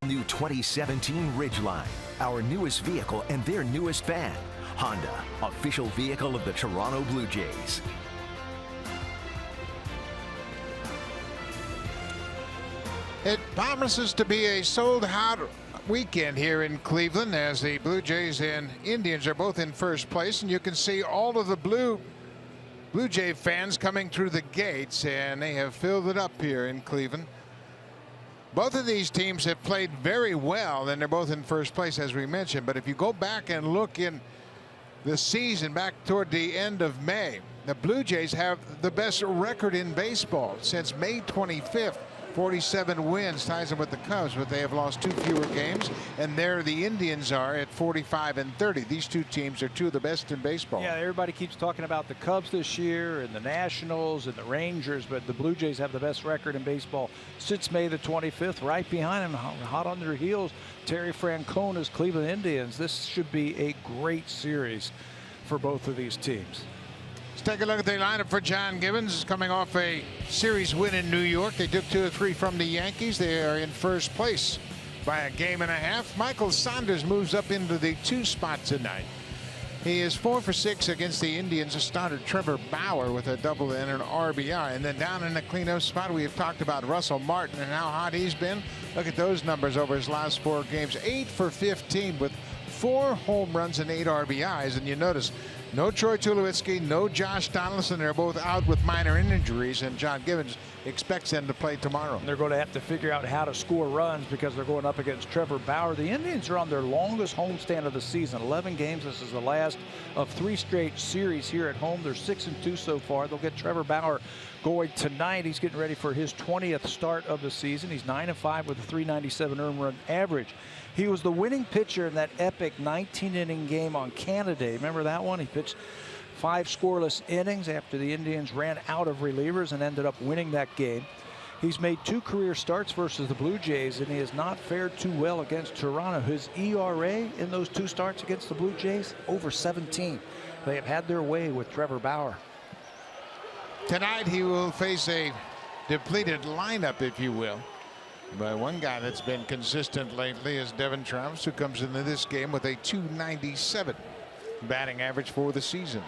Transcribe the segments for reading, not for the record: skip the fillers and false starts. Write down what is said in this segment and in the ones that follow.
New 2017 Ridgeline, our newest vehicle and their newest fan. Honda, official vehicle of the Toronto Blue Jays. It promises to be a sold-out weekend here in Cleveland as the Blue Jays and Indians are both in first place, and you can see all of the Blue Jay fans coming through the gates, and they have filled it up here in Cleveland. Both of these teams have played very well, and they're both in first place, as we mentioned. But if you go back and look in the season back toward the end of May, the Blue Jays have the best record in baseball since May 25th. 47 wins, ties them with the Cubs, but they have lost 2 fewer games, and there the Indians are at 45 and 30. These two teams are 2 of the best in baseball. Yeah, everybody keeps talking about the Cubs this year and the Nationals and the Rangers, but the Blue Jays have the best record in baseball since May the 25th. Right behind them, hot on their heels, Terry Francona's Cleveland Indians. This should be a great series for both of these teams. Let's take a look at the lineup for John Gibbons. Coming off a series win in New York. They took 2 of 3 from the Yankees. They are in first place by a game and a half. Michael Saunders moves up into the 2 spot tonight. He is 4 for 6 against the Indians. Started Trevor Bauer with a double and an RBI. And then down in the cleanup spot, we have talked about Russell Martin and how hot he's been. Look at those numbers over his last 4 games. 8 for 15 with 4 home runs and 8 RBIs. And you notice no Troy Tulowitzki, no Josh Donaldson. They're both out with minor injuries, and John Gibbons expects them to play tomorrow. And they're going to have to figure out how to score runs because they're going up against Trevor Bauer. The Indians are on their longest homestand of the season, 11 games. This is the last of 3 straight series here at home. They're 6-2 so far. They'll get Trevor Bauer going tonight. He's getting ready for his 20th start of the season. He's 9-5 with a .397 earned run average. He was the winning pitcher in that epic 19-inning game on Canada Day. Remember that one? He pitched 5 scoreless innings after the Indians ran out of relievers and ended up winning that game. He's made 2 career starts versus the Blue Jays, and he has not fared too well against Toronto. His ERA in those 2 starts against the Blue Jays, over 17. They have had their way with Trevor Bauer. Tonight he will face a depleted lineup, if you will. But one guy that's been consistent lately is Devin Travis, who comes into this game with a .297 batting average for the season.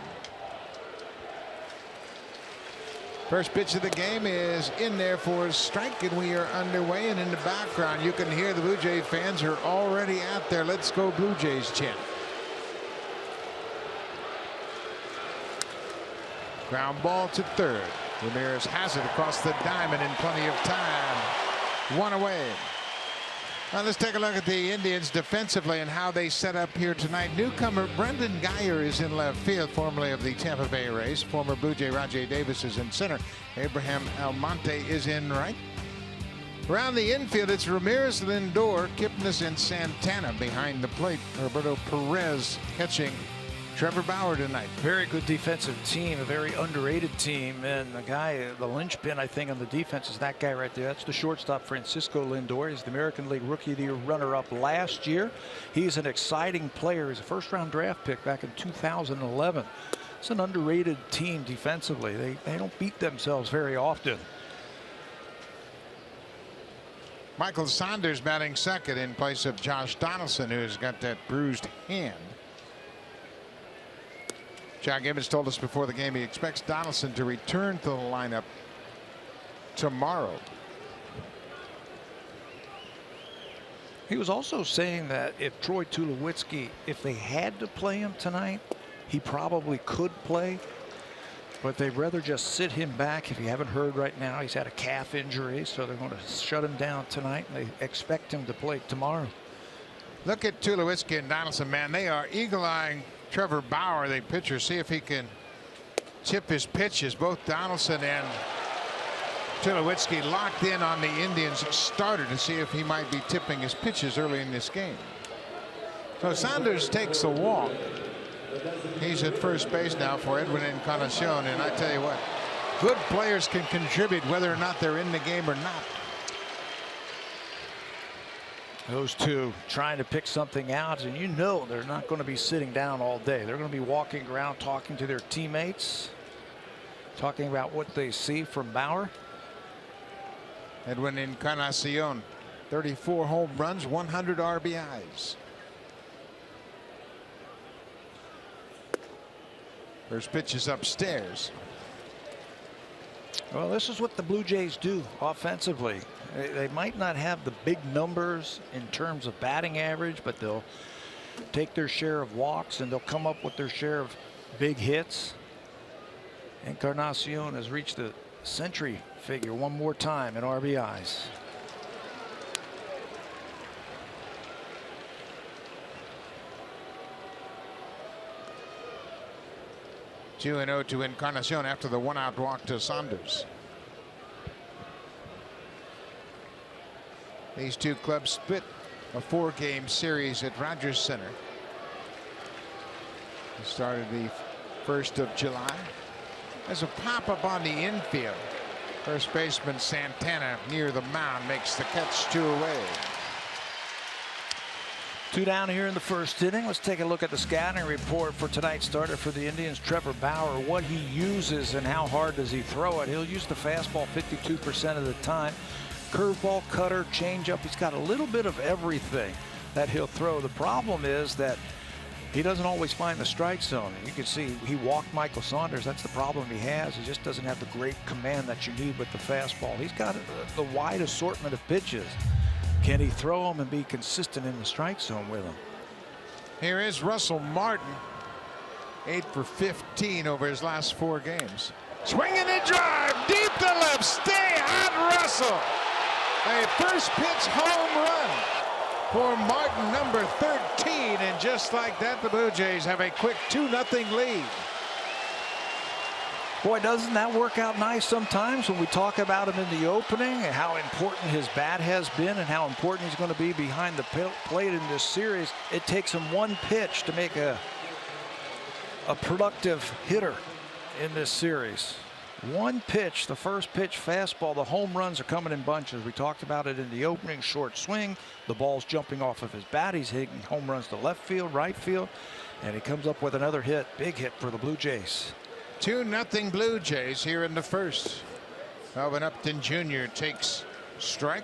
First pitch of the game is in there for a strike, and we are underway. And in the background, you can hear the Blue Jay fans are already out there. Let's go Blue Jays chant. Ground ball to third. Ramirez has it across the diamond in plenty of time. 1 away. Now let's take a look at the Indians defensively and how they set up here tonight. Newcomer Brendan Guyer is in left field, formerly of the Tampa Bay Rays. Former Blue Jay Rajai Davis is in center. Abraham Almonte is in right. Around the infield, it's Ramirez, Lindor, Kipnis, and Santana behind the plate. Roberto Perez catching Trevor Bauer tonight. Very good defensive team, a very underrated team, and the guy, the linchpin, I think, on the defense is that guy right there. That's the shortstop, Francisco Lindor. He's the American League Rookie of the Year runner-up last year. He's an exciting player. He's a first-round draft pick back in 2011. It's an underrated team defensively. They don't beat themselves very often. Michael Saunders batting second in place of Josh Donaldson, who's got that bruised hand. John Gibbons told us before the game he expects Donaldson to return to the lineup tomorrow. He was also saying that if Troy Tulowitzki, if they had to play him tonight, he probably could play, but they'd rather just sit him back. If you haven't heard right now, he's had a calf injury, so they're going to shut him down tonight, and they expect him to play tomorrow. Look at Tulowitzki and Donaldson, man. They are eagle-eyeing Trevor Bauer, the pitcher, see if he can tip his pitches. Both Donaldson and Tulowitzki locked in on the Indians starter to see if he might be tipping his pitches early in this game. So Saunders takes the walk. He's at first base now for Edwin Encarnacion, and I tell you what, good players can contribute whether or not they're in the game or not. Those two trying to pick something out, and you know they're not going to be sitting down all day. They're going to be walking around talking to their teammates, talking about what they see from Bauer. Edwin Encarnacion 34 home runs, 100 RBIs. First pitch is upstairs. Well, this is what the Blue Jays do offensively. They might not have the big numbers in terms of batting average, but they'll take their share of walks and they'll come up with their share of big hits. Encarnacion has reached the century figure one more time in RBIs. Two and 0 to Encarnacion after the 1-out walk to Saunders. These two clubs split a 4-game series at Rogers Center. It started the 1st of July. There's a pop-up on the infield. First baseman Santana near the mound makes the catch, 2 away. 2 down here in the first inning. Let's take a look at the scouting report for tonight's starter for the Indians, Trevor Bauer. What he uses and how hard does he throw it. He'll use the fastball 52% of the time. Curveball, cutter, changeup. He's got a little bit of everything that he'll throw. The problem is that he doesn't always find the strike zone. You can see he walked Michael Saunders. That's the problem he has. He just doesn't have the great command that you need with the fastball. He's got the wide assortment of pitches. Can he throw them and be consistent in the strike zone with them? Here is Russell Martin, 8 for 15 over his last 4 games. Swinging a drive deep to left. Stay hot, Russell. A first pitch home run for Martin, number 13, and just like that, the Blue Jays have a quick 2-0 lead. Boy, doesn't that work out nice sometimes when we talk about him in the opening and how important his bat has been and how important he's going to be behind the plate in this series. It takes him 1 pitch to make a productive hitter in this series. 1 pitch, the first pitch fastball. The home runs are coming in bunches. We talked about it in the opening. Short swing, the ball's jumping off of his bat. He's hitting home runs to left field, right field, and he comes up with another hit. Big hit for the Blue Jays. 2-0 Blue Jays here in the first. Melvin Upton Jr. takes strike.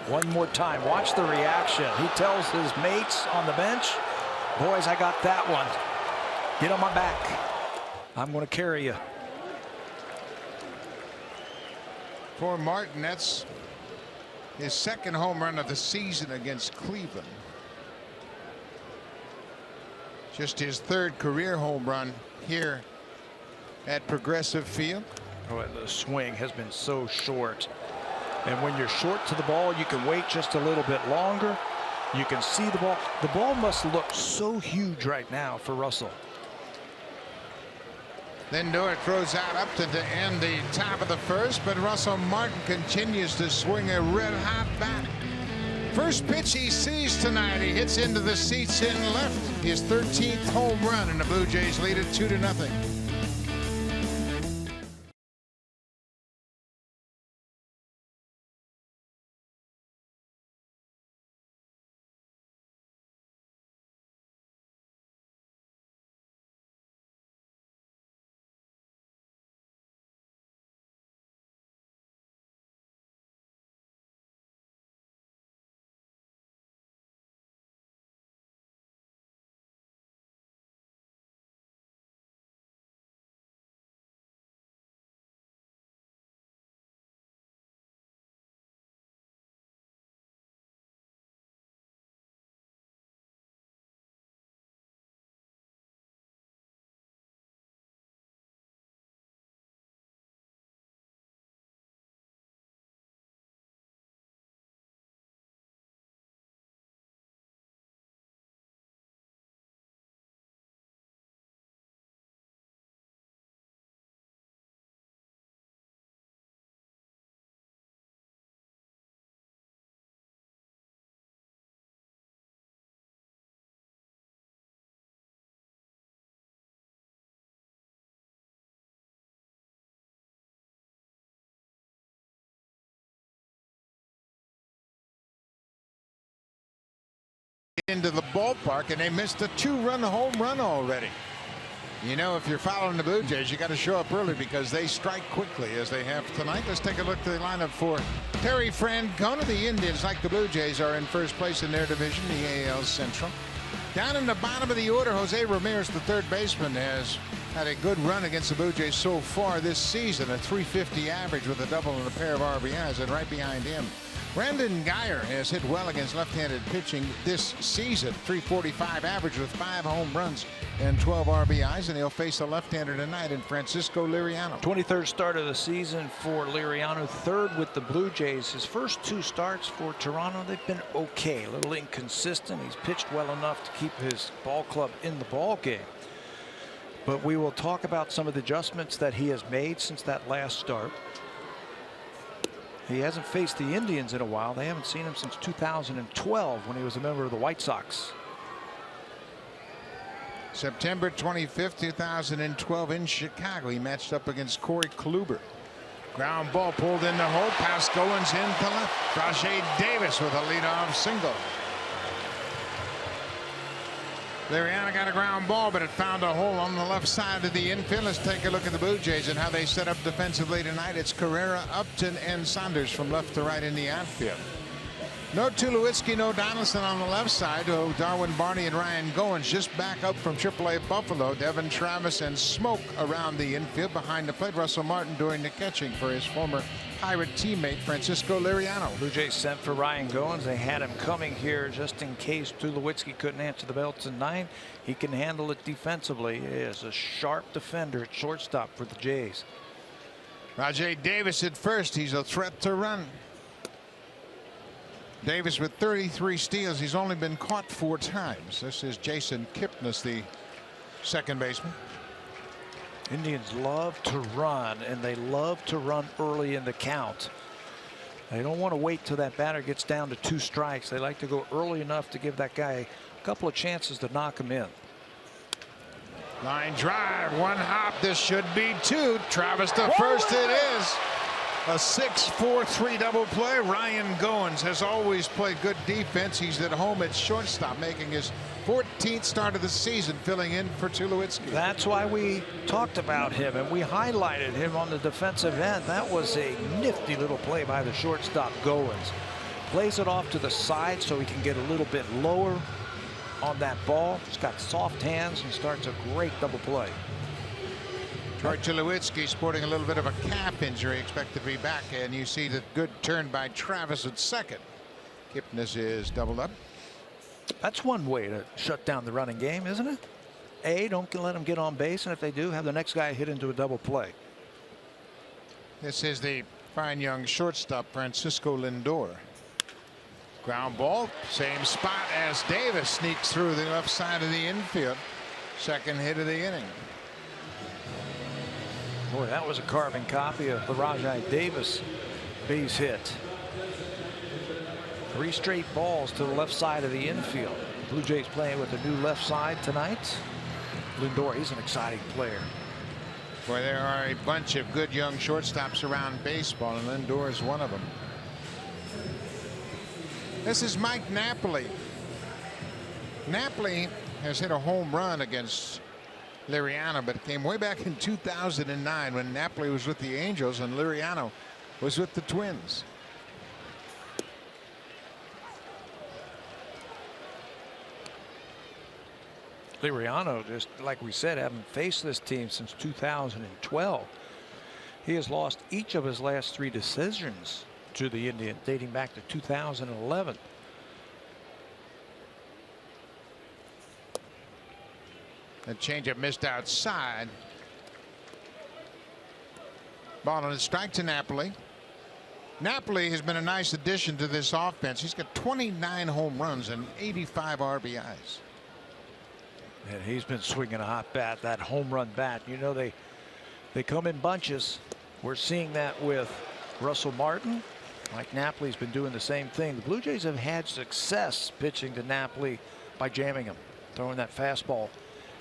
One more time. Watch the reaction. He tells his mates on the bench, boys, I got that one. Get on my back. I'm going to carry you. For Martin, that's his 2nd home run of the season against Cleveland. Just his 3rd career home run here at Progressive Field. Oh, the swing has been so short. And when you're short to the ball, you can wait just a little bit longer. You can see the ball. The ball must look so huge right now for Russell. Lindor throws out Upton to end the top of the first, but Russell Martin continues to swing a red-hot bat. First pitch he sees tonight, he hits into the seats in left. His 13th home run, and the Blue Jays lead it 2-0. Into the ballpark, and they missed a 2-run home run already. You know, if you're following the Blue Jays, you got to show up early because they strike quickly as they have tonight. Let's take a look at the lineup for Terry Francona. The Indians, like the Blue Jays, are in first place in their division, the AL Central. Down in the bottom of the order, Jose Ramirez, the third baseman, has had a good run against the Blue Jays so far this season, a .350 average with a double and a pair of RBIs, and right behind him, Brandon Guyer has hit well against left-handed pitching this season. .345 average with 5 home runs and 12 RBIs, and he'll face a left-hander tonight in Francisco Liriano. 23rd start of the season for Liriano, third with the Blue Jays. His first 2 starts for Toronto, they've been okay, a little inconsistent. He's pitched well enough to keep his ball club in the ball game. But we will talk about some of the adjustments that he has made since that last start. He hasn't faced the Indians in a while. They haven't seen him since 2012 when he was a member of the White Sox. September 25th, 2012 in Chicago. He matched up against Corey Kluber. Ground ball pulled in the hole. Pass Goins in to left. Rajay Davis with a leadoff single. Liriano got a ground ball, but it found a hole on the left side of the infield. Let's take a look at the Blue Jays and how they set up defensively tonight. It's Carrera, Upton, and Saunders from left to right in the outfield. No Tulowitzki, no Donaldson on the left side. Oh, Darwin Barney and Ryan Goins just back up from AAA Buffalo. Devin Travis and Smoke around the infield. Behind the plate, Russell Martin doing the catching for his former Pirate teammate Francisco Liriano. Blue Jays sent for Ryan Goins. They had him coming here just in case Tulowitzki couldn't answer the bell tonight. He can handle it defensively. He is a sharp defender at shortstop for the Jays. Rajay Davis at first. He's a threat to run. Davis with 33 steals. He's only been caught 4 times. This is Jason Kipnis, the second baseman. Indians love to run, and they love to run early in the count. They don't want to wait till that batter gets down to 2 strikes. They like to go early enough to give that guy a couple of chances to knock him in. Line drive, 1 hop. This should be 2. Travis to first. It is. A 6-4-3 double play. Ryan Goins has always played good defense. He's at home at shortstop, making his 14th start of the season, filling in for Tulowitzki. That's why we talked about him and we highlighted him on the defensive end. That was a nifty little play by the shortstop Goins. Plays it off to the side so he can get a little bit lower on that ball. He's got soft hands and starts a great double play. Troy Tulowitzki sporting a little bit of a calf injury, expected to be back, and you see the good turn by Travis at second. Kipnis is doubled up. That's one way to shut down the running game, isn't it? A, don't let them get on base, and if they do, have the next guy hit into a double play. This is the fine young shortstop Francisco Lindor. Ground ball, same spot as Davis sneaks through the left side of the infield. Second hit of the inning. Boy, that was a carbon copy of the Rajay Davis base hit. 3 straight balls to the left side of the infield. Blue Jays playing with a new left side tonight. Lindor, he's an exciting player. Boy, there are a bunch of good young shortstops around baseball, and Lindor is one of them. This is Mike Napoli. Napoli has hit a home run against Liriano, but it came way back in 2009 when Napoli was with the Angels and Liriano was with the Twins. Liriano, just like we said, haven't faced this team since 2012. He has lost each of his last 3 decisions to the Indians, dating back to 2011. A changeup missed outside. Ball on a strike to Napoli. Napoli has been a nice addition to this offense. He's got 29 home runs and 85 RBIs. And he's been swinging a hot bat, that home run bat. You know, they come in bunches. We're seeing that with Russell Martin. Mike Napoli's been doing the same thing. The Blue Jays have had success pitching to Napoli by jamming him, throwing that fastball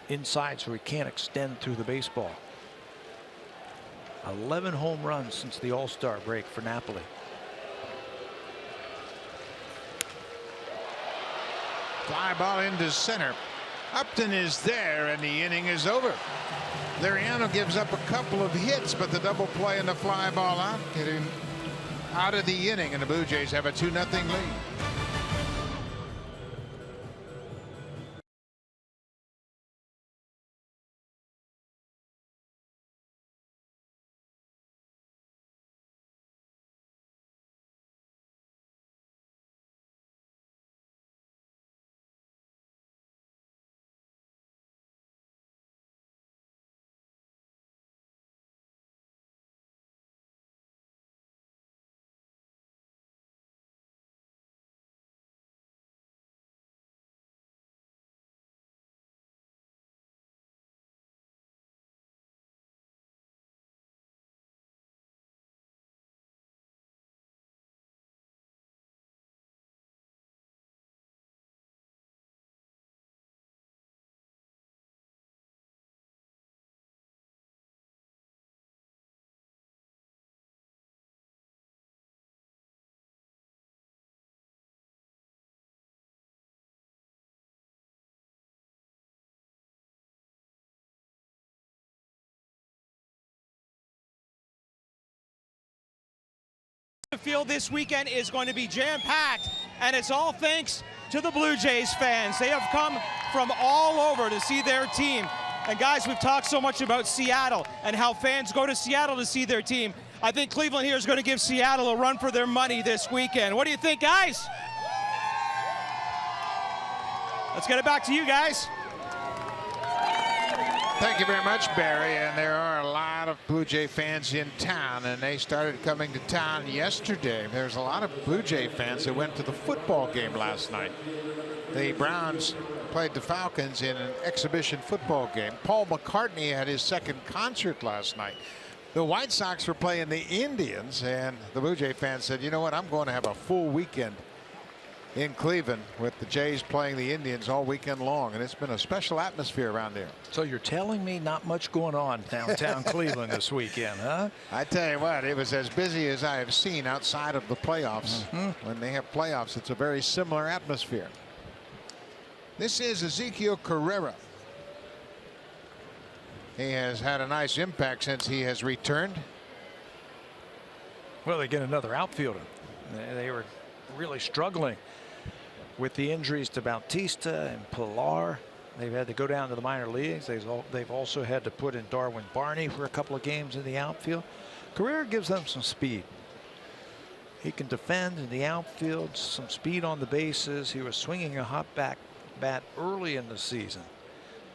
inside so he can't extend through the baseball. 11 home runs since the All-Star break for Napoli. Fly ball into center. Upton is there, and the inning is over. Liriano gives up a couple of hits, but the double play and the fly ball out, getting out of the inning, and the Blue Jays have a 2-0 lead. The field this weekend is going to be jam-packed, and it's all thanks to the Blue Jays fans. They have come from all over to see their team. And guys, we've talked so much about Seattle and how fans go to Seattle to see their team. I think Cleveland here is going to give Seattle a run for their money this weekend. What do you think, guys? Let's get it back to you guys. Thank you very much, Barry. And there are a lot of Blue Jay fans in town, and they started coming to town yesterday. There's a lot of Blue Jay fans that went to the football game last night. The Browns played the Falcons in an exhibition football game. Paul McCartney had his second concert last night. The White Sox were playing the Indians, and the Blue Jay fans said, you know what, I'm going to have a full weekend in Cleveland with the Jays playing the Indians all weekend long, and it's been a special atmosphere around there. So you're telling me not much going on downtown Cleveland this weekend, huh? I tell you what, it was as busy as I have seen outside of the playoffs. When they have playoffs, it's a very similar atmosphere. This is Ezequiel Carrera. He has had a nice impact since he has returned. Well, they get another outfielder. They were really struggling with the injuries to Bautista and Pilar. They've had to go down to the minor leagues. They've also had to put in Darwin Barney for a couple of games in the outfield. Carrera gives them some speed. He can defend in the outfield, some speed on the bases. He was swinging a hot bat early in the season,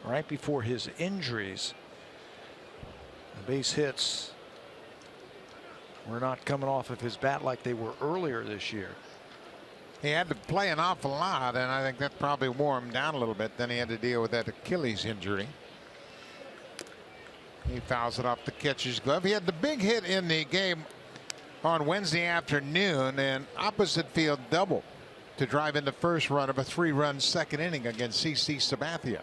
right before his injuries. The base hits were not coming off of his bat like they were earlier this year. He had to play an awful lot, and I think that probably wore him down a little bit. Then he had to deal with that Achilles injury. He fouls it off the catcher's glove. He had the big hit in the game on Wednesday afternoon, and opposite field double to drive in the first run of a 3-run second inning against CC Sabathia.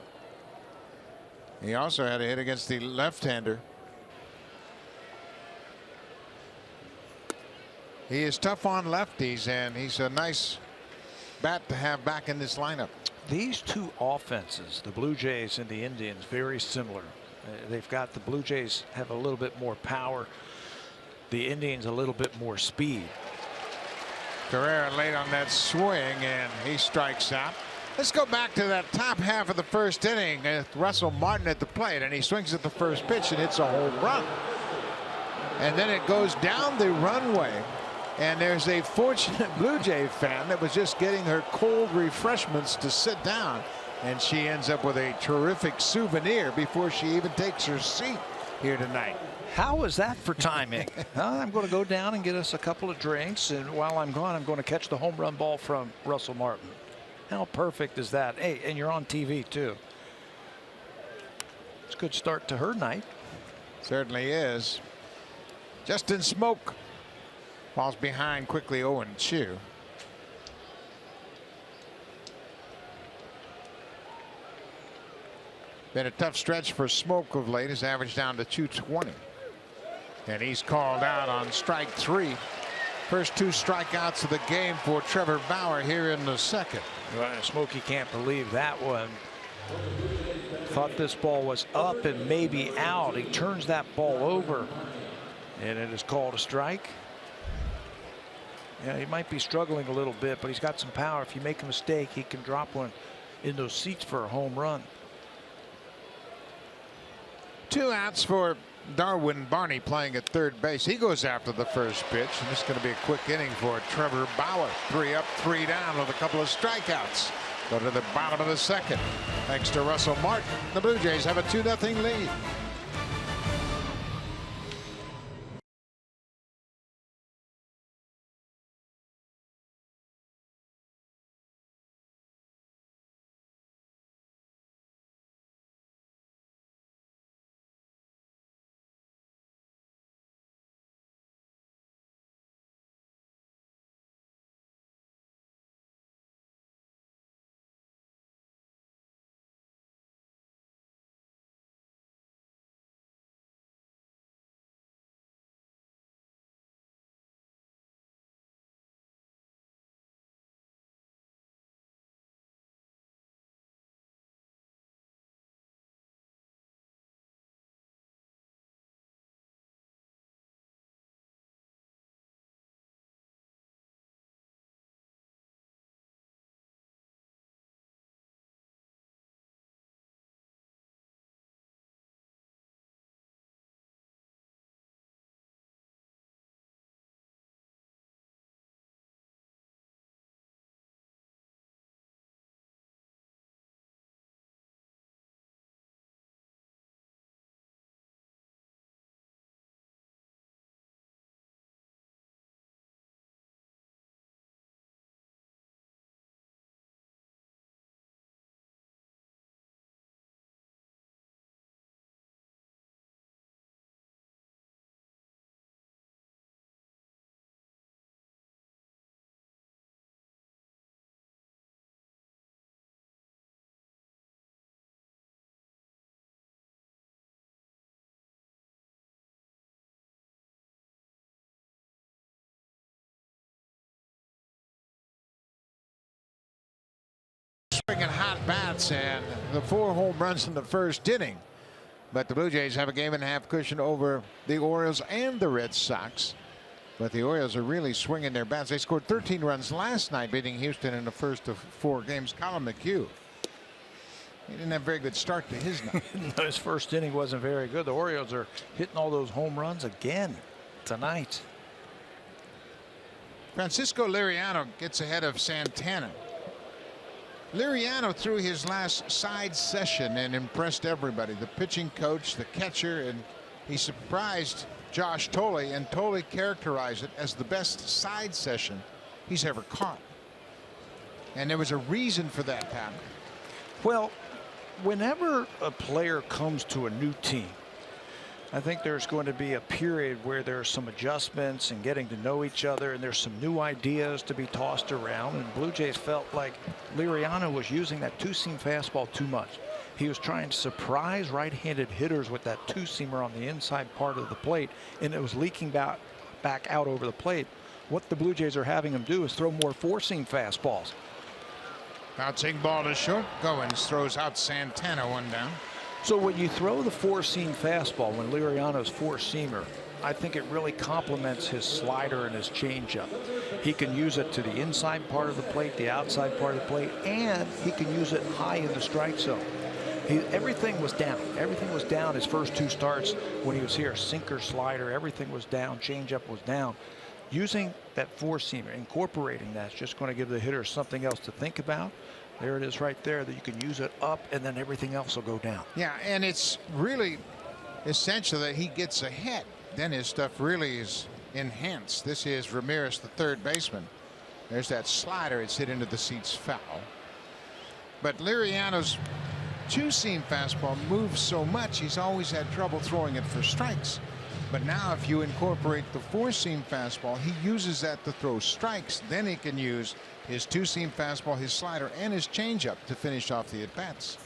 He also had a hit against the left-hander. He is tough on lefties, and he's a nice bat to have back in this lineup. These two offenses, the Blue Jays and the Indians, very similar. They've got the Blue Jays have a little bit more power. The Indians a little bit more speed. Carrera late on that swing, and he strikes out. Let's go back to that top half of the first inning with Russell Martin at the plate, and he swings at the first pitch and hits a home run. And then it goes down the runway. And there's a fortunate Blue Jay fan that was just getting her cold refreshments to sit down, and she ends up with a terrific souvenir before she even takes her seat here tonight. How is that for timing? I'm going to go down and get us a couple of drinks, and while I'm gone, I'm going to catch the home run ball from Russell Martin. How perfect is that? Hey, and you're on TV too. It's a good start to her night. Certainly is. Justin Smoke falls behind quickly 0-2. Been a tough stretch for Smoke of late. His average down to 220. And he's called out on strike 3. First 2 strikeouts of the game for Trevor Bauer here in the second. Well, Smokey can't believe that one. Thought this ball was up and maybe out. He turns that ball over, and it is called a strike. Yeah, he might be struggling a little bit, but he's got some power. If you make a mistake, he can drop one in those seats for a home run. 2 outs for Darwin Barney playing at third base. He goes after the first pitch, and this is going to be a quick inning for Trevor Bauer. 3 up, 3 down with a couple of strikeouts. Go to the bottom of the second. Thanks to Russell Martin, the Blue Jays have a 2-0 lead. Swinging hot bats and the 4 home runs in the first inning. But the Blue Jays have a 1.5 cushion over the Orioles and the Red Sox. But the Orioles are really swinging their bats. They scored 13 runs last night, beating Houston in the first of 4 games. Colin McHugh, he didn't have a very good start to his night. His first inning wasn't very good. The Orioles are hitting all those home runs again tonight. Francisco Liriano gets ahead of Santana. Liriano threw his last side session and impressed everybody, the pitching coach, the catcher, and he surprised Josh Thole, and Thole characterized it as the best side session he's ever caught. And there was a reason for that, Pat. Well, whenever a player comes to a new team, I think there's going to be a period where there's some adjustments and getting to know each other, and there's some new ideas to be tossed around. And Blue Jays felt like Liriano was using that 2-seam fastball too much. He was trying to surprise right-handed hitters with that 2-seamer on the inside part of the plate, and it was leaking back out over the plate. What the Blue Jays are having him do is throw more 4-seam fastballs. Bouncing ball to short. Goins throws out Santana, 1 down. So when you throw the 4-seam fastball, when Liriano's 4-seamer, I think it really complements his slider and his changeup. He can use it to the inside part of the plate, the outside part of the plate, and he can use it high in the strike zone. Everything was down. Everything was down his first 2 starts when he was here. Sinker, slider, everything was down. Changeup was down. Using that 4-seamer, incorporating that's just going to give the hitter something else to think about. There it is right there, that you can use it up and then everything else will go down. Yeah, and it's really essential that he gets ahead. Then his stuff really is enhanced. This is Ramirez, the third baseman. There's that slider. It's hit into the seats foul. But Liriano's 2-seam fastball moves so much, he's always had trouble throwing it for strikes. But now if you incorporate the 4-seam fastball, he uses that to throw strikes. Then he can use his 2-seam fastball, his slider, and his changeup to finish off the at-bats.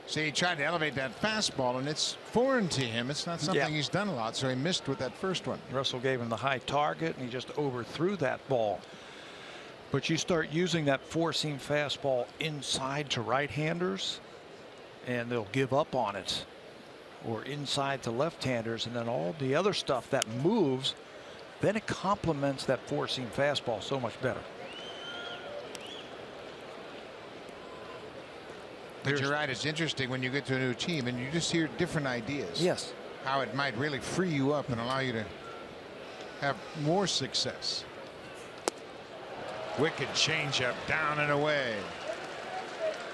See, he tried to elevate that fastball, and it's foreign to him. It's not something he's done a lot, so he missed with that first one. Russell gave him the high target, and he just overthrew that ball. But you start using that 4-seam fastball inside to right-handers, and they'll give up on it, or inside to left-handers, and then all the other stuff that moves, then it complements that four-seam fastball so much better. But you're right, it's interesting when you get to a new team and you just hear different ideas. Yes. How it might really free you up and allow you to have more success. Wicked changeup down and away.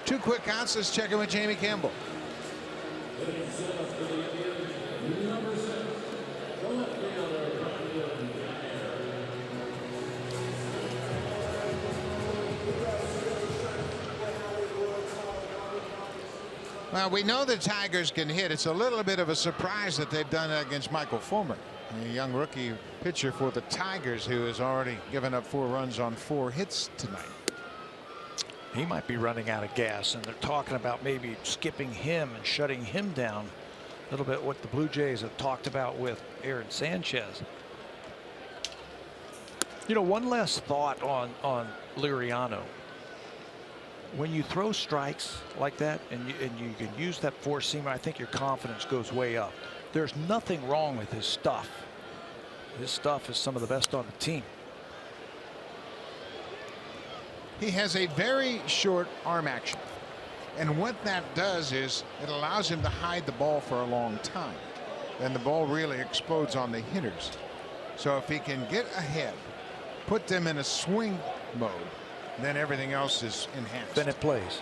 2 quick outs. Let's check in with Jamie Campbell. Well, we know the Tigers can hit. It's a little bit of a surprise that they've done it against Michael Fulmer, a young rookie pitcher for the Tigers, who has already given up 4 runs on 4 hits tonight. He might be running out of gas, and they're talking about maybe skipping him and shutting him down. A little bit what the Blue Jays have talked about with Aaron Sanchez. You know, one last thought on Liriano. When you throw strikes like that and you can use that four-seamer, I think your confidence goes way up. There's nothing wrong with his stuff. His stuff is some of the best on the team. He has a very short arm action, and what that does is it allows him to hide the ball for a long time, and the ball really explodes on the hitters. So if he can get ahead, put them in a swing mode, then everything else is enhanced. Then it plays.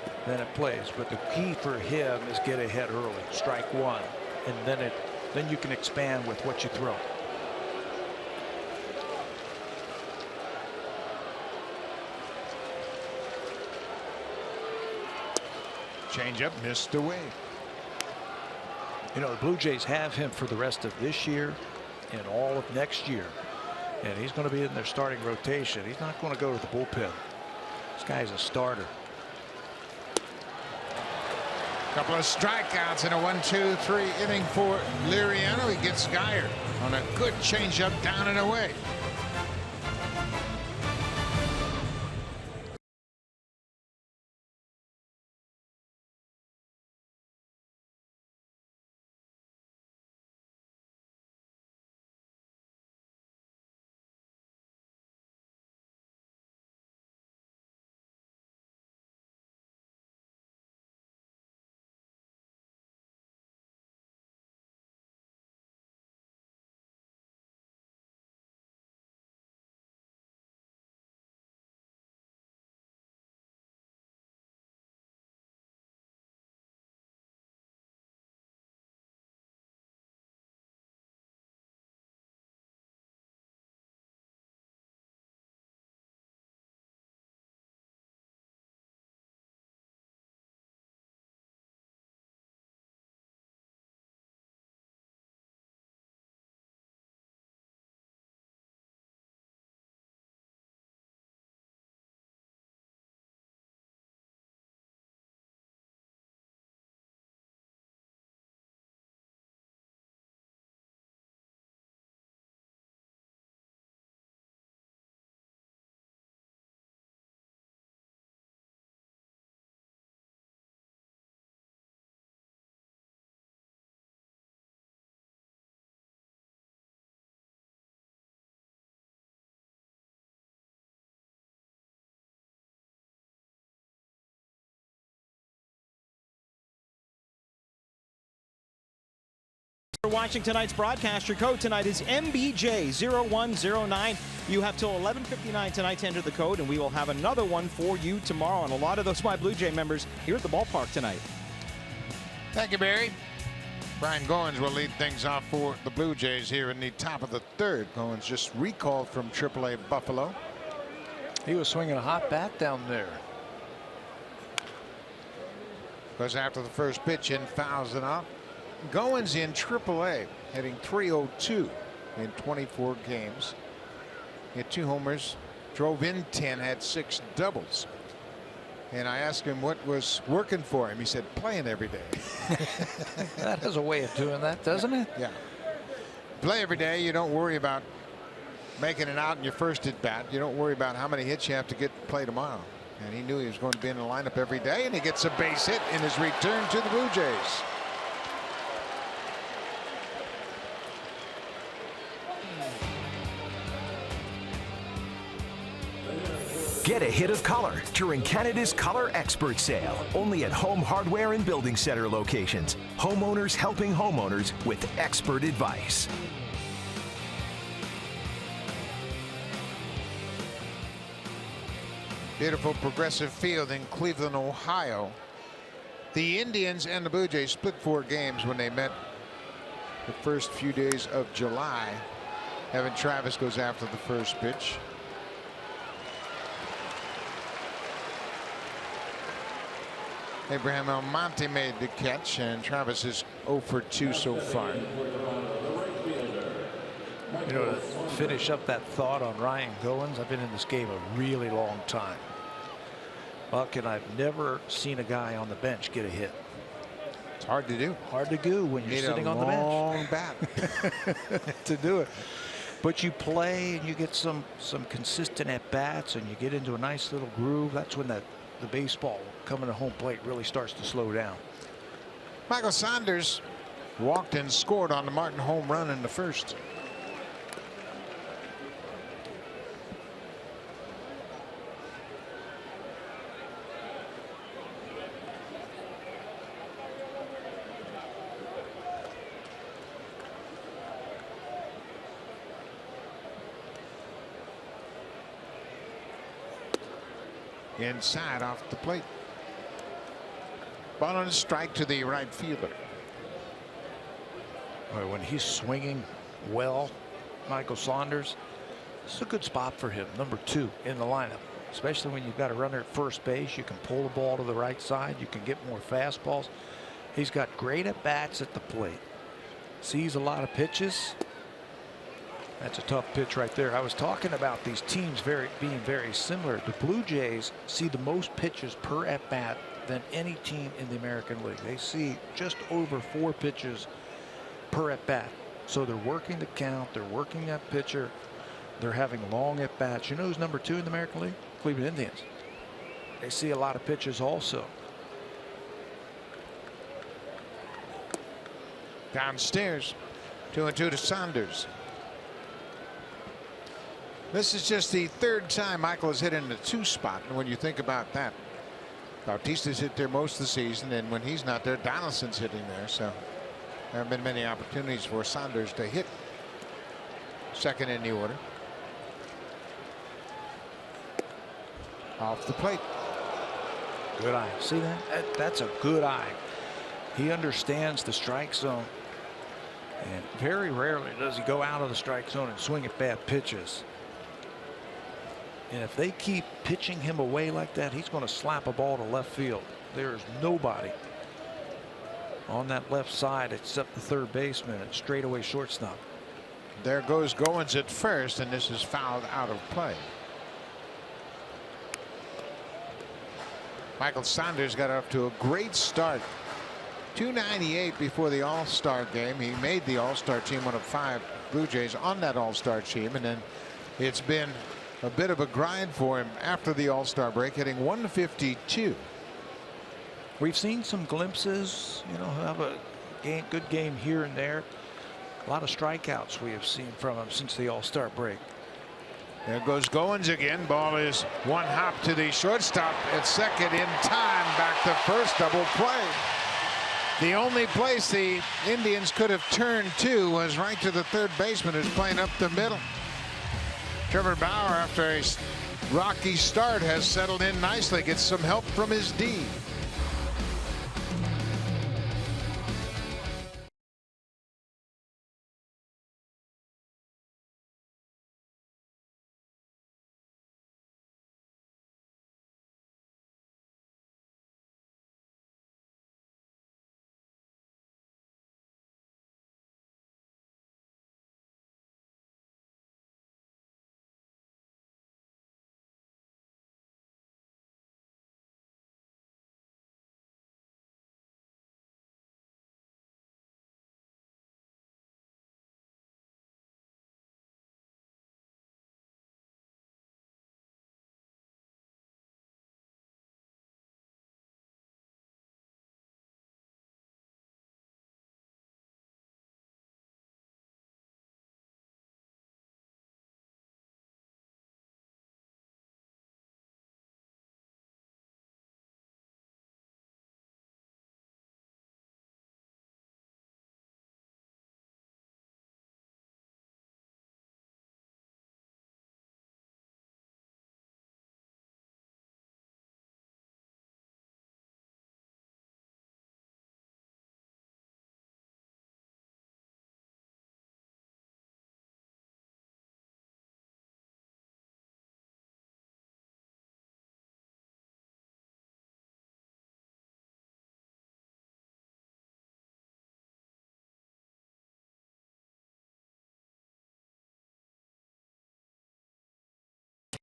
But the key for him is get ahead early, strike one, and then you can expand with what you throw. Changeup missed away. You know, the Blue Jays have him for the rest of this year and all of next year, and he's going to be in their starting rotation. He's not going to go to the bullpen. This guy's a starter. Couple of strikeouts in a 1-2-3 inning for Liriano. He gets Geyer on a good changeup down and away. For watching tonight's broadcast, your code tonight is MBJ0109. You have till 11:59 tonight to enter the code, and we will have another one for you tomorrow. And a lot of those My Blue Jay members here at the ballpark tonight. Thank you, Barry. Brian Goins will lead things off for the Blue Jays here in the top of the 3rd. Goins just recalled from AAA Buffalo. He was swinging a hot bat down there. Goes after the first pitch and fouls it off. Goins in AAA, hitting .302 in 24 games. He had 2 homers, drove in 10, had 6 doubles. And I asked him what was working for him. He said, playing every day. That has a way of doing that, doesn't it? Yeah. Play every day. You don't worry about making it out in your first at bat. You don't worry about how many hits you have to get to play tomorrow. And he knew he was going to be in the lineup every day, and he gets a base hit in his return to the Blue Jays. Get a hit of color during Canada's Color Expert Sale. Only at Home Hardware and Building Center locations. Homeowners helping homeowners with expert advice. Beautiful Progressive Field in Cleveland, Ohio. The Indians and the Blue Jays split 4 games when they met the first few days of July. Evan Travis goes after the first pitch. Abraham Almonte made the catch, and Travis is 0 for 2 so far. You know, to finish up that thought on Ryan Goins, I've been in this game a really long time. Buck, and I've never seen a guy on the bench get a hit. It's hard to do. Hard to do when you're sitting on the bench. Long bat to do it. But you play and you get some consistent at bats and you get into a nice little groove. That's when the baseball coming to home plate really starts to slow down. Michael Saunders walked and scored on the Martin home run in the first. Inside off the plate. Ball on a strike to the right fielder. When he's swinging well, Michael Saunders, this is a good spot for him. Number 2 in the lineup, especially when you've got a runner at first base. You can pull the ball to the right side. You can get more fastballs. He's got great at bats at the plate. Sees a lot of pitches. That's a tough pitch right there. I was talking about these teams being very similar. The Blue Jays see the most pitches per at bat than any team in the American League. They see just over 4 pitches per at bat. So they're working the count. They're working that pitcher. They're having long at bats. You know who's number 2 in the American League? Cleveland Indians. They see a lot of pitches also. Downstairs, 2-2 to Saunders. This is just the 3rd time Michael has hit in the 2 spot, and when you think about that, Bautista's hit there most of the season, and when he's not there, Donaldson's hitting there. So there have been many opportunities for Saunders to hit. Second in the order. Off the plate. Good eye. See that? That's a good eye. He understands the strike zone, and very rarely does he go out of the strike zone and swing at bad pitches. And if they keep pitching him away like that, he's going to slap a ball to left field. There's nobody on that left side except the third baseman and straightaway shortstop. There goes Goins at first, and this is fouled out of play. Michael Saunders got off to a great start. 298 before the All-Star game. He made the All-Star team, one of 5 Blue Jays on that All-Star team, and then it's been a bit of a grind for him after the All-Star break, hitting 152. We've seen some glimpses, you know, have a good game here and there. A lot of strikeouts we have seen from him since the All-Star break. There goes Goins again. Ball is 1 hop to the shortstop at second in time. Back to first, double play. The only place the Indians could have turned to was right to the third baseman who's playing up the middle. Trevor Bauer, after a rocky start, has settled in nicely, gets some help from his D.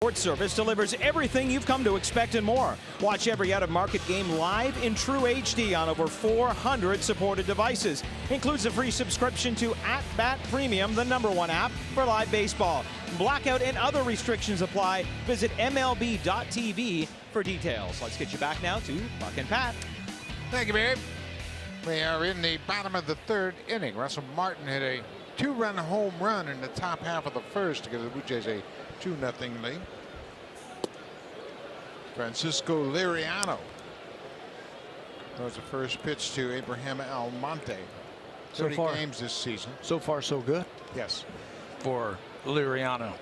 Sports Service delivers everything you've come to expect and more. Watch every out-of-market game live in true HD on over 400 supported devices. Includes a free subscription to @Bat Premium, the #1 app for live baseball. Blackout and other restrictions apply. Visit MLB.tv for details. Let's get you back now to Buck and Pat. Thank you, Barry. We are in the bottom of the third inning. Russell Martin hit a 2-run home run in the top half of the first to give the Blue Jays a 2-0 lead. Francisco Liriano throws the first pitch to Abraham Almonte. 30 games this season. So far, so good. Yes. For Liriano.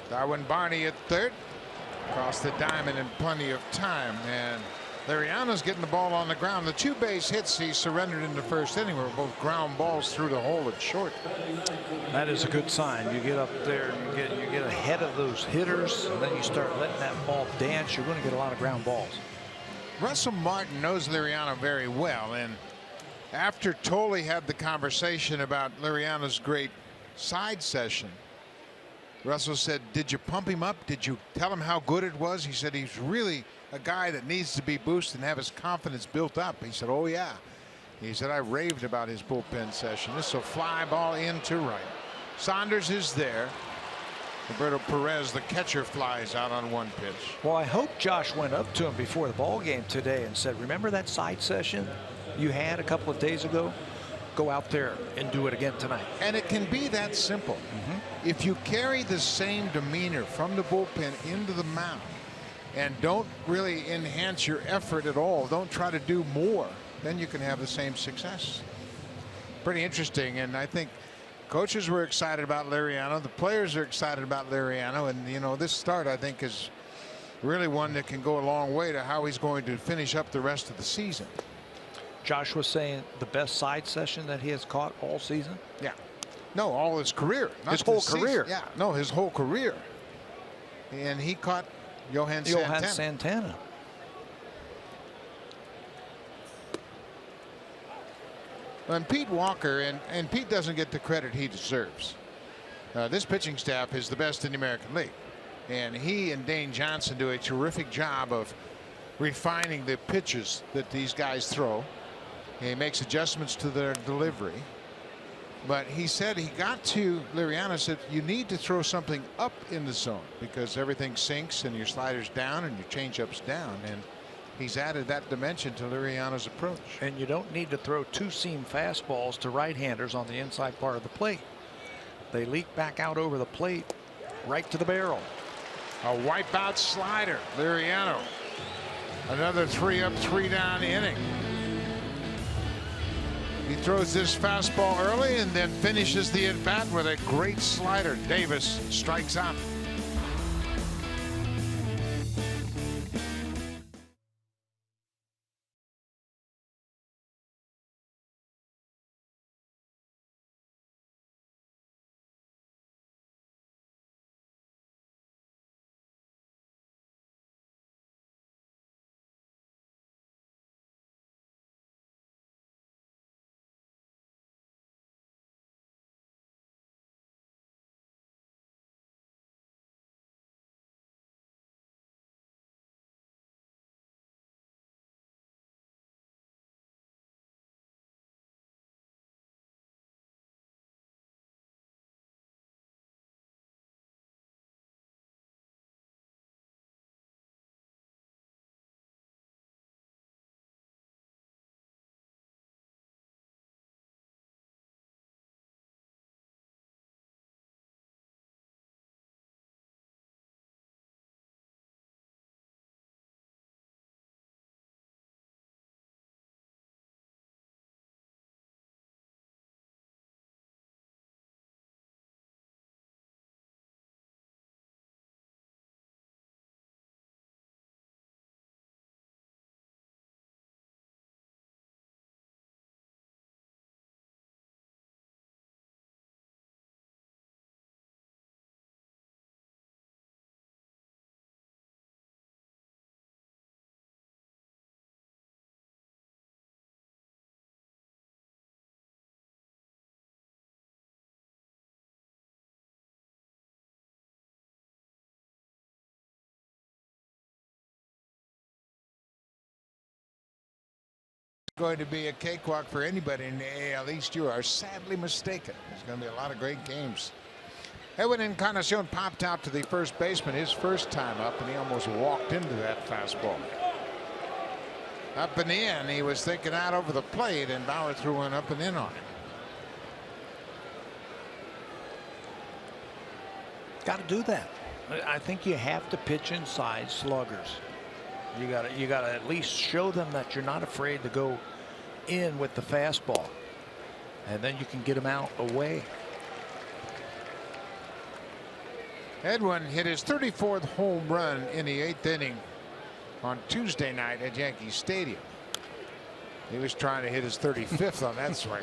Darwin Barney at third. Across the diamond in plenty of time. And Liriano's getting the ball on the ground. The 2 base hits he surrendered in the first inning were both ground balls through the hole at short. That is a good sign. You get up there, you get ahead of those hitters, and then you start letting that ball dance. You're going to get a lot of ground balls. Russell Martin knows Liriano very well, and after Tolle had the conversation about Liriano's great side session, Russell said, "Did you pump him up? Did you tell him how good it was?" He said he's really a guy that needs to be boosted and have his confidence built up. He said, "Oh yeah." He said, "I raved about his bullpen session." This is a fly ball into right. Saunders is there. Roberto Perez, the catcher, flies out on 1 pitch. Well, I hope Josh went up to him before the ball game today and said, "Remember that side session you had a couple of days ago? Go out there and do it again tonight." And it can be that simple. If you carry the same demeanor from the bullpen into the mound and don't really enhance your effort at all, don't try to do more, then you can have the same success. Pretty interesting, and I think coaches were excited about Liriano. The players are excited about Liriano, and you know, this start I think is really one that can go a long way to how he's going to finish up the rest of the season. Josh was saying the best side session that he has caught all season. Yeah. No, all his career. Not his whole season. career. Yeah. No, his whole career. And he caught Johan Santana. And Pete Walker, and Pete doesn't get the credit he deserves. This pitching staff is the best in the American League. And he and Dane Johnson do a terrific job of refining the pitches that these guys throw. He makes adjustments to their delivery. But he said he got to Liriano, said you need to throw something up in the zone because everything sinks and your slider's down and your changeup's down. And he's added that dimension to Liriano's approach. And you don't need to throw 2-seam fastballs to right-handers on the inside part of the plate. They leak back out over the plate right to the barrel. A wipeout slider. Liriano. Another 3-up, 3-down inning. He throws this fastball early and then finishes the at-bat with a great slider. Davis strikes out. going to be a cakewalk for anybody in the AL East. You are sadly mistaken. There's going to be a lot of great games. Edwin Encarnacion popped out to the first baseman his first time up, and he almost walked into that fastball. Up and in, he was thinking out over the plate, and Bauer threw one up and in on him. Got to do that. I think you have to pitch inside sluggers. You got to at least show them that you're not afraid to go in with the fastball, and then you can get them out away. Edwin hit his 34th home run in the 8th inning on Tuesday night at Yankee Stadium. He was trying to hit his 35th on that swing.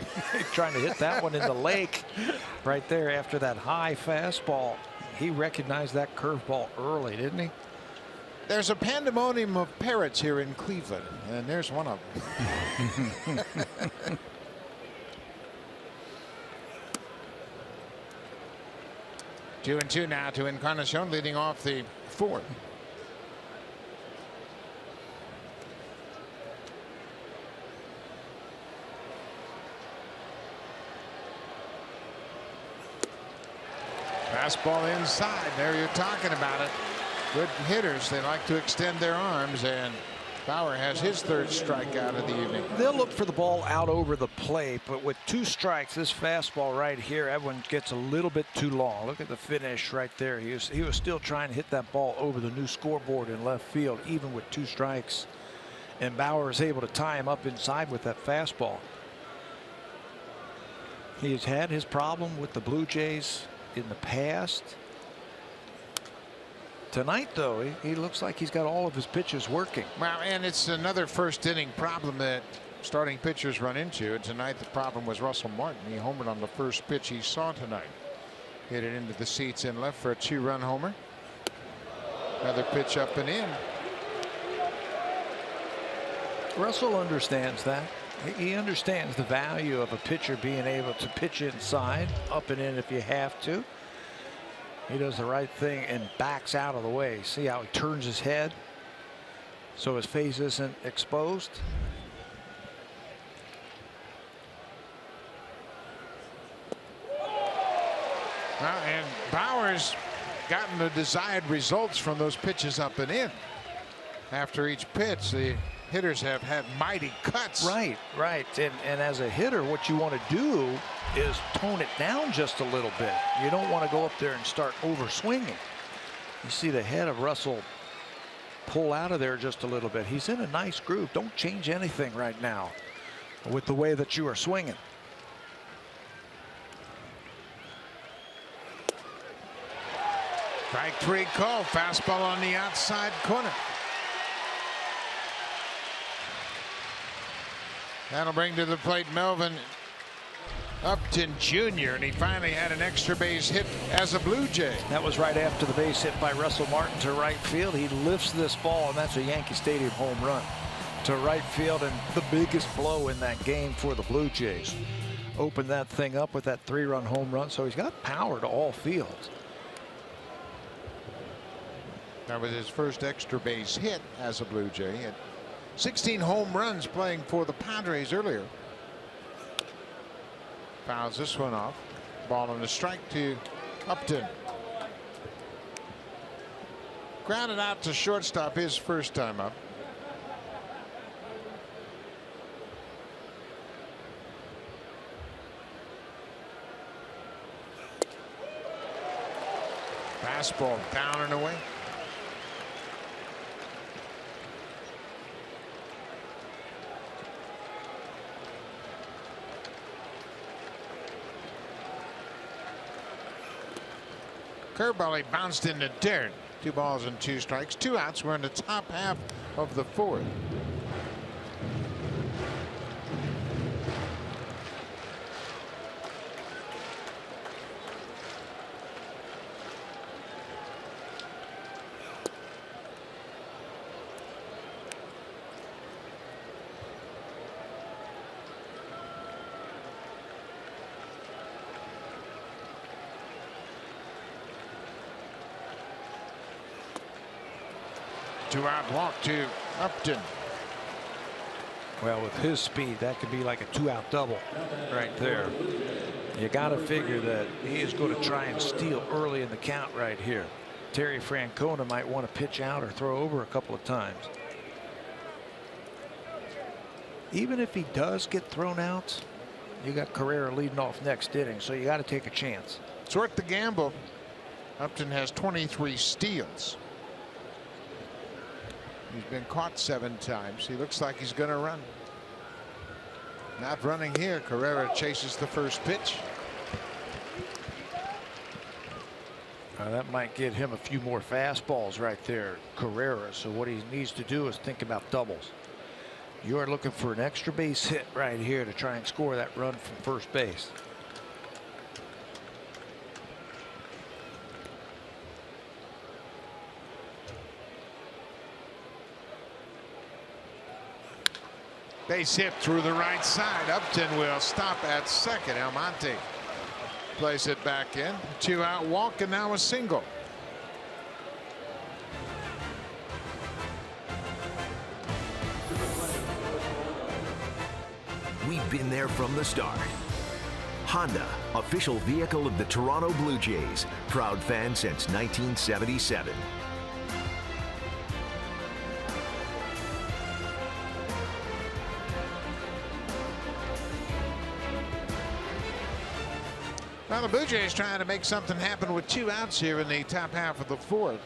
Trying to hit that one in the lake right there after that high fastball. He recognized that curveball early, didn't he? There's a pandemonium of parrots here in Cleveland, and there's one of them. 2-2 now to Encarnacion, leading off the fourth. Fastball inside. There you're talking about it. Good hitters. They like to extend their arms, and Bauer has his third strikeout of the evening. They'll look for the ball out over the plate, but with 2 strikes, this fastball right here, Edwin gets a little bit too long. Look at the finish right there. He was still trying to hit that ball over the new scoreboard in left field, even with 2 strikes. And Bauer is able to tie him up inside with that fastball. He has had his problem with the Blue Jays in the past. Tonight, though, he looks like he's got all of his pitches working. Well, and it's another first inning problem that starting pitchers run into. And tonight the problem was Russell Martin. He homered on the first pitch he saw tonight. Hit it into the seats in left for a 2-run homer. Another pitch up and in. Russell understands that. He understands the value of a pitcher being able to pitch inside, up and in if you have to. He does the right thing and backs out of the way. See how he turns his head so his face isn't exposed. And Bauer's gotten the desired results from those pitches up and in. After each pitch, the hitters have had mighty cuts. Right. And as a hitter, what you want to do is tone it down just a little bit. You don't want to go up there and start over swinging. You see the head of Russell pull out of there just a little bit. He's in a nice groove. Don't change anything right now with the way that you are swinging. Strike 3 call. Fastball on the outside corner. That'll bring to the plate Melvin Upton Jr. and he finally had an extra base hit as a Blue Jay. That was right after the base hit by Russell Martin to right field. He lifts this ball, and that's a Yankee Stadium home run to right field, and the biggest blow in that game for the Blue Jays. Opened that thing up with that 3-run home run, so he's got power to all fields. That was his first extra base hit as a Blue Jay. He had 16 home runs playing for the Padres earlier. Fouls this one off. Ball on the strike to Upton. Grounded out to shortstop his first time up. Fastball down and away. Curveball, he bounced into dirt. 2 balls and 2 strikes. 2 outs. We're in the top half of the fourth. Two-out walk to Upton. Well, with his speed, that could be like a 2-out double right there. You got to figure that he is going to try and steal early in the count right here. Terry Francona might want to pitch out or throw over a couple of times. Even if he does get thrown out, you got Carrera leading off next inning, so you got to take a chance. It's worth the gamble. Upton has 23 steals. He's been caught 7 times. He looks like he's going to run. Not running here. Carrera chases the first pitch. That might get him a few more fastballs right there, Carrera. So what he needs to do is think about doubles. You are looking for an extra base hit right here to try and score that run from first base. Base hit through the right side. Upton will stop at second. Almonte plays it back in. 2-out walk and now a single. We've been there from the start. Honda, official vehicle of the Toronto Blue Jays, proud fan since 1977. Now the Blue Jays trying to make something happen with 2 outs here in the top half of the 4th.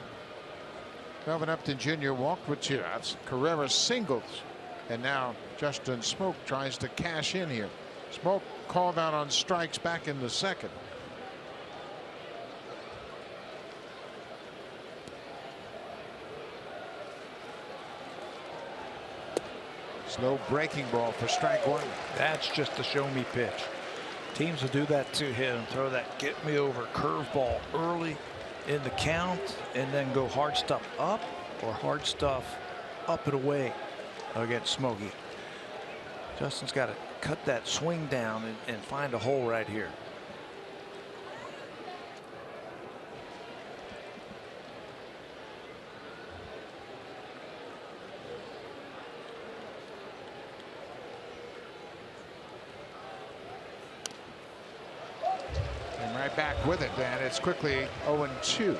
Melvin Upton Jr. walked with 2 outs. Carrera singles. And now Justin Smoak tries to cash in here. Smoak called out on strikes back in the 2nd. Slow breaking ball for strike 1. That's just a show me pitch. Teams will do that to him, throw that get me over curveball early in the count and then go hard stuff up or hard stuff up and away against Smokey. Justin's got to cut that swing down and find a hole right here. Right back with it, and it's quickly 0-2.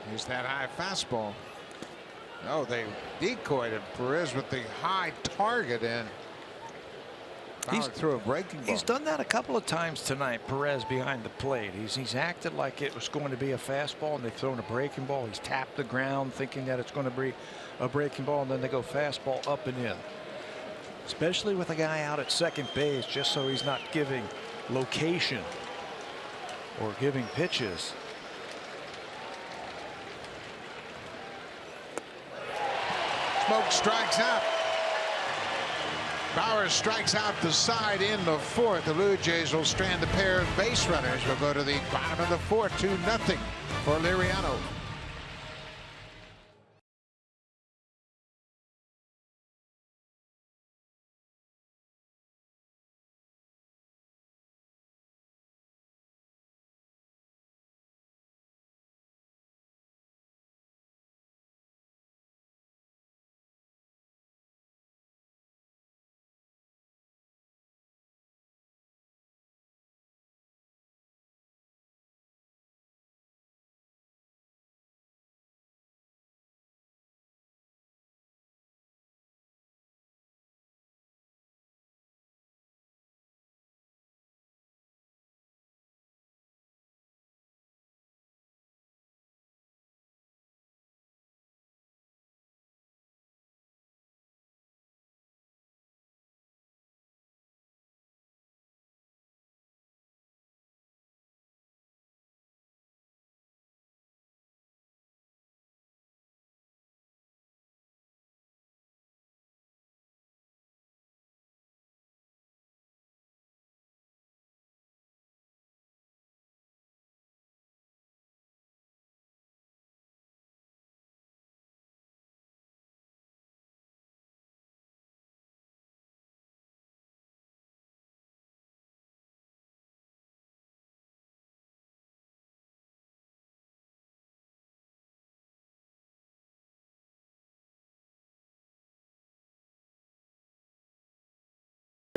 Here's that high fastball. Oh, they decoyed him. Perez with the high target and he's through a breaking ball. He's done that a couple of times tonight. Perez behind the plate. He's acted like it was going to be a fastball and they've thrown a breaking ball. He's tapped the ground thinking that it's going to be a breaking ball, and then they go fastball up and in. Especially with a guy out at second base, just so he's not giving location or giving pitches. Smoak strikes out. Bauer strikes out the side in the 4th. The Blue Jays will strand a pair of base runners. We'll go to the bottom of the 4th, 2-0 for Liriano.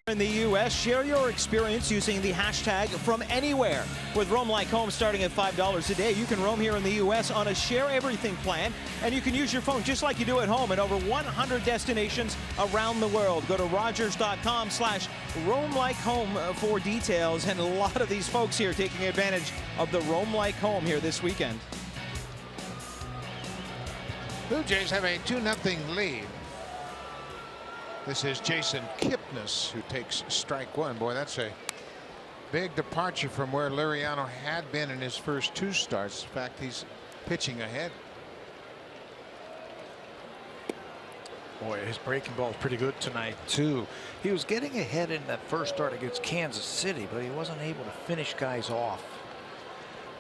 In the U.S., share your experience using the hashtag #FromAnywhere. With Roam Like Home starting at $5 a day, you can roam here in the U.S. on a Share Everything plan, and you can use your phone just like you do at home in over 100 destinations around the world. Go to Rogers.com/RoamLikeHome for details, and a lot of these folks here taking advantage of the Roam Like Home here this weekend. Blue Jays have a 2-0 lead. This is Jason Kipnis who takes strike one. Boy, that's a big departure from where Liriano had been in his first 2 starts. In fact, he's pitching ahead. Boy, his breaking ball is pretty good tonight, too. He was getting ahead in that first start against Kansas City, but he wasn't able to finish guys off.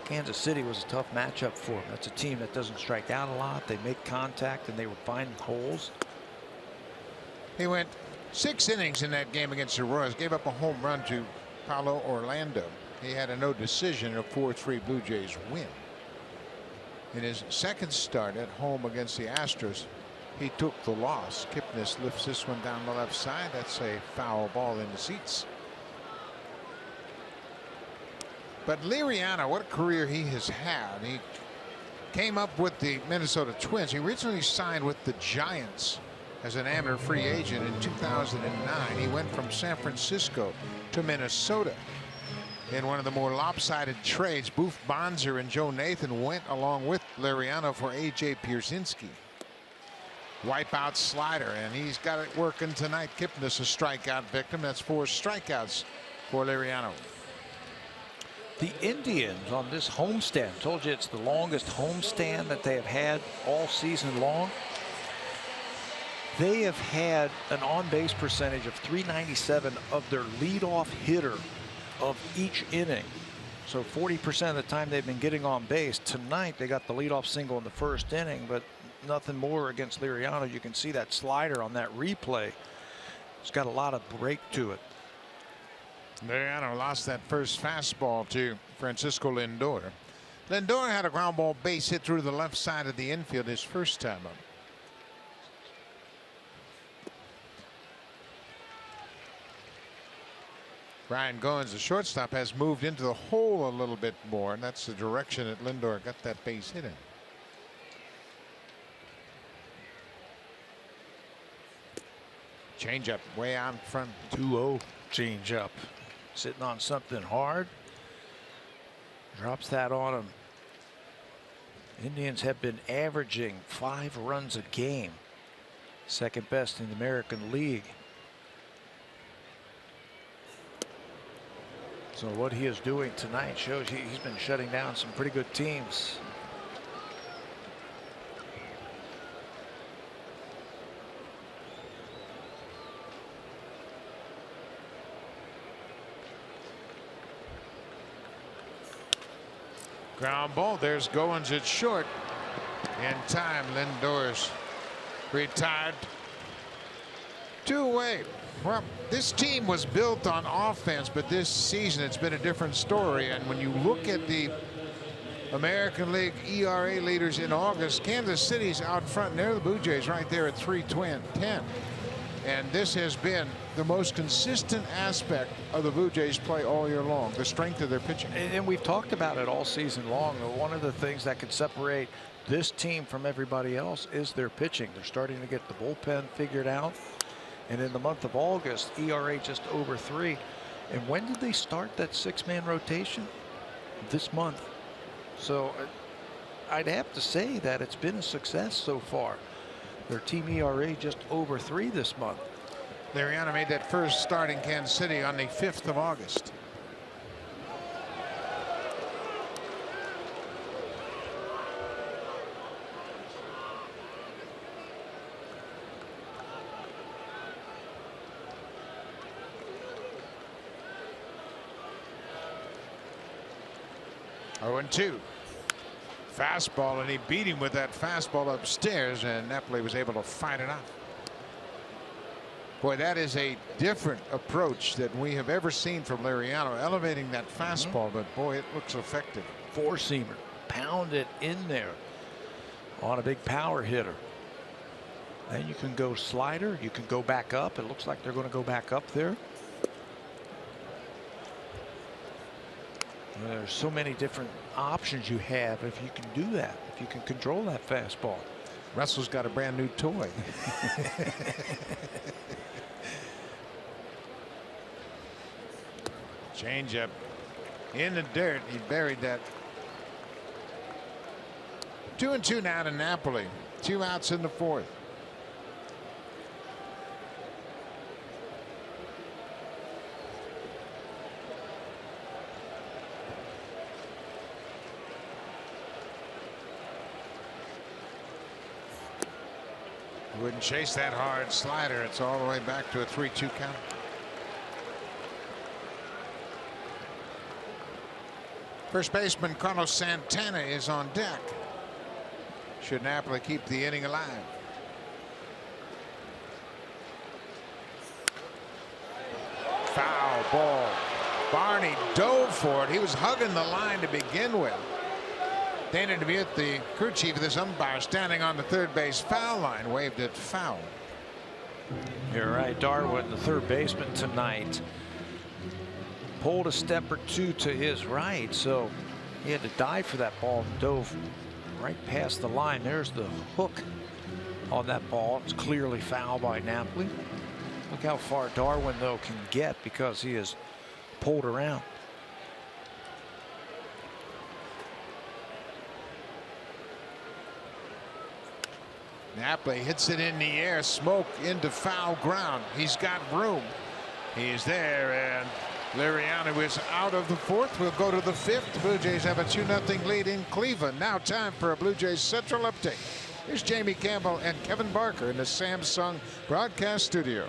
Kansas City was a tough matchup for him. That's a team that doesn't strike out a lot. They make contact, and they were finding holes. He went 6 innings in that game against the Royals, gave up a home run to Paulo Orlando. He had a no decision in a 4-3 Blue Jays win. In his second start at home against the Astros, he took the loss. Kipnis lifts this one down the left side. That's a foul ball in the seats. But Liriano, what a career he has had. He came up with the Minnesota Twins. He originally signed with the Giants as an amateur free agent in 2009. He went from San Francisco to Minnesota in one of the more lopsided trades. Boof Bonser and Joe Nathan went along with Liriano for A.J. Pierzynski. Wipeout slider, and he's got it working tonight. Kipnis a strikeout victim. That's 4 strikeouts for Liriano. The Indians on this homestand, told you it's the longest homestand that they have had all season long. They have had an on-base percentage of .397 of their leadoff hitter of each inning. So 40% of the time they've been getting on base. Tonight they got the leadoff single in the first inning, but nothing more against Liriano. You can see that slider on that replay. It's got a lot of break to it. Liriano lost that first fastball to Francisco Lindor. Lindor had a ground ball base hit through the left side of the infield his first time up. Brian Goins, the shortstop, has moved into the hole a little bit more, and that's the direction that Lindor got that base hit in. Changeup way out in front. 2-0 changeup. Sitting on something hard. Drops that on him. Indians have been averaging 5 runs a game. Second best in the American League. So what he is doing tonight shows he's been shutting down some pretty good teams. Ground ball. There's Goins at short. In time, Lindor's retired. 2-away. Well, this team was built on offense, but this season it's been a different story. And when you look at the American League ERA leaders in August, Kansas City's out front, and they're the Blue Jays right there at 310. And this has been the most consistent aspect of the Blue Jays play all year long, the strength of their pitching. And we've talked about it all season long. One of the things that could separate this team from everybody else is their pitching. They're starting to get the bullpen figured out. And in the month of August, ERA just over 3. And when did they start that 6-man rotation? This month. So I'd have to say that it's been a success so far. Their team ERA just over 3 this month. Liriano made that first start in Kansas City on the 5th of August. Oh, 0-2. Fastball, and he beat him with that fastball upstairs, and Napoli was able to fight it out. Boy, that is a different approach that we have ever seen from Liriano, elevating that fastball, but boy, it looks effective. 4-seamer, pound it in there on a big power hitter. Then you can go slider, you can go back up. It looks like they're going to go back up there. There's so many different options you have if you can do that, if you can control that fastball. Russell's got a brand new toy. Changeup in the dirt. He buried that. 2-2 now to Napoli. 2 outs in the 4th. Wouldn't chase that hard slider. It's all the way back to a 3-2 count. First baseman Carlos Santana is on deck. Should Napoli keep the inning alive. Foul ball. Barney dove for it. He was hugging the line to begin with. Dana DeMuth, the crew chief of this umpire, standing on the third base foul line, waved it foul. You're right. Darwin, the third baseman tonight, pulled a step or two to his right, so he had to dive for that ball and dove right past the line. There's the hook on that ball. It's clearly foul by Napoli. Look how far Darwin, though, can get because he is pulled around. Napoli hits it in the air, smoke into foul ground. He's got room. He's there, and Liriano is out of the 4th. We'll go to the 5th. The Blue Jays have a 2-0 lead in Cleveland. Now time for a Blue Jays Central update. Here's Jamie Campbell and Kevin Barker in the Samsung broadcast studio.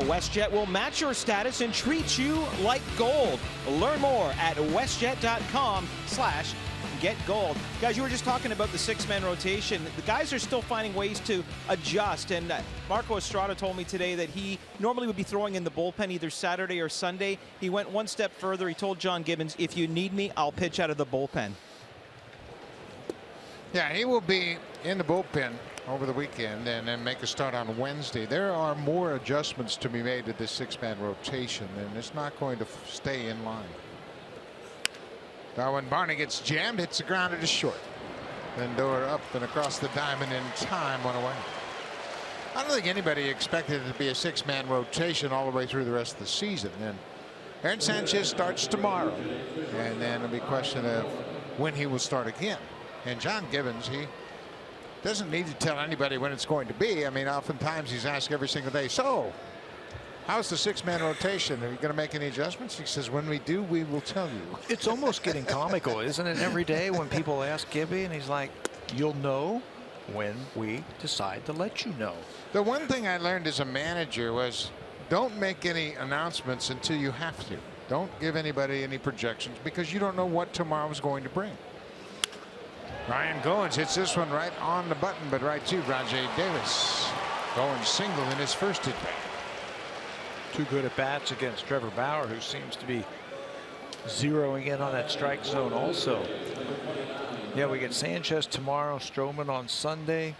WestJet will match your status and treat you like gold. Learn more at westjet.com/getgold. Guys, you were just talking about the 6-man rotation. The guys are still finding ways to adjust, and Marco Estrada told me today that he normally would be throwing in the bullpen either Saturday or Sunday. He went one step further. He told John Gibbons, if you need me, I'll pitch out of the bullpen. Yeah, he will be in the bullpen over the weekend and then make a start on Wednesday. There are more adjustments to be made to this 6-man rotation, and it's not going to stay in line. Darwin Barney gets jammed, hits the ground to short. Lindor up and across the diamond in time, one away. I don't think anybody expected it to be a 6-man rotation all the way through the rest of the season. And Aaron Sanchez starts tomorrow, and then it'll be a question of when he will start again. And John Gibbons, he doesn't need to tell anybody when it's going to be. I mean, oftentimes he's asked every single day, so how's the 6-man rotation? Are you going to make any adjustments? He says, when we do, we will tell you. It's almost getting comical, isn't it? Every day when people ask Gibby, and he's like, you'll know when we decide to let you know. The one thing I learned as a manager was don't make any announcements until you have to. Don't give anybody any projections because you don't know what tomorrow's going to bring. Ryan Goins hits this one right on the button, but right to Rajai Davis. Goins single in his first at bat. 2 good at bats against Trevor Bauer, who seems to be zeroing in on that strike zone also. Yeah, we get Sanchez tomorrow, Stroman on Sunday,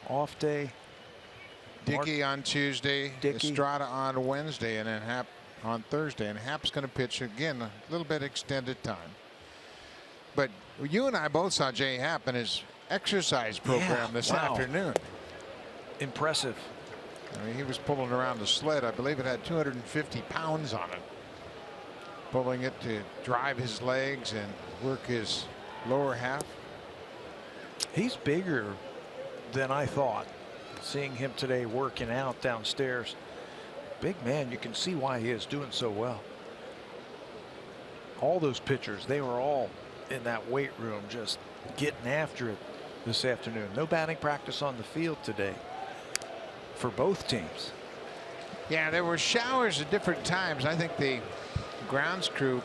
off day. Dickey on Tuesday, Dickey. Estrada on Wednesday, and then Happ on Thursday. And Happ's going to pitch again a little bit extended time. But you and I both saw Jay Happ in his exercise program this afternoon. Impressive. I mean, he was pulling around the sled. I believe it had 250 pounds on it. Pulling it to drive his legs and work his lower half. He's bigger than I thought. Seeing him today working out downstairs. Big man, you can see why he is doing so well. All those pitchers, they were all in that weight room just getting after it this afternoon. No batting practice on the field today for both teams. Yeah, there were showers at different times. I think the grounds crew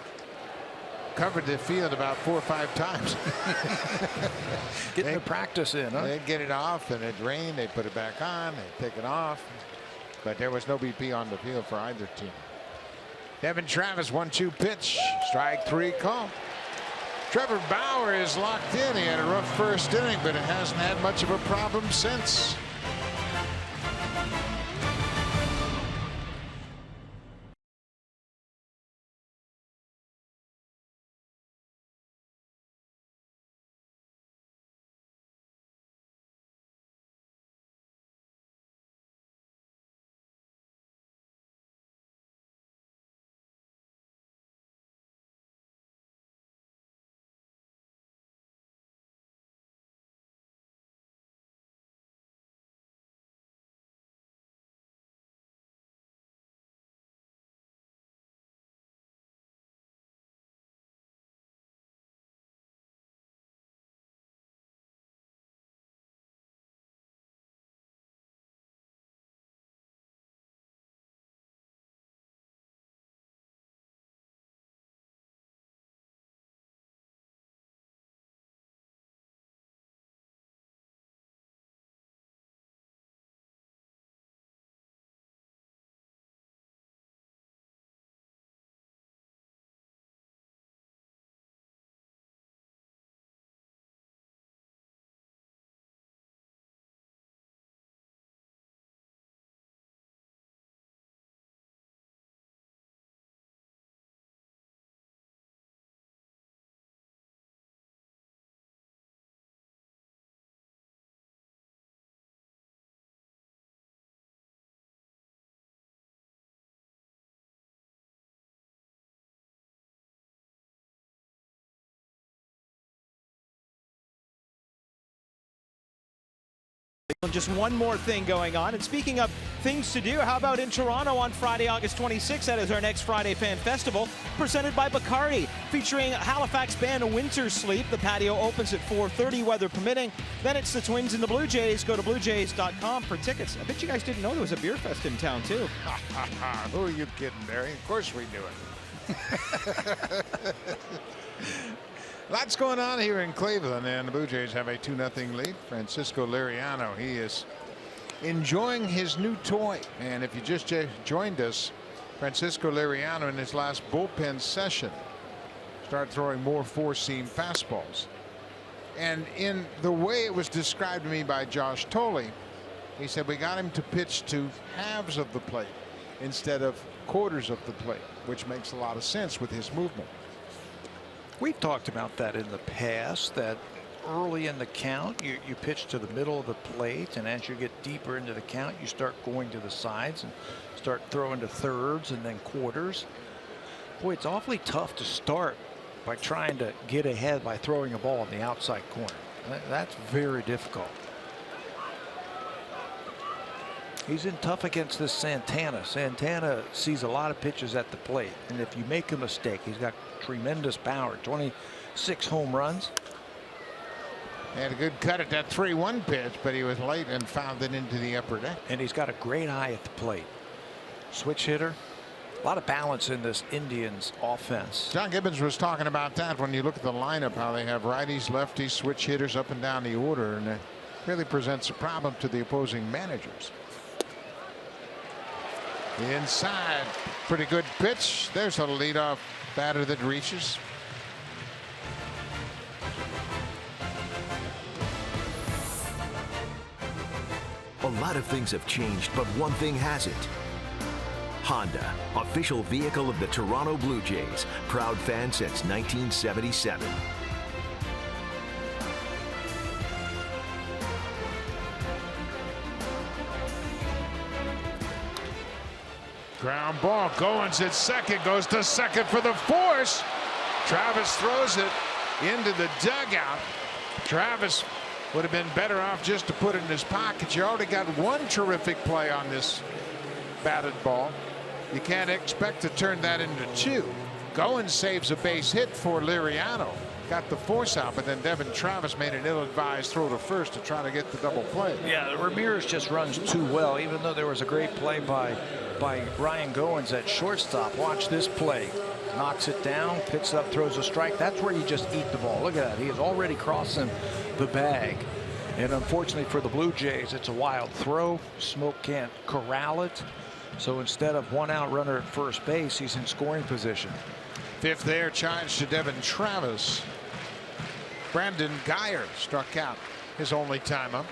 covered the field about 4 or 5 times. Getting the practice in, huh? They'd get it off, and it rained. They'd put it back on. They'd take it off. But there was no BP on the field for either team. Devin Travis, 1-2 pitch. Strike 3 call. Trevor Bauer is locked in. He had a rough first inning, but it hasn't had much of a problem since. Just one more thing going on. And speaking of things to do, how about in Toronto on Friday, August 26th? That is our next Friday Fan Festival, presented by Bacardi, featuring Halifax band Winter Sleep. The patio opens at 4:30, weather permitting. Then it's the Twins and the Blue Jays. Go to bluejays.com for tickets. I bet you guys didn't know there was a beer fest in town, too. Who are you kidding, Barry? Of course we knew it. Lots going on here in Cleveland, and the Blue Jays have a 2-0 lead. Francisco Liriano, he is enjoying his new toy. And if you just joined us, Francisco Liriano in his last bullpen session started throwing more 4-seam fastballs. And in the way it was described to me by Josh Tolley, he said we got him to pitch to halves of the plate instead of quarters of the plate, which makes a lot of sense with his movement. We've talked about that in the past, that early in the count you pitch to the middle of the plate, and as you get deeper into the count you start going to the sides and start throwing to thirds and then quarters. Boy, it's awfully tough to start by trying to get ahead by throwing a ball in the outside corner. That's very difficult. He's in tough against this Santana. Santana sees a lot of pitches at the plate, and if you make a mistake, he's got tremendous power. 26 home runs. Had a good cut at that 3-1 pitch, but he was late and found it into the upper deck. And he's got a great eye at the plate. Switch hitter. A lot of balance in this Indians offense. John Gibbons was talking about that when you look at the lineup, how they have righties, lefties, switch hitters up and down the order, and it really presents a problem to the opposing managers. Inside. Pretty good pitch. There's a leadoff batter that reaches. A lot of things have changed, but one thing hasn't. Honda, official vehicle of the Toronto Blue Jays, proud fan since 1977. Ground ball. Goins at second. Goes to second for the force. Travis throws it into the dugout. Travis would have been better off just to put it in his pocket. You already got one terrific play on this batted ball. You can't expect to turn that into two. Goins saves a base hit for Liriano. Got the force out, but then Devin Travis made an ill-advised throw to first to try to get the double play. Yeah, Ramirez just runs too well, even though there was a great play by Ryan Goins at shortstop. Watch this play. Knocks it down, picks up, throws a strike. That's where you just eat the ball. Look at that. He is already crossing the bag. And unfortunately for the Blue Jays, it's a wild throw. Smoke can't corral it. So instead of one out runner at first base, he's in scoring position. Fifth there, charge to Devin Travis. Brandon Guyer struck out his only time up.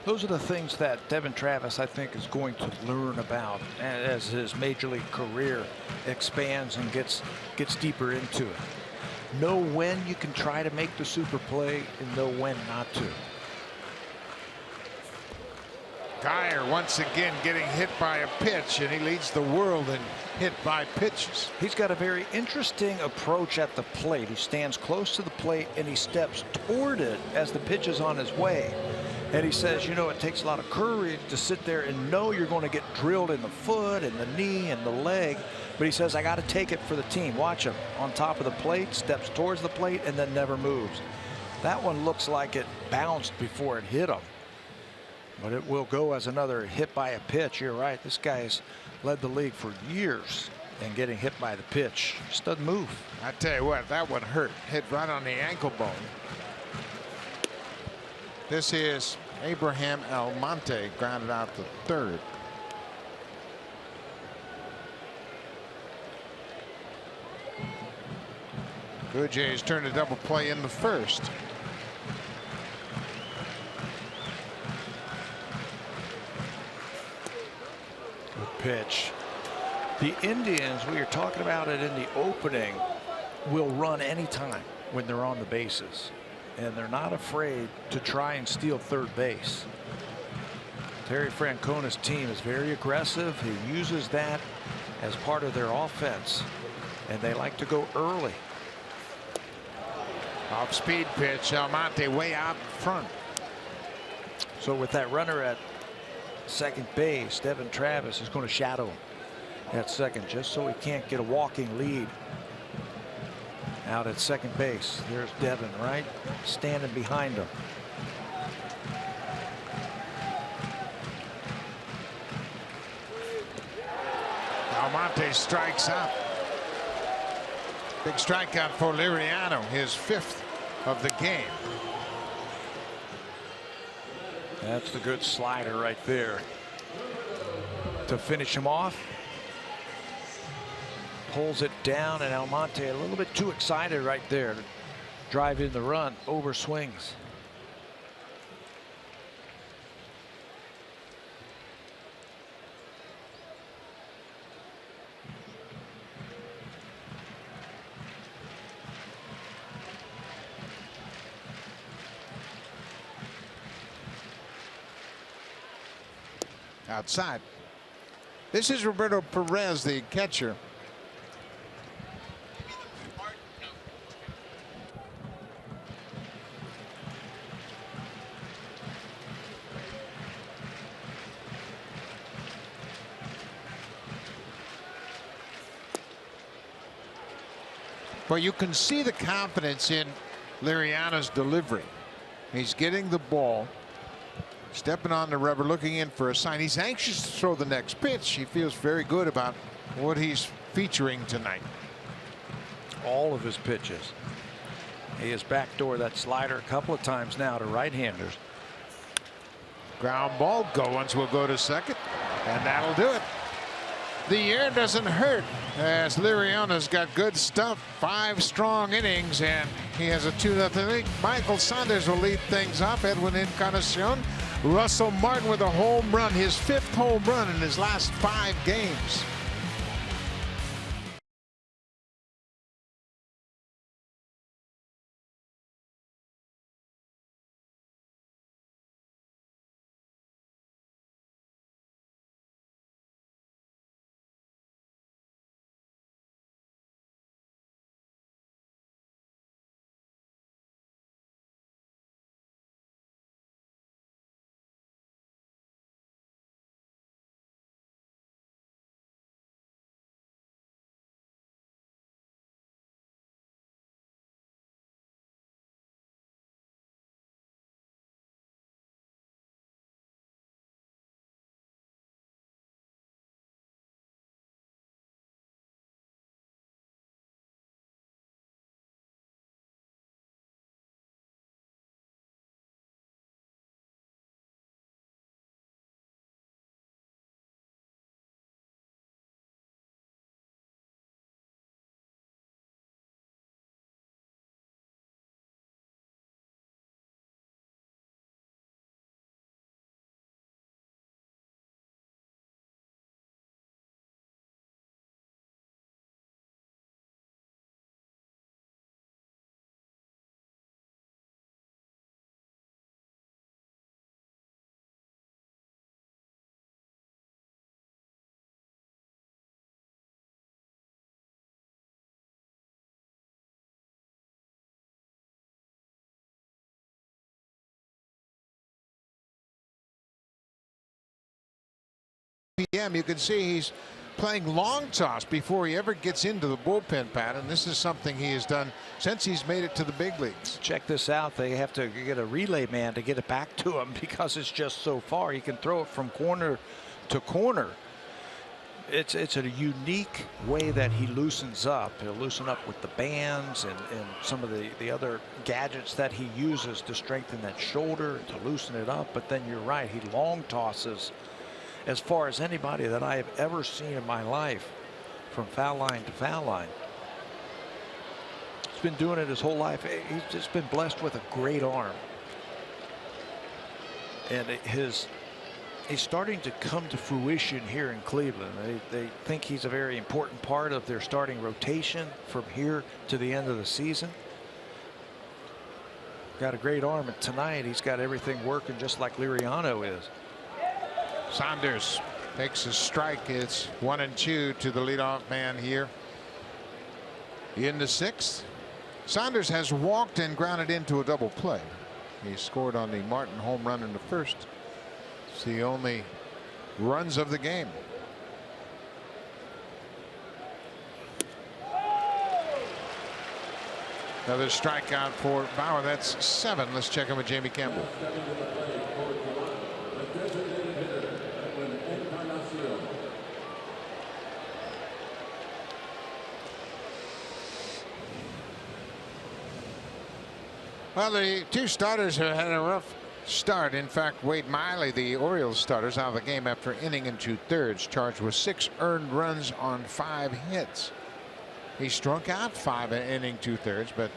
Those are the things that Devin Travis, I think, is going to learn about as his major league career expands and gets deeper into it. Know when you can try to make the super play and know when not to. Guyer once again getting hit by a pitch, and he leads the world in hit by pitches. He's got a very interesting approach at the plate. He stands close to the plate and he steps toward it as the pitch is on his way. And he says, you know, it takes a lot of courage to sit there and know you're going to get drilled in the foot and the knee and the leg. But he says, I got to take it for the team. Watch him on top of the plate, steps towards the plate, and then never moves. That one looks like it bounced before it hit him. But it will go as another hit by a pitch. You're right. This guy's led the league for years and getting hit by the pitch. Just doesn't move. I tell you what, that one hurt. Hit right on the ankle bone. This is Abraham Almonte, grounded out to third. Blue Jays turned a double play in the first. Good pitch. The Indians, we were talking about it in the opening, will run anytime when they're on the bases. And they're not afraid to try and steal third base. Terry Francona's team is very aggressive. He uses that as part of their offense. And they like to go early. Off speed pitch, Almonte way out front. So with that runner at second base, Devin Travis is going to shadow him at second just so he can't get a walking lead out at second base. There's Devin, right, standing behind him. Almonte strikes out. Big strikeout for Liriano, his fifth of the game. That's the good slider right there to finish him off. Pulls it down, and Almonte a little bit too excited right there to drive in the run. Over swings. Outside. This is Roberto Perez, the catcher. Well, you can see the confidence in Liriano's delivery. He's getting the ball, stepping on the rubber, looking in for a sign. He's anxious to throw the next pitch. He feels very good about what he's featuring tonight. All of his pitches. He has backdoored that slider a couple of times now to right-handers. Ground ball. Goins will go to second, and that'll do it. The air doesn't hurt as Liriano's got good stuff. 5 strong innings, and he has a 2-0 lead. Michael Saunders will lead things off. Edwin Encarnacion. Russell Martin with a home run, his 5th home run in his last 5 games. PM, you can see he's playing long toss before he ever gets into the bullpen, Pat, and this is something he has done since he's made it to the big leagues. Check this out. They have to get a relay man to get it back to him because it's just so far. He can throw it from corner to corner. It's a unique way that he loosens up. He'll loosen up with the bands and some of the other gadgets that he uses to strengthen that shoulder, to loosen it up. But then you're right, he long tosses as far as anybody that I have ever seen in my life, from foul line to foul line. He's been doing it his whole life. He's just been blessed with a great arm. And he's starting to come to fruition here in Cleveland. They think he's a very important part of their starting rotation from here to the end of the season. Got a great arm, and tonight he's got everything working just like Liriano is. Saunders takes a strike. It's 1-2 to the leadoff man here in the 6th. Saunders has walked and grounded into a double play. He scored on the Martin home run in the 1st. It's the only runs of the game. Another strikeout for Bauer. That's 7. Let's check in with Jamie Campbell. Well, the 2 starters have had a rough start. In fact, Wade Miley, the Orioles starters, out of the game after inning and 2/3, charged with 6 earned runs on 5 hits. He struck out 5 in inning 2/3, but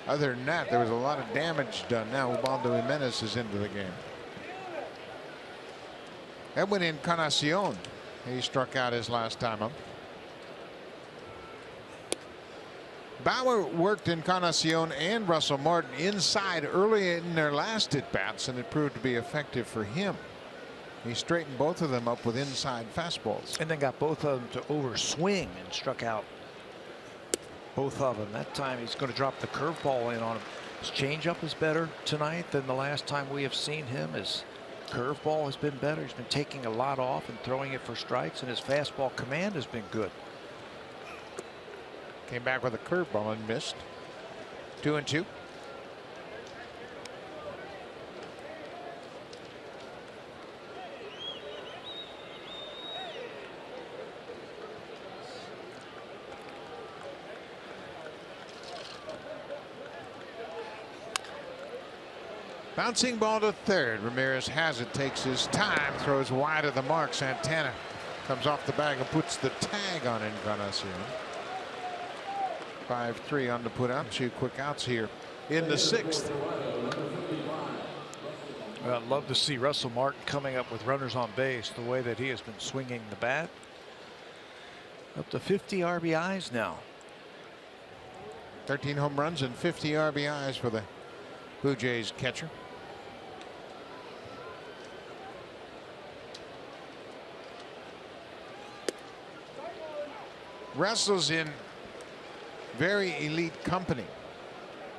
other than that, there was a lot of damage done. Now Ubaldo Jimenez is into the game. Edwin Encarnacion, he struck out his last time up. Bauer worked Encarnacion and Russell Martin inside early in their last at-bats, and it proved to be effective for him. He straightened both of them up with inside fastballs. And then got both of them to overswing and struck out both of them. That time he's going to drop the curveball in on him. His changeup is better tonight than the last time we have seen him. His curveball has been better. He's been taking a lot off and throwing it for strikes, and his fastball command has been good. Came back with a curveball and missed. 2-2. Bouncing ball to third. Ramirez has it, takes his time, throws wide of the mark. Santana comes off the bag and puts the tag on Encarnacion. 5-3 on the put out. 2 quick outs here in the 6th. Well, I'd love to see Russell Martin coming up with runners on base the way that he has been swinging the bat. Up to 50 RBIs now. 13 home runs and 50 RBIs for the Blue Jays catcher. Russell's in very elite company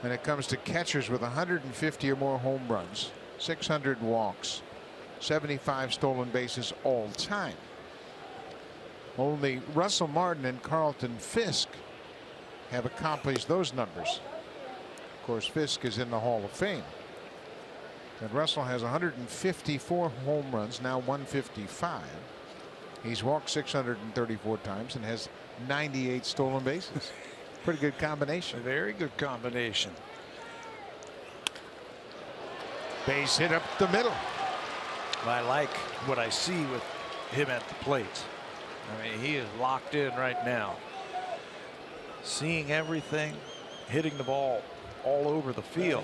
when it comes to catchers with 150 or more home runs, 600 walks, 75 stolen bases all time. Only Russell Martin and Carlton Fisk have accomplished those numbers. Of course, Fisk is in the Hall of Fame. And Russell has 154 home runs, now 155. He's walked 634 times and has 98 stolen bases. Pretty good combination. A very good combination. Base hit up the middle. I like what I see with him at the plate. I mean, he is locked in right now. Seeing everything, hitting the ball all over the field.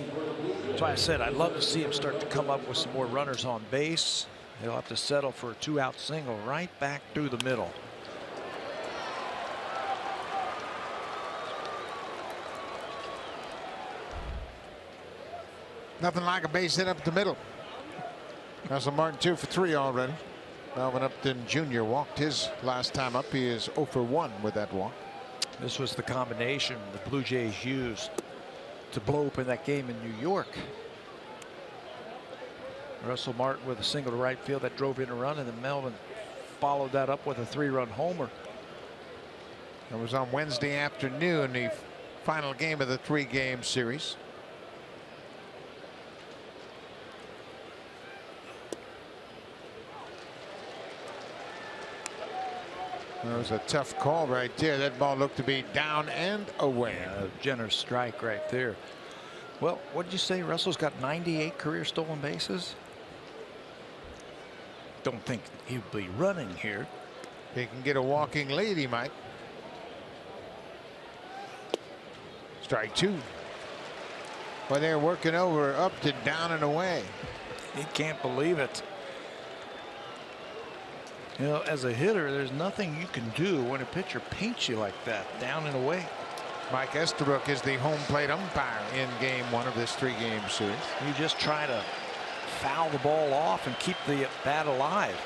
That's why I said I'd love to see him start to come up with some more runners on base. He'll have to settle for a 2-out single right back through the middle. Nothing like a base hit up the middle. Russell Martin 2 for 3 already. Melvin Upton Jr. walked his last time up. He is 0 for 1 with that walk. This was the combination the Blue Jays used to blow open that game in New York. Russell Martin with a single to right field that drove in a run, and then Melvin followed that up with a 3-run homer. It was on Wednesday afternoon, the final game of the 3-game series. That was a tough call right there. That ball looked to be down and away. A generous strike right there. Well, what did you say? Russell's got 98 career stolen bases. Don't think he'd be running here. If he can get a walking lead, he might. Strike 2. Well, they're working over Upton, down and away. He can't believe it. You know, as a hitter, there's nothing you can do when a pitcher paints you like that, down and away. Mike Estabrook is the home plate umpire in game 1 of this 3-game series. You just try to foul the ball off and keep the bat alive.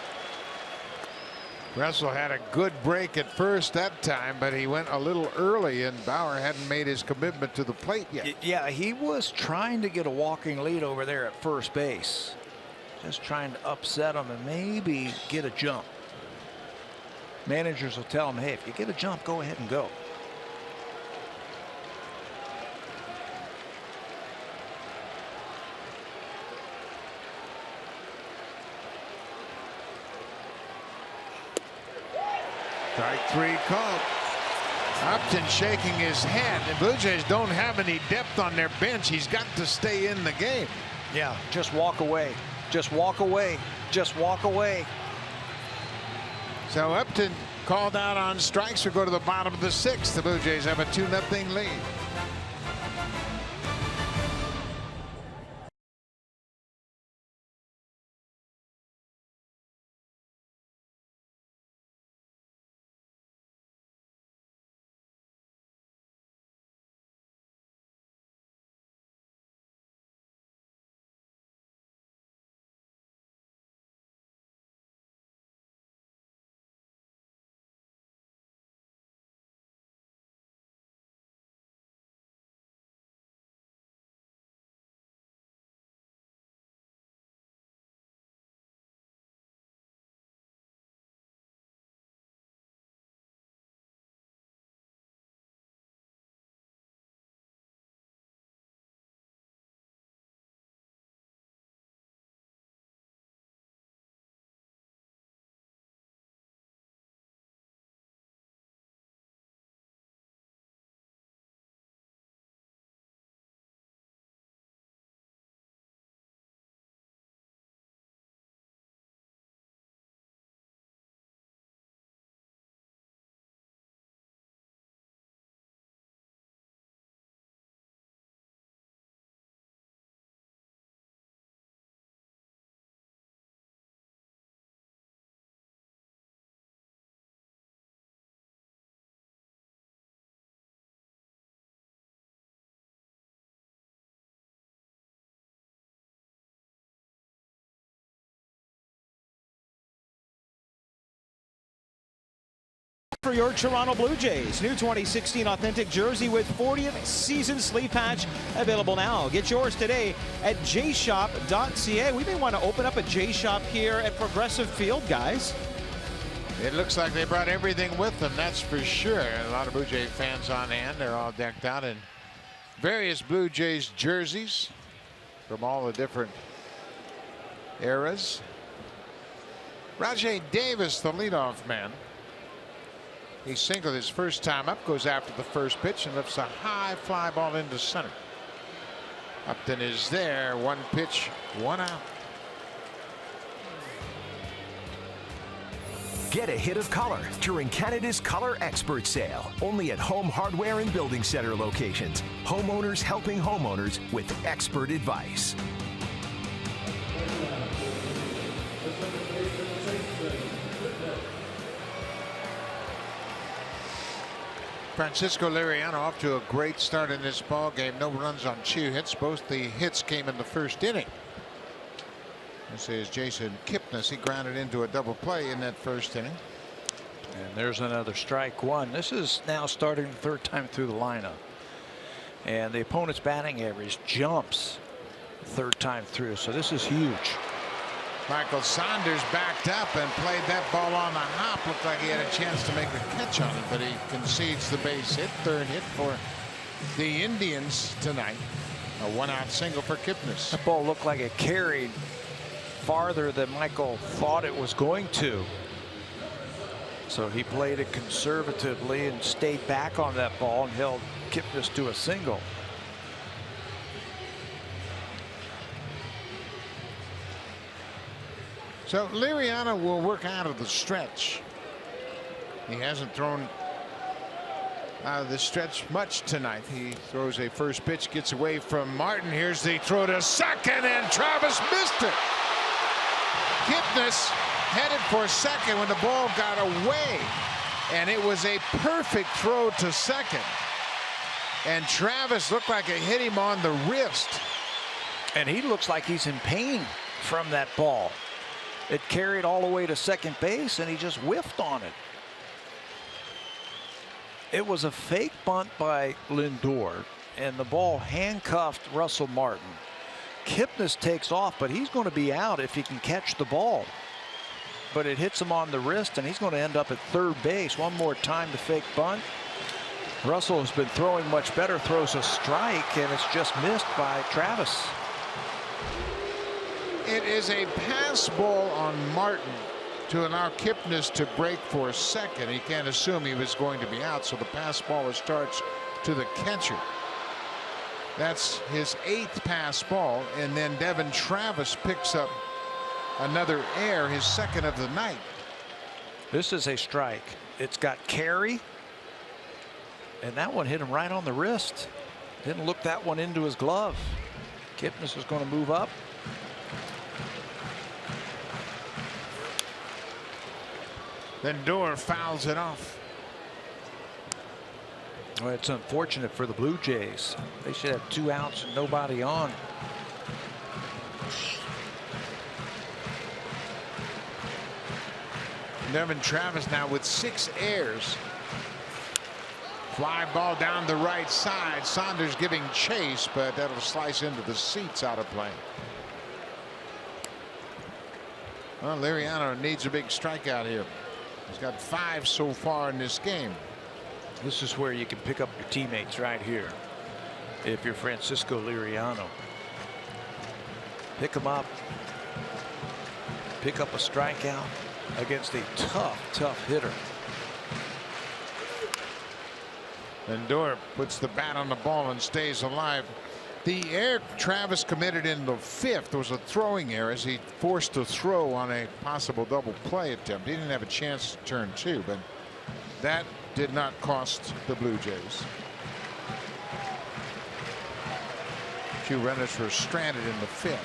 Russell had a good break at first that time, but he went a little early, and Bauer hadn't made his commitment to the plate yet. Yeah, he was trying to get a walking lead over there at first base. Just trying to upset him and maybe get a jump. Managers will tell him, hey, if you get a jump, go ahead and go. Strike 3 called. Upton shaking his head. The Blue Jays don't have any depth on their bench. He's got to stay in the game. Yeah, just walk away. Just walk away. Just walk away. So Upton called out on strikes. We go to the bottom of the 6th. The Blue Jays have a 2-0 lead. for your Toronto Blue Jays. New 2016 authentic jersey with 40th season sleeve patch available now. Get yours today at jshop.ca. We may want to open up a J Shop here at Progressive Field, guys. It looks like they brought everything with them, that's for sure. A lot of Blue Jay fans on hand. They're all decked out in various Blue Jays jerseys from all the different eras. Rajai Davis, the leadoff man. He singled his first time up, goes after the first pitch and lifts a high fly ball into center. Upton is there. One pitch, one out. Get a hit of color during Canada's Color Expert Sale. Only at Home Hardware and Building Center locations. Homeowners helping homeowners with expert advice. Francisco Liriano off to a great start in this ball game. No runs on 2 hits. Both the hits came in the first inning. This is Jason Kipnis. He grounded into a double play in that first inning. And there's another strike one. This is now starting the third time through the lineup. And the opponent's batting average jumps third time through. So this is huge. Michael Saunders backed up and played that ball on the hop. Looked like he had a chance to make a catch on it, but he concedes the base hit. Third hit for the Indians tonight. A 1-out single for Kipnis. That ball looked like it carried farther than Michael thought it was going to. So he played it conservatively and stayed back on that ball and held Kipnis to a single. So Liriano will work out of the stretch. He hasn't thrown out of the stretch much tonight. He throws a first pitch, gets away from Martin. Here's the throw to second, and Travis missed it. Kipnis headed for second when the ball got away, and it was a perfect throw to second. And Travis looked like it hit him on the wrist. And he looks like he's in pain from that ball. It carried all the way to second base, and he just whiffed on it. It was a fake bunt by Lindor, and the ball handcuffed Russell Martin. Kipnis takes off, but he's going to be out if he can catch the ball. But it hits him on the wrist, and he's going to end up at third base. One more time to fake bunt. Russell has been throwing much better, throws a strike, and it's just missed by Travis. It is a pass ball on Martin to allow Kipnis to break for a second. He can't assume he was going to be out, so the pass ball is charged to the catcher. That's his 8th pass ball, and then Devin Travis picks up another error, his 2nd of the night. This is a strike. It's got carry, and that one hit him right on the wrist. Didn't look that one into his glove. Kipnis is going to move up. Lindor fouls it off. Well, it's unfortunate for the Blue Jays. They should have 2 outs and nobody on. Devin Travis now with 6 errors. Fly ball down the right side. Saunders giving chase, but that'll slice into the seats out of play. Well, Liriano needs a big strikeout here. He's got 5 so far in this game. This is where you can pick up your teammates right here. If you're Francisco Liriano, pick them up. Pick up a strikeout against a tough hitter. Lindor puts the bat on the ball and stays alive. The error Travis committed in the 5th was a throwing error as he forced a throw on a possible double play attempt. He didn't have a chance to turn 2, but that did not cost the Blue Jays. A few runners were stranded in the 5th.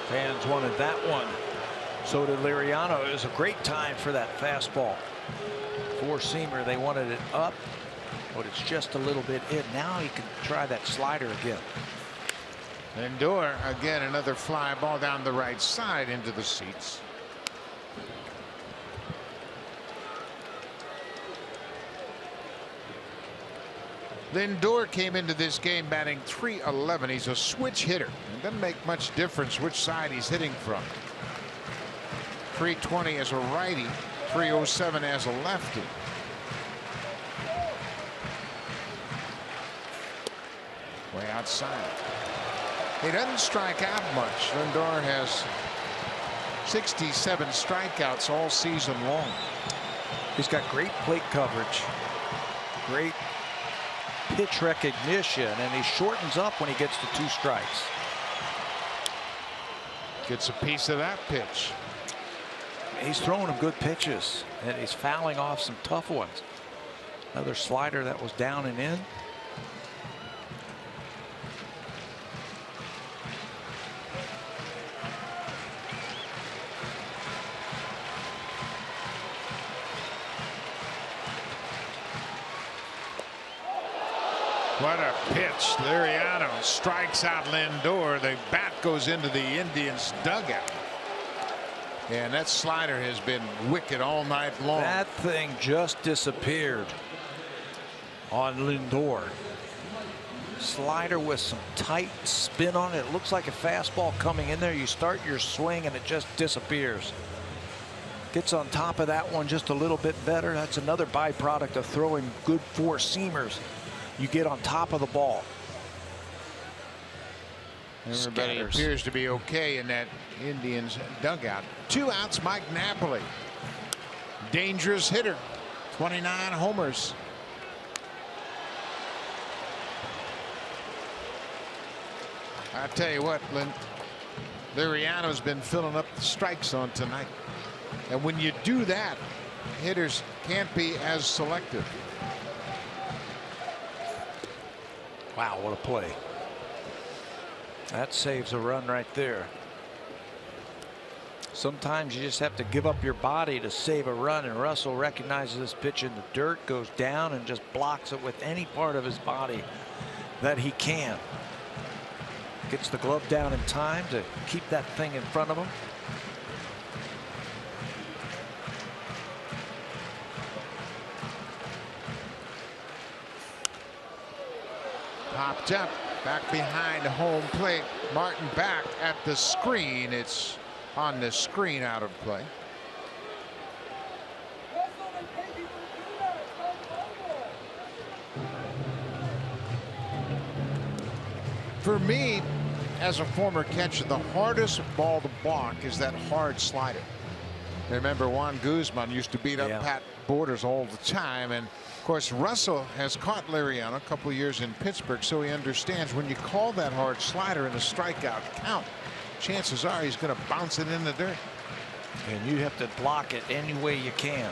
Fans wanted that one. So did Liriano. It was a great time for that fastball. 4-seamer. They wanted it up, but it's just a little bit in. Now he can try that slider again. Lindor again, another fly ball down the right side into the seats. Lindor came into this game batting .311. He's a switch hitter. It doesn't make much difference which side he's hitting from. .320 as a righty, .307 as a lefty. Way outside. He doesn't strike out much. Lindor has 67 strikeouts all season long. He's got great plate coverage, great pitch recognition, and he shortens up when he gets to 2 strikes. Gets a piece of that pitch. He's throwing him good pitches, and he's fouling off some tough ones. Another slider that was down and in. What a pitch. Liriano strikes out Lindor. The bat goes into the Indians dugout. And that slider has been wicked all night long. That thing just disappeared on Lindor. Slider with some tight spin on it. It looks like a fastball coming in there. You start your swing and it just disappears. Gets on top of that one just a little bit better. That's another byproduct of throwing good 4-seamers. You get on top of the ball. Everybody appears to be okay in that Indians dugout. 2 outs, Mike Napoli. Dangerous hitter. 29 homers. I tell you what, Liriano's been filling up the strike zone tonight. And when you do that, hitters can't be as selective. Wow, what a play. That saves a run right there. Sometimes you just have to give up your body to save a run, and Russell recognizes this pitch in the dirt, goes down and just blocks it with any part of his body that he can. Gets the glove down in time to keep that thing in front of him. Popped up back behind home plate. Martin back at the screen. It's on the screen, out of play. For me, as a former catcher, the hardest ball to block is that hard slider. Remember, Juan Guzman used to beat up Pat Borders all the time, and of course Russell has caught Liriano a couple of years in Pittsburgh, so he understands when you call that hard slider in a strikeout count, chances are he's going to bounce it in the dirt. And you have to block it any way you can.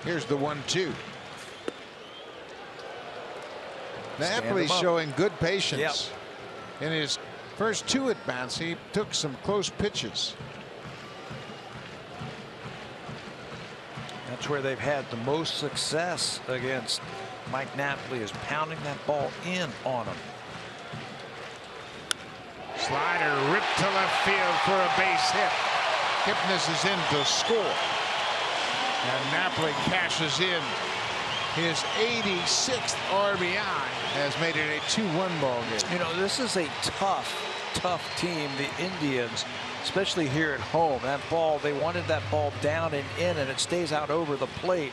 Here's the 1-2. Napoli's showing good patience. In his first 2 at-bats, he took some close pitches. That's where they've had the most success against Mike Napoli, is pounding that ball in on him. Slider ripped to left field for a base hit. Kipnis is in to score. And Napoli cashes in his 86th RBI, has made it a 2-1 ball game. You know, this is a tough team, the Indians, especially here at home. That ball, they wanted that ball down and in, and it stays out over the plate.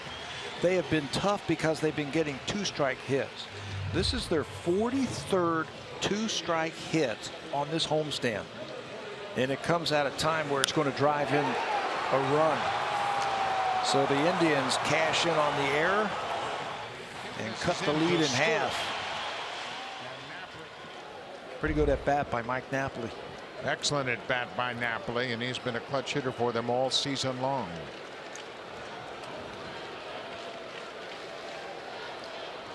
They have been tough because they've been getting 2-strike hits. This is their 43rd 2-strike hit on this homestand, and it comes at a time where it's going to drive in a run. So the Indians cash in on the error and cut the lead in half. Pretty good at bat by Mike Napoli. Excellent at bat by Napoli, and he's been a clutch hitter for them all season long.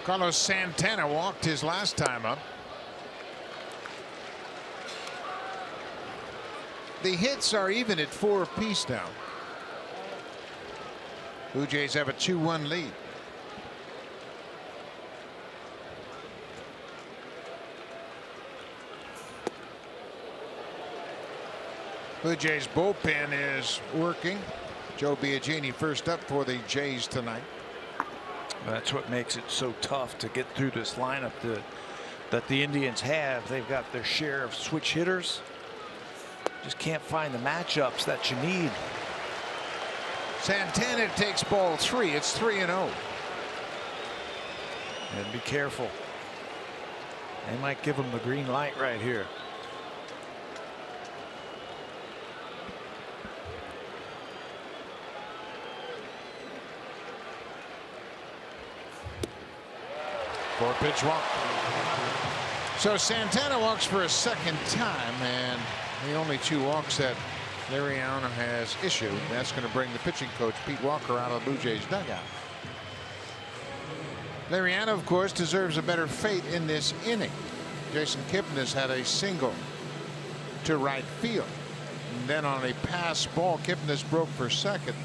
Carlos Santana walked his last time up. The hits are even at 4 apiece now. Blue Jays have a 2-1 lead. Blue Jays bullpen is working. Joe Biagini first up for the Jays tonight. That's what makes it so tough to get through this lineup that the Indians have. They've got their share of switch hitters. Just can't find the matchups that you need. Santana takes ball 3. It's 3-0. And be careful. They might give him the green light right here. Four-pitch walk. So Santana walks for a second time, and the only 2 walks that Liriano has issued. That's going to bring the pitching coach Pete Walker out of the Blue Jays dugout. Liriano, of course, deserves a better fate in this inning. Jason Kipnis had a single to right field. And then on a pass ball, Kipnis broke for second.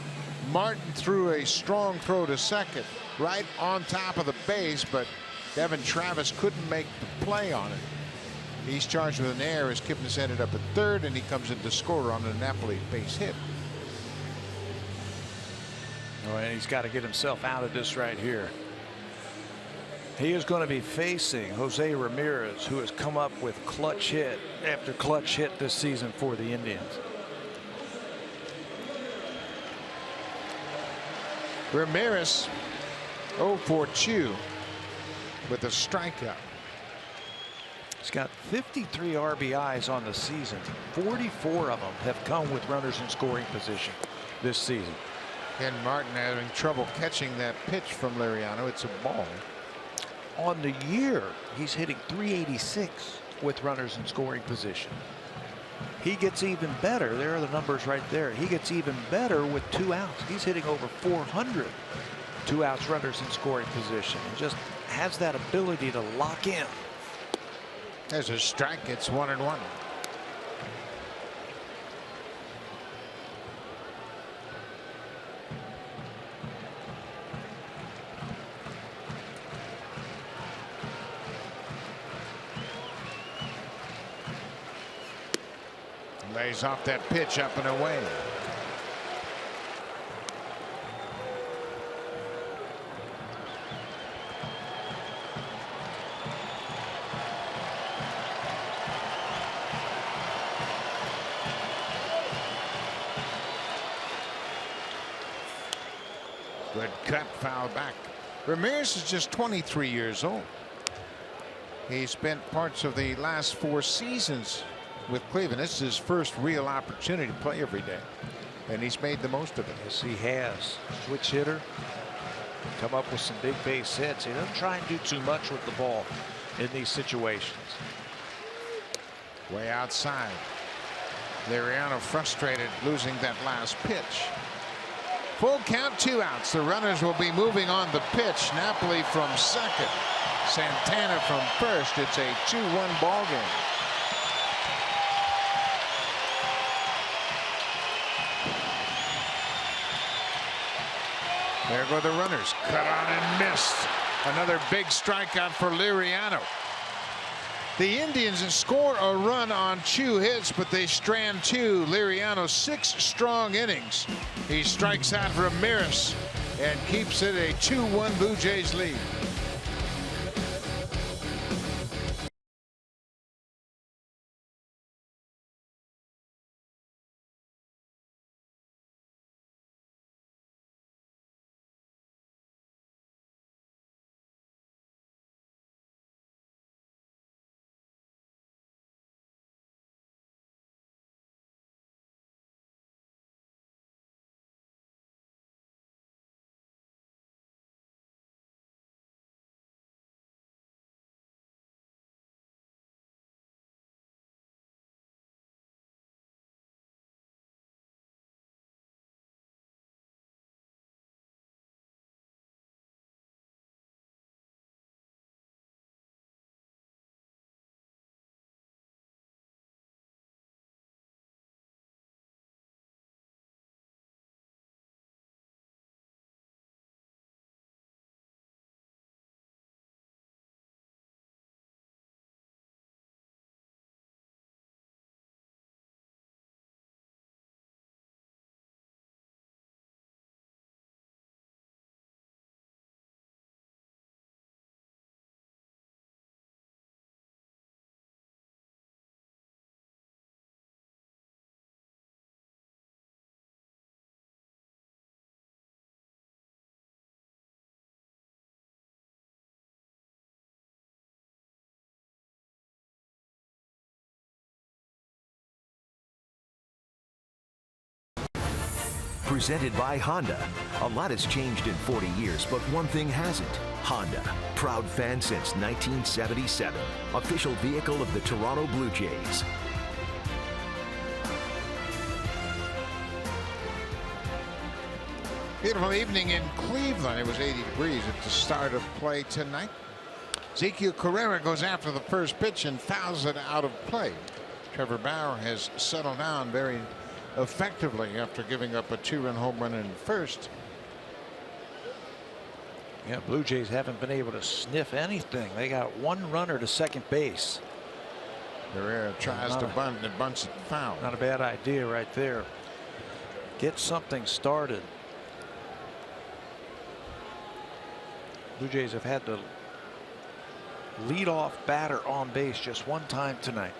Martin threw a strong throw to second, right on top of the base, but Devin Travis couldn't make the play on it. He's charged with an error as Kipnis ended up at third, and he comes in to score on a Napoli base hit. Oh, and he's got to get himself out of this right here. He is going to be facing Jose Ramirez, who has come up with clutch hit after clutch hit this season for the Indians. Ramirez 0 for 2 with a strikeout. He's got 53 RBIs on the season. 44 of them have come with runners in scoring position this season. Ken Martin having trouble catching that pitch from Liriano. It's a ball. On the year, he's hitting .386 with runners in scoring position. He gets even better. There are the numbers right there. He gets even better with 2 outs. He's hitting over 400 2 outs, runners in scoring position, and just has that ability to lock in. There's a strike. It's 1-1. Lays off that pitch up and away. Good cut, foul back. Ramirez is just 23 years old. He spent parts of the last 4 seasons with Cleveland. This is his first real opportunity to play every day, and he's made the most of it. Yes, he has. Switch hitter, come up with some big base hits. He doesn't try and do too much with the ball in these situations. Way outside. Liriano frustrated losing that last pitch. Full count, 2 outs. The runners will be moving on the pitch. Napoli from second, Santana from first. It's a 2-1 ball game. There go the runners. Cut on and missed. Another big strikeout for Liriano. The Indians score a run on 2 hits, but they strand 2. Liriano 6 strong innings. He strikes out Ramirez and keeps it a 2-1 Blue Jays lead. Presented by Honda. A lot has changed in 40 years, but one thing hasn't. Honda. Proud fan since 1977. Official vehicle of the Toronto Blue Jays. Beautiful evening in Cleveland. It was 80 degrees at the start of play tonight. Ezequiel Carrera goes after the first pitch and fouls it out of play. Trevor Bauer has settled down very effectively after giving up a 2-run home run in first. Yeah, Blue Jays haven't been able to sniff anything. They got one runner to second base. Carrera tries to bunt and bunts it foul. Not a bad idea right there. Get something started. Blue Jays have had the leadoff batter on base just one time tonight.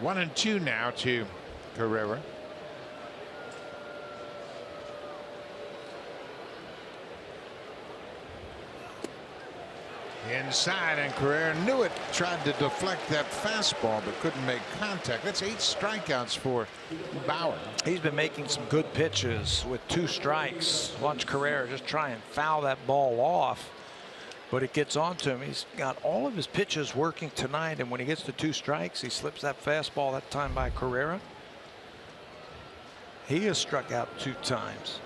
One and two now to Carrera. Inside, and Carrera knew it. Tried to deflect that fastball but couldn't make contact. That's 8 strikeouts for Bauer. He's been making some good pitches with 2 strikes. Watch Carrera just try and foul that ball off, but it gets onto him. He's got all of his pitches working tonight, and when he gets to 2 strikes, he slips that fastball that time by Carrera. He has struck out 2 times.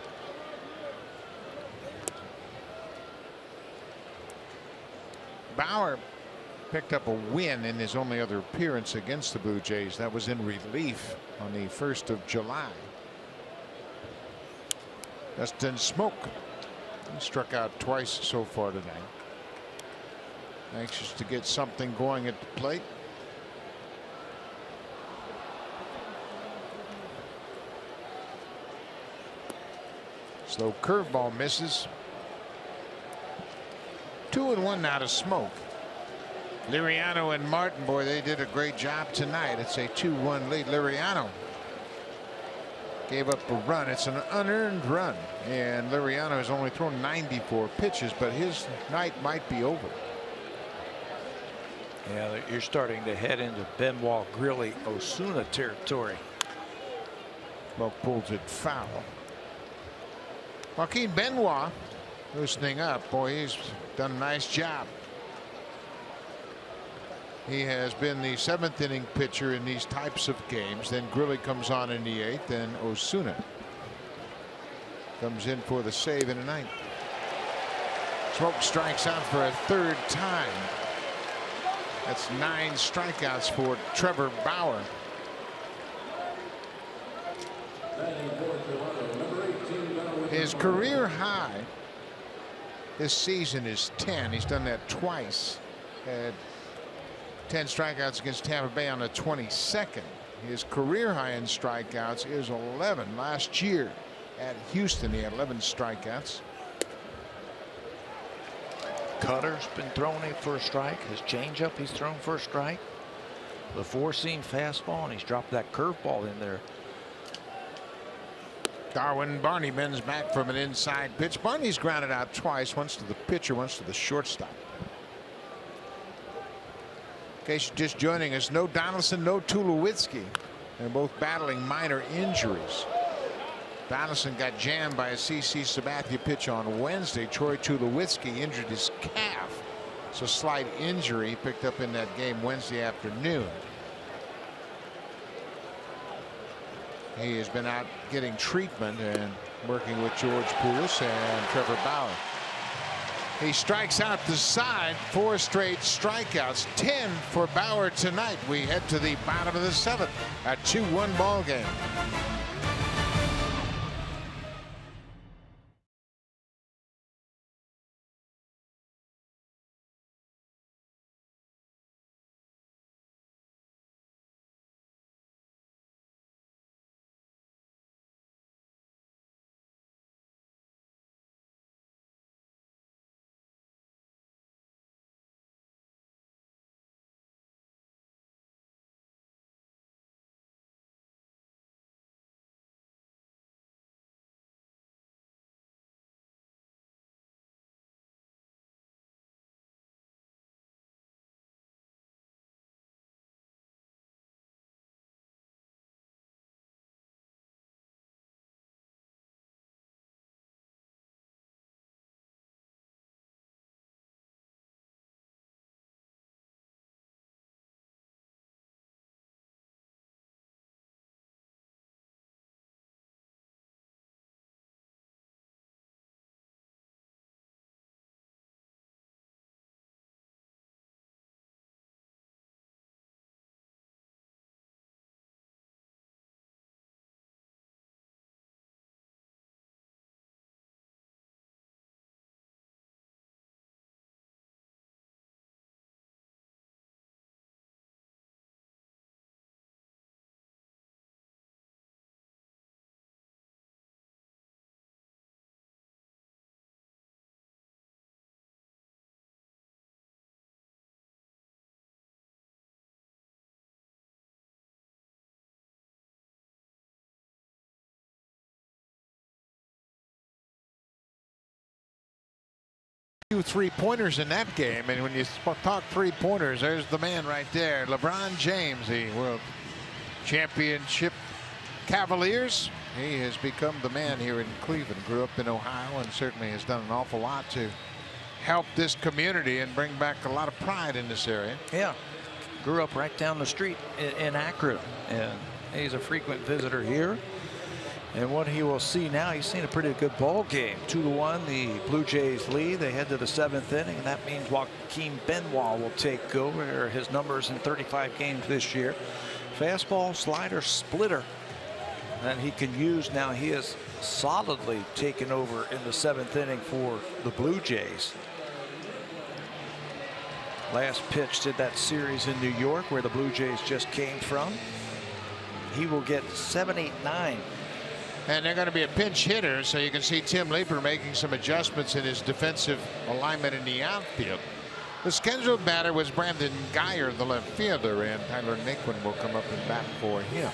Bauer picked up a win in his only other appearance against the Blue Jays. That was in relief on the 1st of July. Dustin Smoke, he struck out twice so far tonight. Anxious to get something going at the plate. Slow curveball misses. 2-1 now to Smoke. Liriano and Martin, boy, they did a great job tonight. It's a 2-1 lead. Liriano gave up a run. It's an unearned run, and Liriano has only thrown 94 pitches, but his night might be over. Yeah, you're starting to head into Benoit Grilly Osuna territory. Well, pulls it foul. Joaquin Benoit loosening up. Boy, he's done a nice job. He has been the 7th inning pitcher in these types of games. Then Grilly comes on in the 8th. Then Osuna comes in for the save in the 9th. Smoke strikes out for a 3rd time. That's 9 strikeouts for Trevor Bauer. His career high this season is 10. He's done that twice. Had 10 strikeouts against Tampa Bay on the 22nd. His career high in strikeouts is 11. Last year at Houston, he had 11 strikeouts. Cutter's been thrown in for a strike. His changeup, he's thrown for a strike. The 4-seam fastball, and he's dropped that curveball in there. Darwin Barney bends back from an inside pitch. Barney's grounded out twice, once to the pitcher, once to the shortstop. In case you're just joining us, no Donaldson, no Tulowitzki. They're both battling minor injuries. Donaldson got jammed by a CC Sabathia pitch on Wednesday. Troy Tulowitzki injured his calf. It's a slight injury he picked up in that game Wednesday afternoon. He has been out getting treatment and working with George Poulos and Trevor Bauer. He strikes out the side. 4 straight strikeouts. 10 for Bauer tonight. We head to the bottom of the 7th. A 2-1 ball game. 3-pointers in that game, and when you talk 3-pointers, there's the man right there, LeBron James, the World Championship Cavaliers. He has become the man here in Cleveland. Grew up in Ohio and certainly has done an awful lot to help this community and bring back a lot of pride in this area. Yeah, grew up right down the street in Akron, and he's a frequent visitor here. And what he will see now, he's seen a pretty good ball game. 2-1, the Blue Jays lead. They head to the 7th inning, and that means Joaquin Benoit will take over. His numbers in 35 games this year. Fastball, slider, splitter that he can use now. He has solidly taken over in the 7th inning for the Blue Jays. Last pitch did that series in New York, where the Blue Jays just came from. He will get 7, 8, 9. And they're going to be a pinch hitter, so you can see Tim Leeper making some adjustments in his defensive alignment in the outfield. The scheduled batter was Brandon Geyer, the left fielder, and Tyler Naquin will come up and bat for him.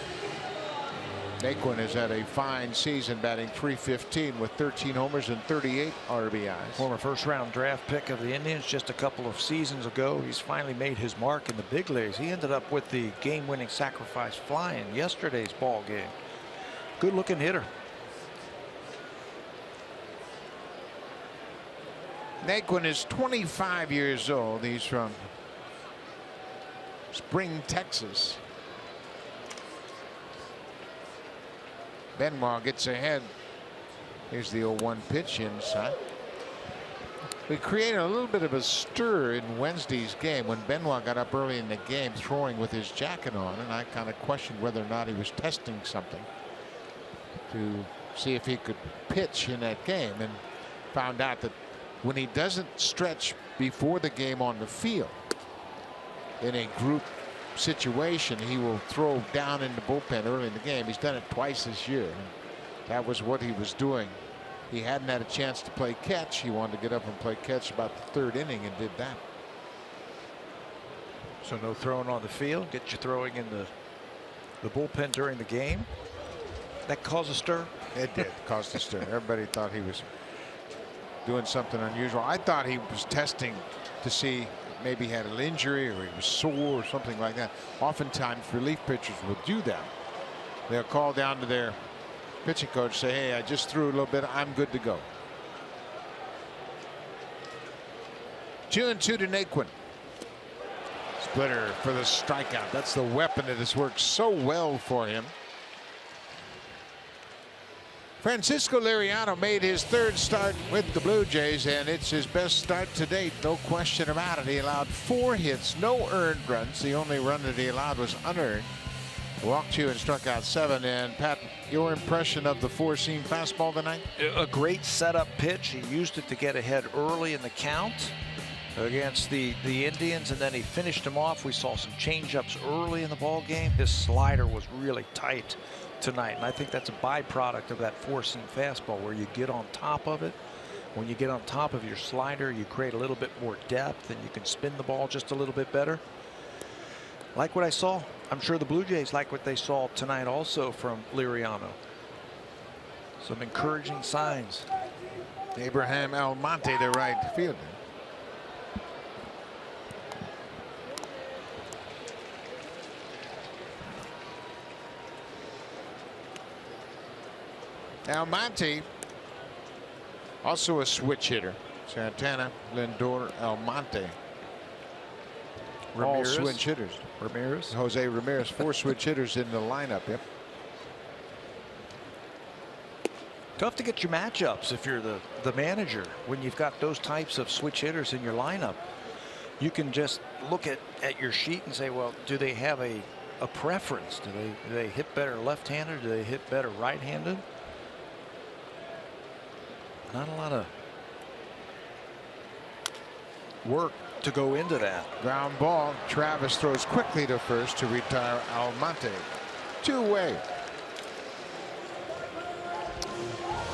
Naquin has had a fine season, batting .315 with 13 homers and 38 RBIs. Former first-round draft pick of the Indians just a couple of seasons ago. He's finally made his mark in the big leagues. He ended up with the game-winning sacrifice fly in yesterday's ball game. Good-looking hitter. Naquin is 25 years old. He's from Spring, Texas. Benoit gets ahead. Here's the 0-1 pitch inside. We created a little bit of a stir in Wednesday's game when Benoit got up early in the game throwing with his jacket on, and I kind of questioned whether or not he was testing something to see if he could pitch in that game, and found out that when he doesn't stretch before the game on the field in a group situation, he will throw down in the bullpen early in the game. He's done it twice this year. That was what he was doing. He hadn't had a chance to play catch. He wanted to get up and play catch about the 3rd inning and did that. So no throwing on the field. Get you throwing in the bullpen during the game. That caused a stir. It did cause a stir. Everybody thought he was doing something unusual. I thought he was testing to see maybe he had an injury or he was sore or something like that. Oftentimes relief pitchers will do that. They'll call down to their pitching coach, say, hey, I just threw a little bit, I'm good to go. 2-2 to Naquin. Splitter for the strikeout. That's the weapon that has worked so well for him. Francisco Liriano made his 3rd start with the Blue Jays, and it's his best start to date, no question about it. He allowed 4 hits, no earned runs. The only run that he allowed was unearned. Walked 2 and struck out 7. And Pat, your impression of the 4-seam fastball tonight? A great setup pitch. He used it to get ahead early in the count against the Indians, and then he finished him off. We saw some changeups early in the ball game. His slider was really tight tonight, and I think that's a byproduct of that 4-seam fastball, where you get on top of it. When you get on top of your slider, you create a little bit more depth, and you can spin the ball just a little bit better. Like what I saw. I'm sure the Blue Jays like what they saw tonight also from Liriano. Some encouraging signs. Abraham Almonte, the right fielder. Almonte, also a switch hitter. Santana, Lindor, Almonte. All switch hitters. Ramirez. Jose Ramirez, 4 switch hitters in the lineup. Yep. Tough to get your matchups if you're the manager when you've got those types of switch hitters in your lineup. You can just look at your sheet and say, well, do they have a preference? Do they hit better left-handed? Do they hit better right-handed? Not a lot of work to go into that. Ground ball. Travis throws quickly to first to retire Almonte. 2-way.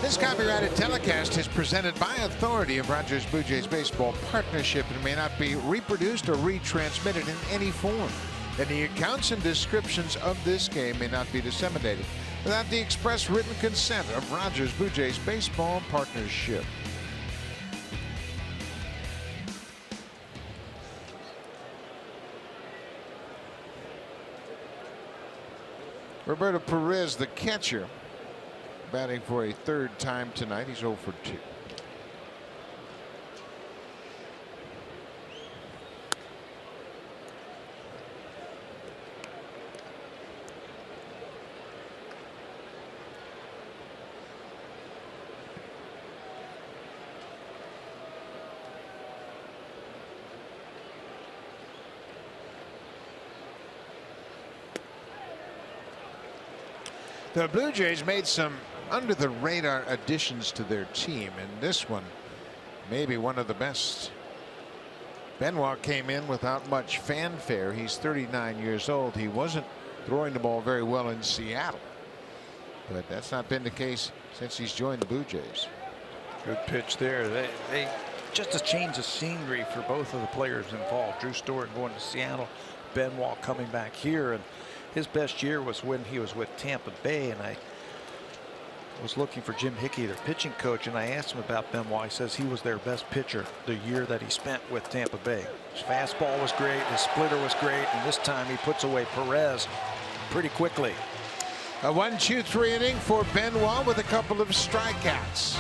This copyrighted telecast is presented by authority of Rogers Blue Jays Baseball Partnership and may not be reproduced or retransmitted in any form. And the accounts and descriptions of this game may not be disseminated without the express written consent of Rogers Blue Jays Baseball Partnership. Roberto Perez, the catcher, batting for a third time tonight. He's 0 for 2. The Blue Jays made some under-the-radar additions to their team, and this one maybe one of the best. Benoit came in without much fanfare. He's 39 years old. He wasn't throwing the ball very well in Seattle, but that's not been the case since he's joined the Blue Jays. Good pitch there. They just a change of scenery for both of the players involved. Drew Storen going to Seattle, Benoit coming back here, and his best year was when he was with Tampa Bay, and I was looking for Jim Hickey, their pitching coach, and I asked him about Benoit. He says he was their best pitcher the year that he spent with Tampa Bay. His fastball was great, his splitter was great, and this time he puts away Perez pretty quickly. A 1-2-3 inning for Benoit with a couple of strikeouts.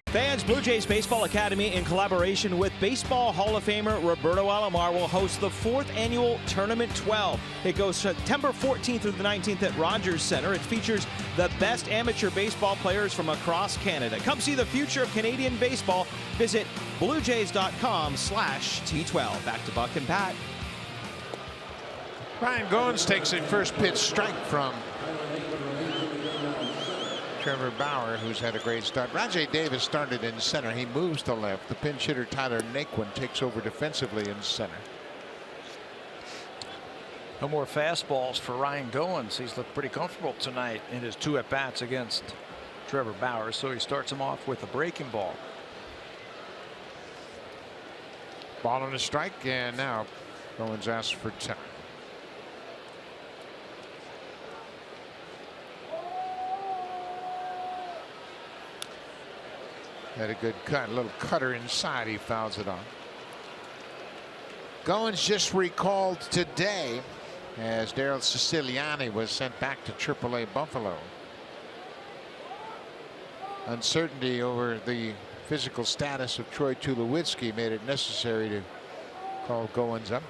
Fans, Blue Jays Baseball Academy, in collaboration with Baseball Hall of Famer Roberto Alomar, will host the 4th annual Tournament 12. It goes September 14th through the 19th at Rogers Center. It features the best amateur baseball players from across Canada. Come see the future of Canadian baseball. Visit bluejays.com/T12. Back to Buck and Pat. Ryan Goins takes a first pitch strike from Trevor Bauer, who's had a great start. Rajay Davis started in center. He moves to left. The pinch hitter Tyler Naquin takes over defensively in center. No more fastballs for Ryan Goins. He's looked pretty comfortable tonight in his 2 at-bats against Trevor Bauer, so he starts him off with a breaking ball. Ball on a strike, and now Goins asks for time. Had a good cut, a little cutter inside. He fouls it on. Goins just recalled today as Daryl Siciliani was sent back to AAA Buffalo. Uncertainty over the physical status of Troy Tulowitzki made it necessary to call Goins up.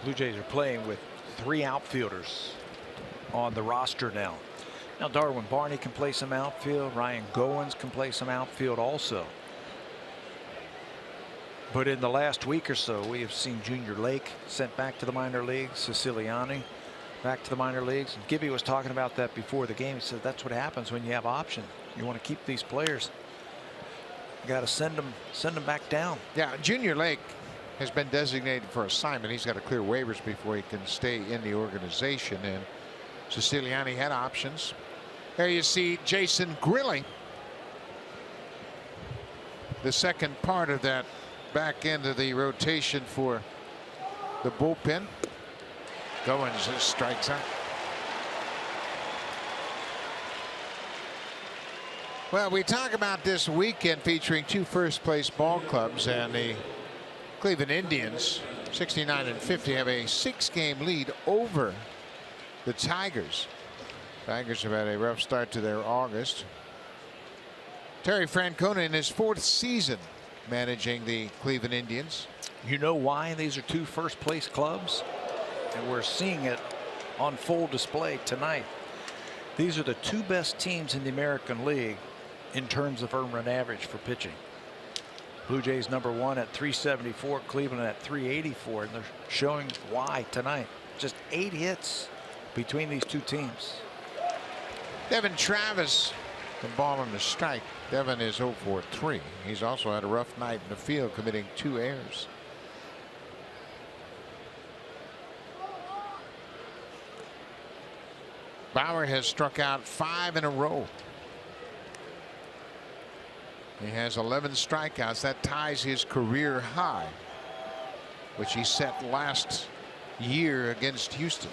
Blue Jays are playing with 3 outfielders on the roster now. Now Darwin Barney can play some outfield. Ryan Goins can play some outfield also. But in the last week or so, we have seen Junior Lake sent back to the minor leagues, Siciliani back to the minor leagues. And Gibby was talking about that before the game. He said that's what happens when you have options. You want to keep these players. You got to send them back down. Yeah, Junior Lake has been designated for assignment. He's got to clear waivers before he can stay in the organization. And Siciliani had options. There you see Jason Grilli. the second part of that back end of the rotation for the bullpen. Goins strikes out. Well, we talk about this weekend featuring two first-place ball clubs, and the Cleveland Indians, 69-50, have a 6-game lead over the Tigers. Tigers have had a rough start to their August. Terry Francona in his 4th season managing the Cleveland Indians. You know why these are two first-place clubs? And we're seeing it on full display tonight. These are the two best teams in the American League in terms of earned run average for pitching. Blue Jays #1 at 374, Cleveland at 384, and they're showing why tonight. Just 8 hits between these two teams. Devin Travis, the ball on the strike. Devin is 0 for 3. He's also had a rough night in the field, committing 2 errors. Bauer has struck out 5 in a row. He has 11 strikeouts. That ties his career high, which he set last year against Houston.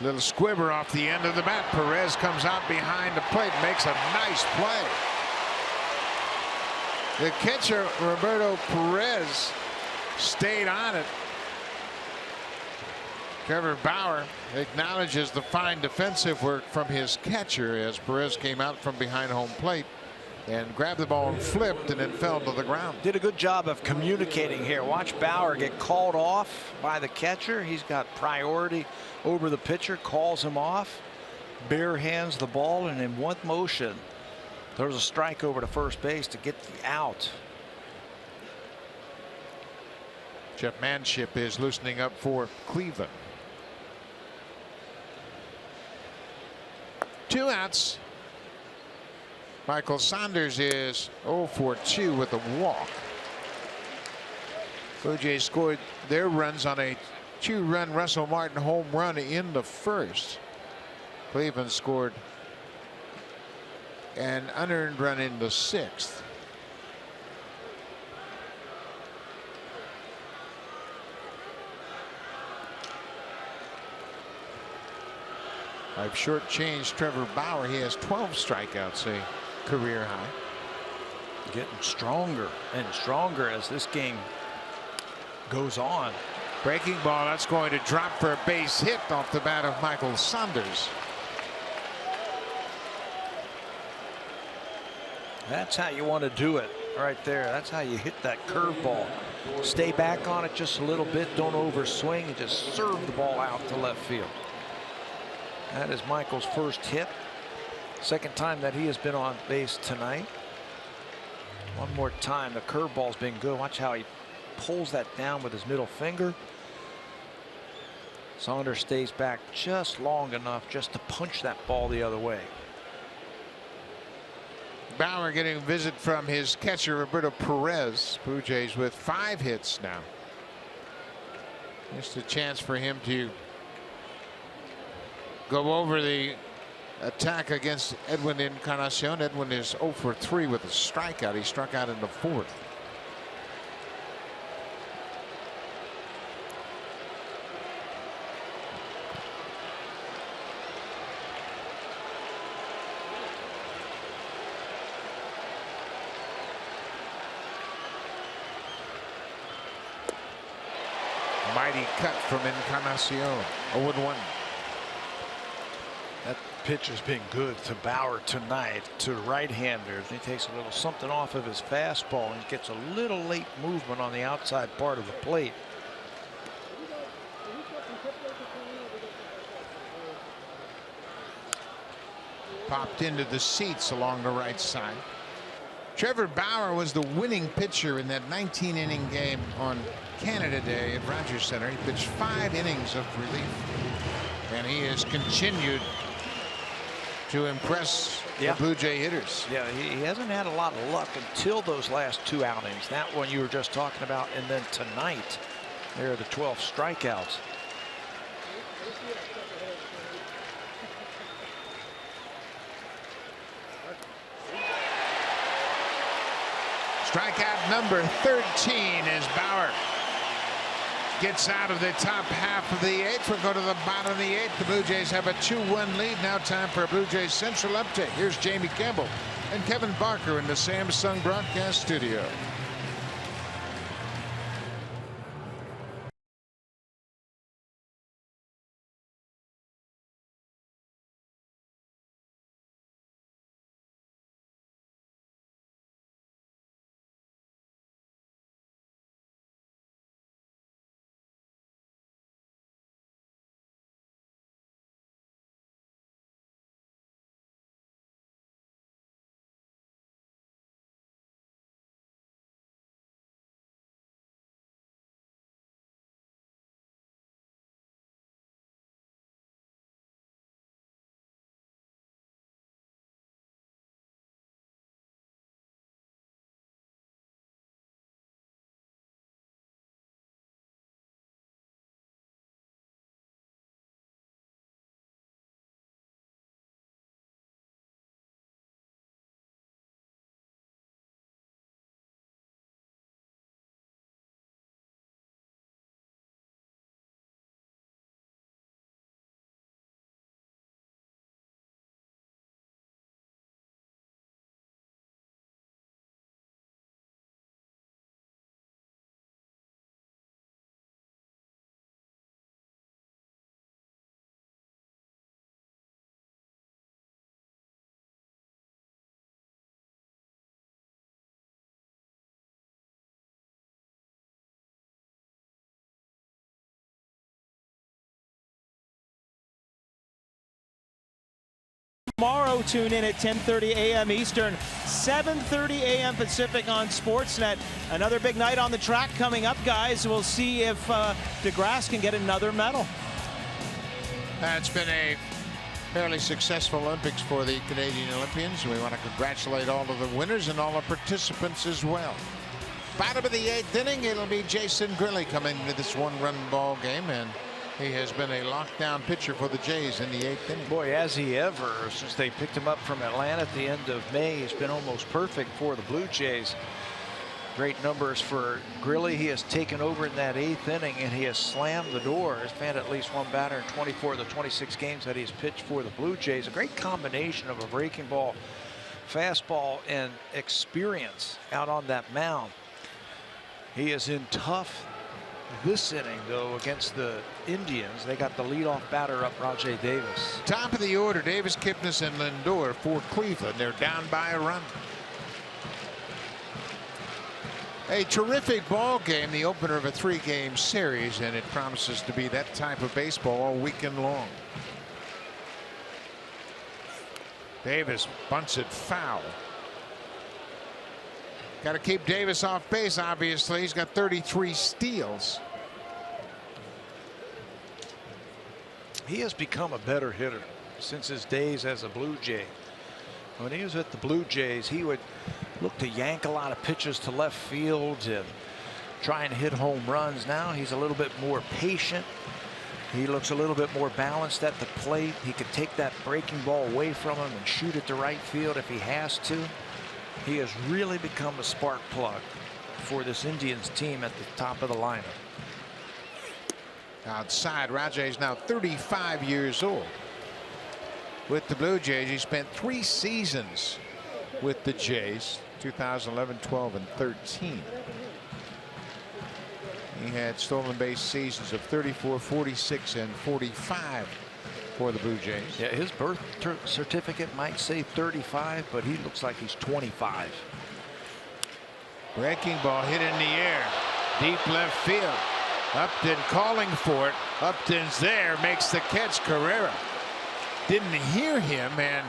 Little squibber off the end of the bat. Perez comes out behind the plate, makes a nice play. The catcher, Roberto Perez, stayed on it. Trevor Bauer acknowledges the fine defensive work from his catcher as Perez came out from behind home plate and grabbed the ball and flipped and then fell to the ground. Did a good job of communicating here. Watch Bauer get called off by the catcher. He's got priority over the pitcher, calls him off, bare hands the ball, and in one motion there's a strike over to first base to get the out. Jeff Manship is loosening up for Cleveland. 2 outs. Michael Saunders is 0 for 2 with a walk. Blue Jays scored their runs on a 2-run Russell Martin home run in the first. Cleveland scored an unearned run in the 6th. I've shortchanged Trevor Bauer. He has 12 strikeouts, a career high. Getting stronger and stronger as this game goes on. Breaking ball, that's going to drop for a base hit off the bat of Michael Saunders. That's how you want to do it right there. That's how you hit that curveball. Stay back on it just a little bit. Don't overswing and just serve the ball out to left field. That is Michael's first hit. Second time that he has been on base tonight. One more time. The curveball's been good. Watch how he pulls that down with his middle finger. Saunders stays back just long enough just to punch that ball the other way. Bauer getting a visit from his catcher Roberto Perez. Blue Jays with 5 hits now. Just a chance for him to go over the attack against Edwin Encarnacion. Edwin is 0 for 3 with a strikeout. He struck out in the 4th. Mighty cut from Encarnacion. 0-1. That pitch has been good to Bauer tonight, to right-handers. He takes a little something off of his fastball and gets a little late movement on the outside part of the plate. Popped into the seats along the right side. Trevor Bauer was the winning pitcher in that 19-inning game on Canada Day at Rogers Center. He pitched 5 innings of relief, and he has continued to impress the Blue Jay hitters. Yeah, he hasn't had a lot of luck until those last 2 outings. That one you were just talking about, and then tonight there are the 12 strikeouts. Strikeout number 13 as Bauer gets out of the top half of the eighth. We'll go to the bottom of the eighth. The Blue Jays have a 2-1 lead. Now time for a Blue Jays Central update. Here's Jamie Campbell and Kevin Barker in the Samsung broadcast studio. Tomorrow, tune in at 10:30 a.m. Eastern, 7:30 a.m. Pacific on Sportsnet. Another big night on the track coming up, guys. We'll see if DeGrasse can get another medal. It's been a fairly successful Olympics for the Canadian Olympians. We want to congratulate all of the winners and all the participants as well. Bottom of the eighth inning, it'll be Jason Grilli coming into this one-run ball game, and he has been a lockdown pitcher for the Jays in the eighth inning. Boy, has he ever. Since they picked him up from Atlanta at the end of May, he's been almost perfect for the Blue Jays. Great numbers for Grilli. He has taken over in that eighth inning, and he has slammed the door. He's found at least one batter in 24 of the 26 games that he's pitched for the Blue Jays. A great combination of a breaking ball, fastball, and experience out on that mound. He is in tough this inning, though, against the Indians. They got the leadoff batter up, Rajai Davis. Top of the order, Davis, Kipnis, and Lindor for Cleveland. They're down by a run. A terrific ball game, the opener of a three-game series, and it promises to be that type of baseball all weekend long. Davis bunts it foul. Got to keep Davis off base, obviously. He's got 33 steals. He has become a better hitter since his days as a Blue Jay. When he was at the Blue Jays, he would look to yank a lot of pitches to left field and try and hit home runs. Now he's a little bit more patient. He looks a little bit more balanced at the plate. He could take that breaking ball away from him and shoot it to right field if he has to. He has really become a spark plug for this Indians team at the top of the lineup. Outside, Rajai is now 35 years old. With the Blue Jays, he spent 3 seasons with the Jays, 2011, 12, and 13. He had stolen base seasons of 34, 46, and 45 for the Blue Jays. Yeah, his birth certificate might say 35, but he looks like he's 25. Breaking ball hit in the air, deep left field. Upton calling for it. Upton's there, makes the catch. Carrera didn't hear him and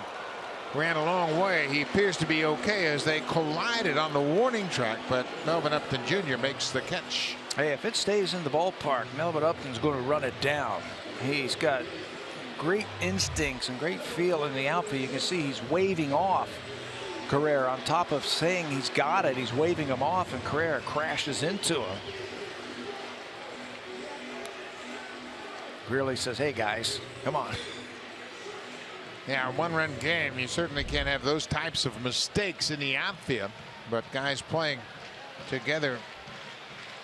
ran a long way. He appears to be okay as they collided on the warning track, but Melvin Upton Jr. makes the catch. Hey, if it stays in the ballpark, Melvin Upton's going to run it down. He's got great instincts and great feel in the outfield. You can see he's waving off Carrera. On top of saying he's got it, he's waving him off, and Carrera crashes into him. Grilli says, hey guys, come on. Yeah, a one-run game, you certainly can't have those types of mistakes in the outfield. but guys playing together,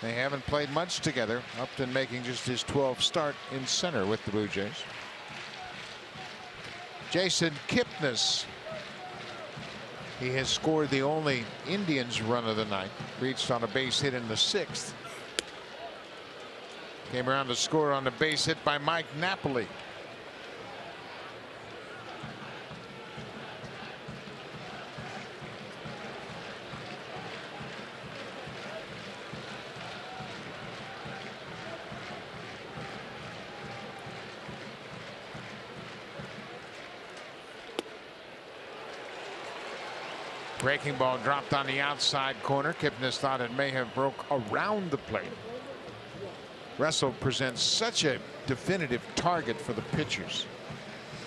they haven't played much together. Upton making just his 12th start in center with the Blue Jays. Jason Kipnis, he has scored the only Indians run of the night. Reached on a base hit in the 6th. Came around to score on the base hit by Mike Napoli. Breaking ball dropped on the outside corner. Kipnis thought it may have broke around the plate. Russell presents such a definitive target for the pitchers.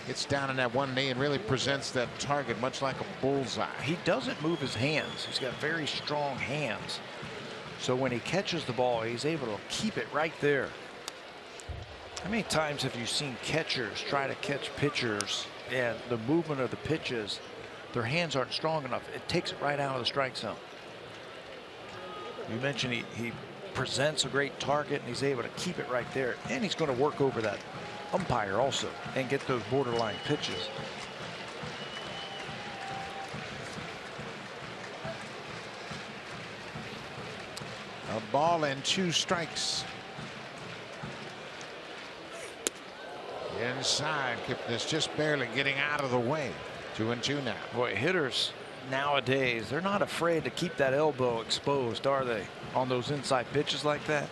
Gets down on that one knee and really presents that target much like a bullseye. He doesn't move his hands. He's got very strong hands. So when he catches the ball, he's able to keep it right there. How many times have you seen catchers try to catch pitchers and the movement of the pitches, their hands aren't strong enough? It takes it right out of the strike zone. You mentioned he presents a great target and he's able to keep it right there, and he's going to work over that umpire also and get those borderline pitches. A ball and 2 strikes. Inside, Kipnis just barely getting out of the way. 2-2 now. Boy, hitters nowadays, they're not afraid to keep that elbow exposed, are they? On those inside pitches like that,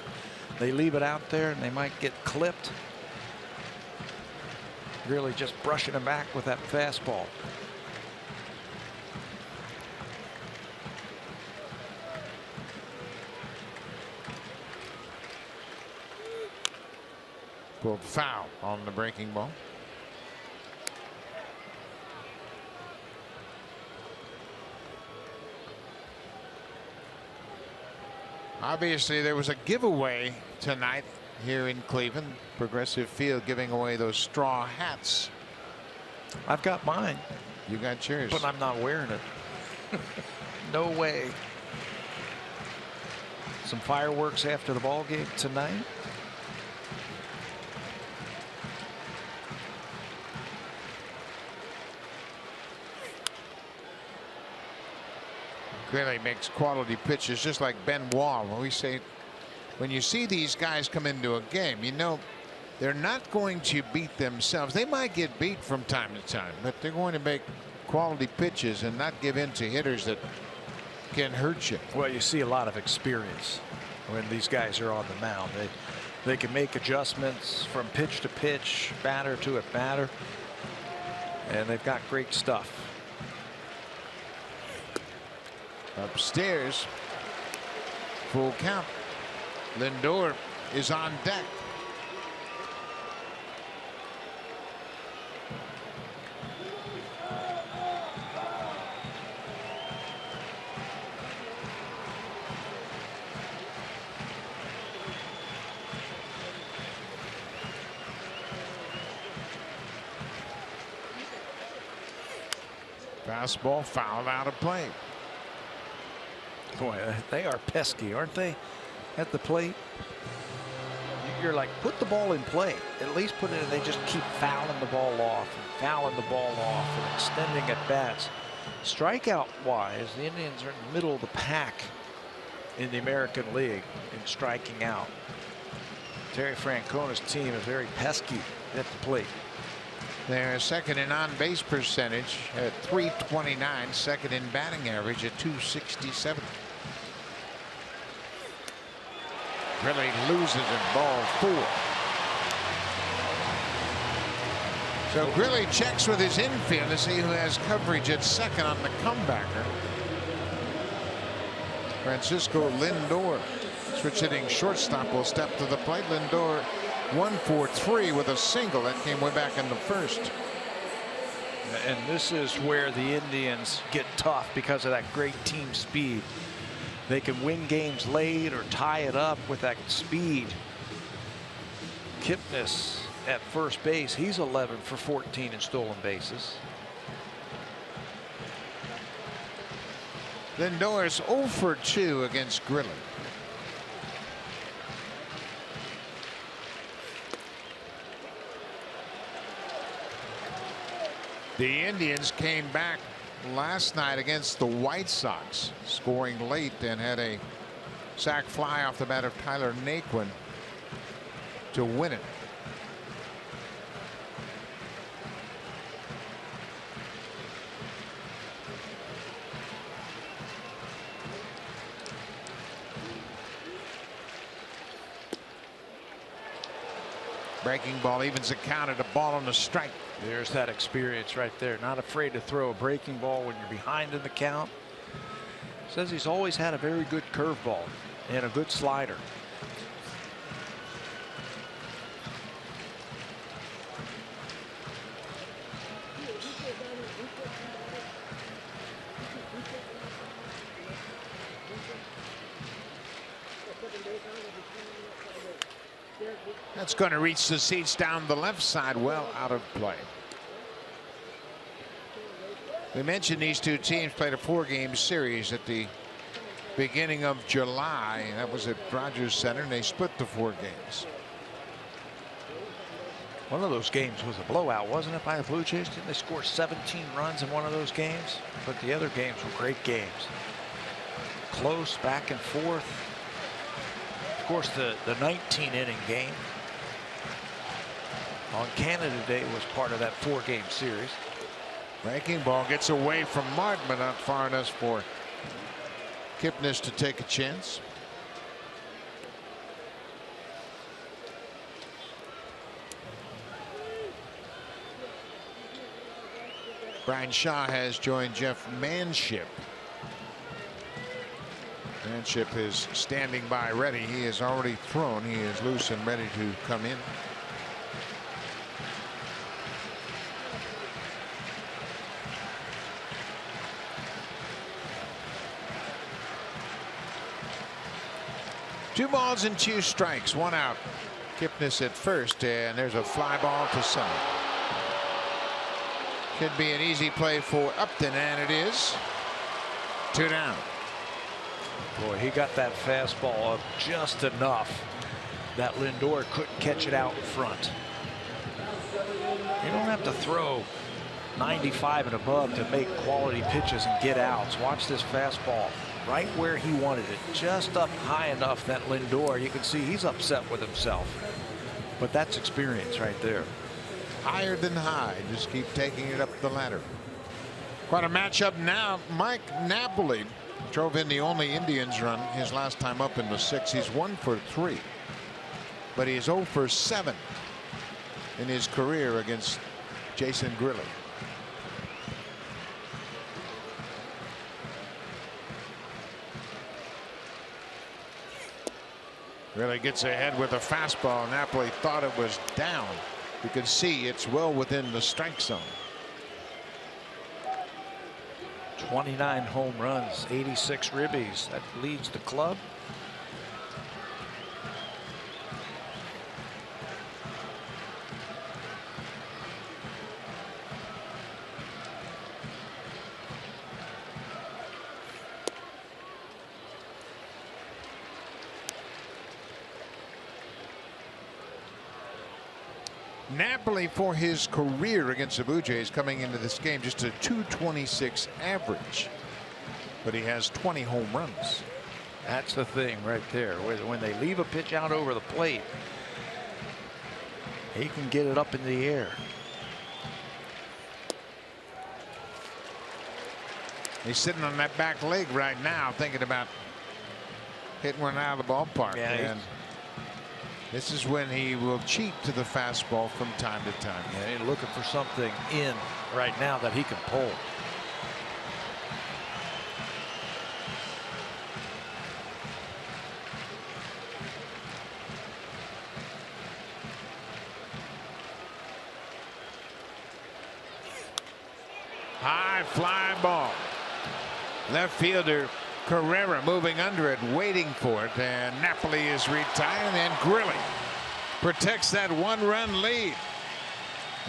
they leave it out there and they might get clipped. Really just brushing him back with that fastball. Pulled foul on the breaking ball. Obviously, there was a giveaway tonight here in Cleveland. Progressive Field giving away those straw hats. I've got mine. You got yours. But I'm not wearing it. No way. Some fireworks after the ball game tonight. Really makes quality pitches, just like Ben Wall. When we say, when you see these guys come into a game, you know they're not going to beat themselves. They might get beat from time to time, but they're going to make quality pitches and not give in to hitters that can hurt you. Well, you see a lot of experience when these guys are on the mound. They can make adjustments from pitch to pitch, batter to at batter, and they've got great stuff. Upstairs, full count. Lindor is on deck. Fastball fouled out of play. Boy, they are pesky, aren't they, at the plate? You're like, put the ball in play. At least put it in. They just keep fouling the ball off and fouling the ball off and extending at bats. Strikeout-wise, the Indians are in the middle of the pack in the American League in striking out. Terry Francona's team is very pesky at the plate. They're second in on-base percentage at .329, second in batting average at .267. Really loses in ball 4. So Grilly checks with his infield to see who has coverage at second on the comebacker. Francisco Lindor, switch hitting shortstop, will step to the plate. Lindor 1-for-3 with a single that came way back in the first. And this is where the Indians get tough because of that great team speed. They can win games late or tie it up with that speed. Kipnis at first base, he's 11 for 14 in stolen bases. Lindor is 0 for 2 against Grilli. The Indians came back last night against the White Sox, scoring late and had a sac fly off the bat of Tyler Naquin to win it. Breaking ball evens the count at a ball on the strike. There's that experience right there. Not afraid to throw a breaking ball when you're behind in the count. Says he's always had a very good curveball and a good slider. That's going to reach the seats down the left side, well out of play. We mentioned these two teams played a 4-game series at the beginning of July. That was at Rogers Center, and they split the 4 games. One of those games was a blowout, wasn't it, by the Blue Jays? Didn't they score 17 runs in one of those games? But the other games were great games. Close, back and forth. Of course, the 19-inning game on Canada Day was part of that 4-game series. Breaking ball gets away from Martin, but not far enough for Kipnis to take a chance. Brian Shaw has joined Jeff Manship. Manship is standing by ready. He has already thrown. He is loose and ready to come in. Two balls and 2 strikes, 1 out. Kipnis at first, and there's a fly ball to center. Could be an easy play for Upton, and it is. 2 down. Boy, he got that fastball up just enough that Lindor couldn't catch it out in front. You don't have to throw 95 and above to make quality pitches and get outs. Watch this fastball right where he wanted it, just up high enough that Lindor, you can see he's upset with himself. But that's experience right there. Higher than high, just keep taking it up the ladder. Quite a matchup now. Mike Napoli drove in the only Indians run his last time up in the 6th. He's 1 for 3, but he is 0 for 7 in his career against Jason Grilli. Really gets ahead with a fastball. Napoli thought it was down. You can see it's well within the strike zone. 29 home runs, 86 ribbies. That leads the club. Napoli for his career against the Blue Jays coming into this game just a .226 average, but he has 20 home runs. That's the thing right there. When they leave a pitch out over the plate, he can get it up in the air. He's sitting on that back leg right now thinking about hitting one out of the ballpark. Yeah, and this is when he will cheat to the fastball from time to time. Yeah, he's looking for something in right now that he can pull. High fly ball. Left fielder Carrera moving under it, waiting for it, and Napoli is retired, and Grilli protects that 1-run lead.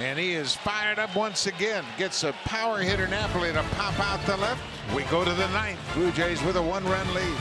And he is fired up once again. Gets a power hitter Napoli to pop out the left. We go to the ninth. Blue Jays with a 1-run lead.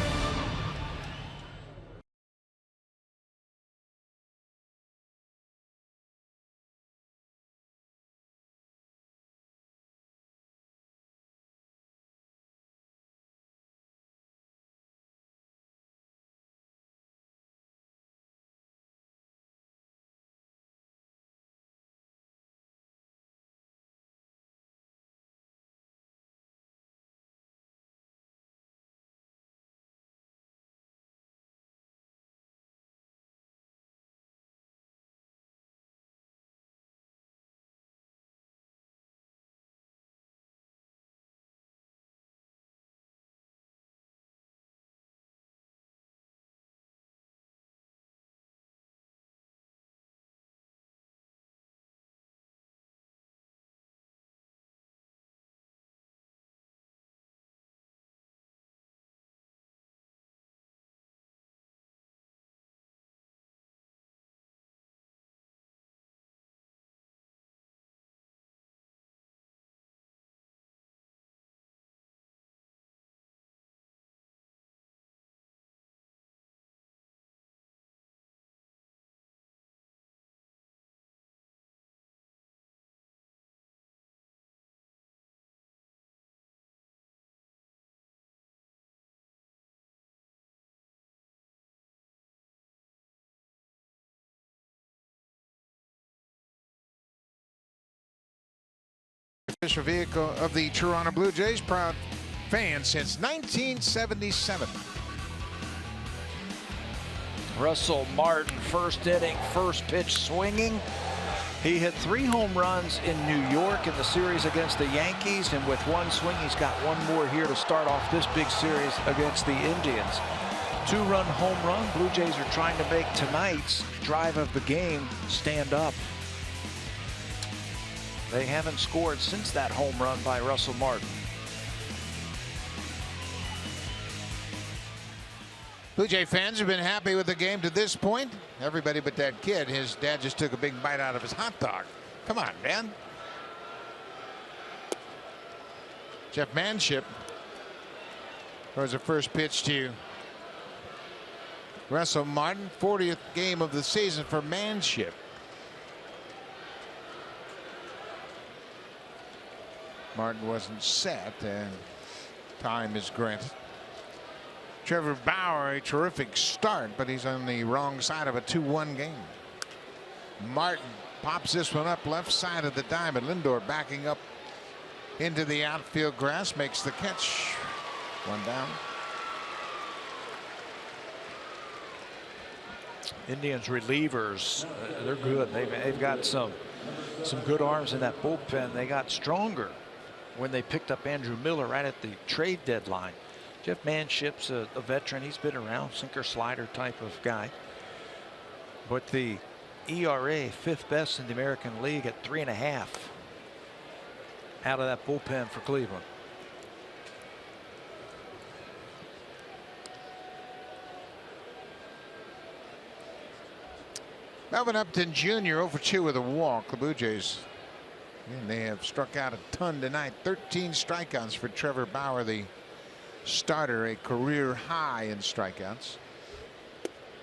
Official vehicle of the Toronto Blue Jays, proud fan since 1977. Russell Martin, first inning, first pitch swinging. He hit 3 home runs in New York in the series against the Yankees, and with one swing, he's got one more here to start off this big series against the Indians. 2-run home run. Blue Jays are trying to make tonight's drive of the game stand up. They haven't scored since that home run by Russell Martin. Blue Jay fans have been happy with the game to this point. Everybody but that kid. His dad just took a big bite out of his hot dog. Come on, man. Jeff Manship throws a first pitch to Russell Martin. 40th game of the season for Manship. Martin wasn't set, and time is granted. Trevor Bauer, a terrific start, but he's on the wrong side of a 2-1 game. Martin pops this one up left side of the diamond. Lindor backing up into the outfield grass, makes the catch. 1 down. Indians relievers, they're good. They've got some good arms in that bullpen. They got stronger when they picked up Andrew Miller right at the trade deadline. Jeff Manship's a veteran. He's been around, sinker slider type of guy. But the ERA, 5th best in the American League at 3.5 out of that bullpen for Cleveland. Melvin Upton Jr. 0 for 2 with a walk. The Blue Jays, and they have struck out a ton tonight. 13 strikeouts for Trevor Bauer, the starter, a career high in strikeouts.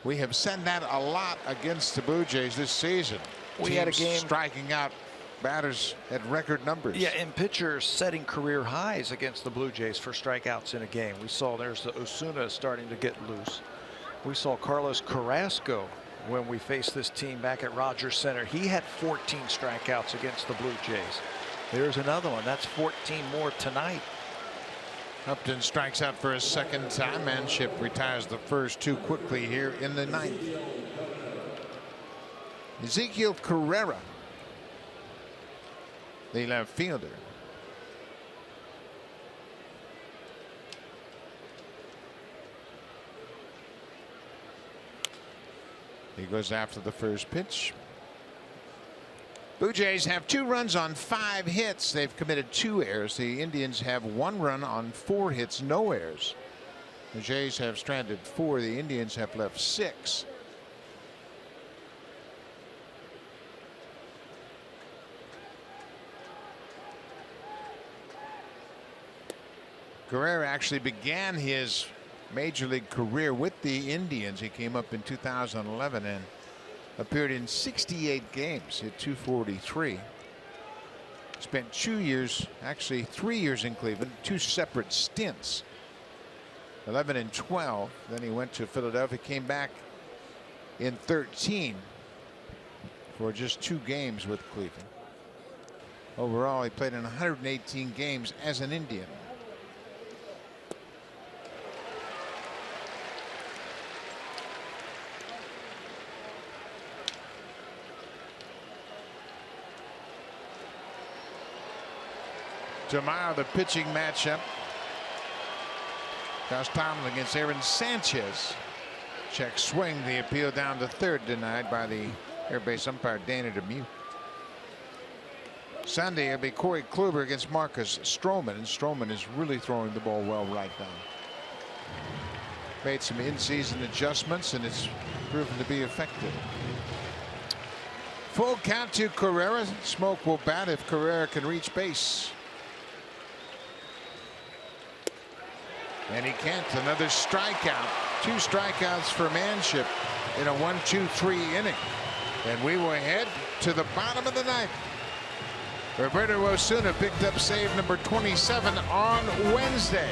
We have said that a lot against the Blue Jays this season. We had a game striking out batters at record numbers. Yeah, and pitchers setting career highs against the Blue Jays for strikeouts in a game. We saw there's the Osuna starting to get loose. We saw Carlos Carrasco when we faced this team back at Rogers Center. He had 14 strikeouts against the Blue Jays. There's another one. That's 14 more tonight. Upton strikes out for a second time. Manship retires the first 2 quickly here in the 9th. Ezekiel Carrera, the left fielder. He goes after the first pitch. Blue Jays have 2 runs on 5 hits. They've committed 2 errors. The Indians have 1 run on 4 hits, no errors. The Jays have stranded 4. The Indians have left 6. Carrera actually began his major league career with the Indians. He came up in 2011 and appeared in 68 games, hit .243. Spent 2 years, actually 3 years in Cleveland, 2 separate stints, 11 and 12. Then he went to Philadelphia, came back in 13 for just 2 games with Cleveland. Overall, he played in 118 games as an Indian. Tomorrow, the pitching matchup. Josh Tomlin against Aaron Sanchez. Check swing. The appeal down to third, denied by the airbase umpire Dana DeMute. Sunday, it'll be Corey Kluber against Marcus Stroman, and Stroman is really throwing the ball well right now. Made some in-season adjustments, and it's proven to be effective. Full count to Carrera. Smoke will bat if Carrera can reach base. And he can't. Another strikeout. 2 strikeouts for Manship in a 1-2-3 inning. And we will head to the bottom of the ninth. Roberto Osuna picked up save number 27 on Wednesday.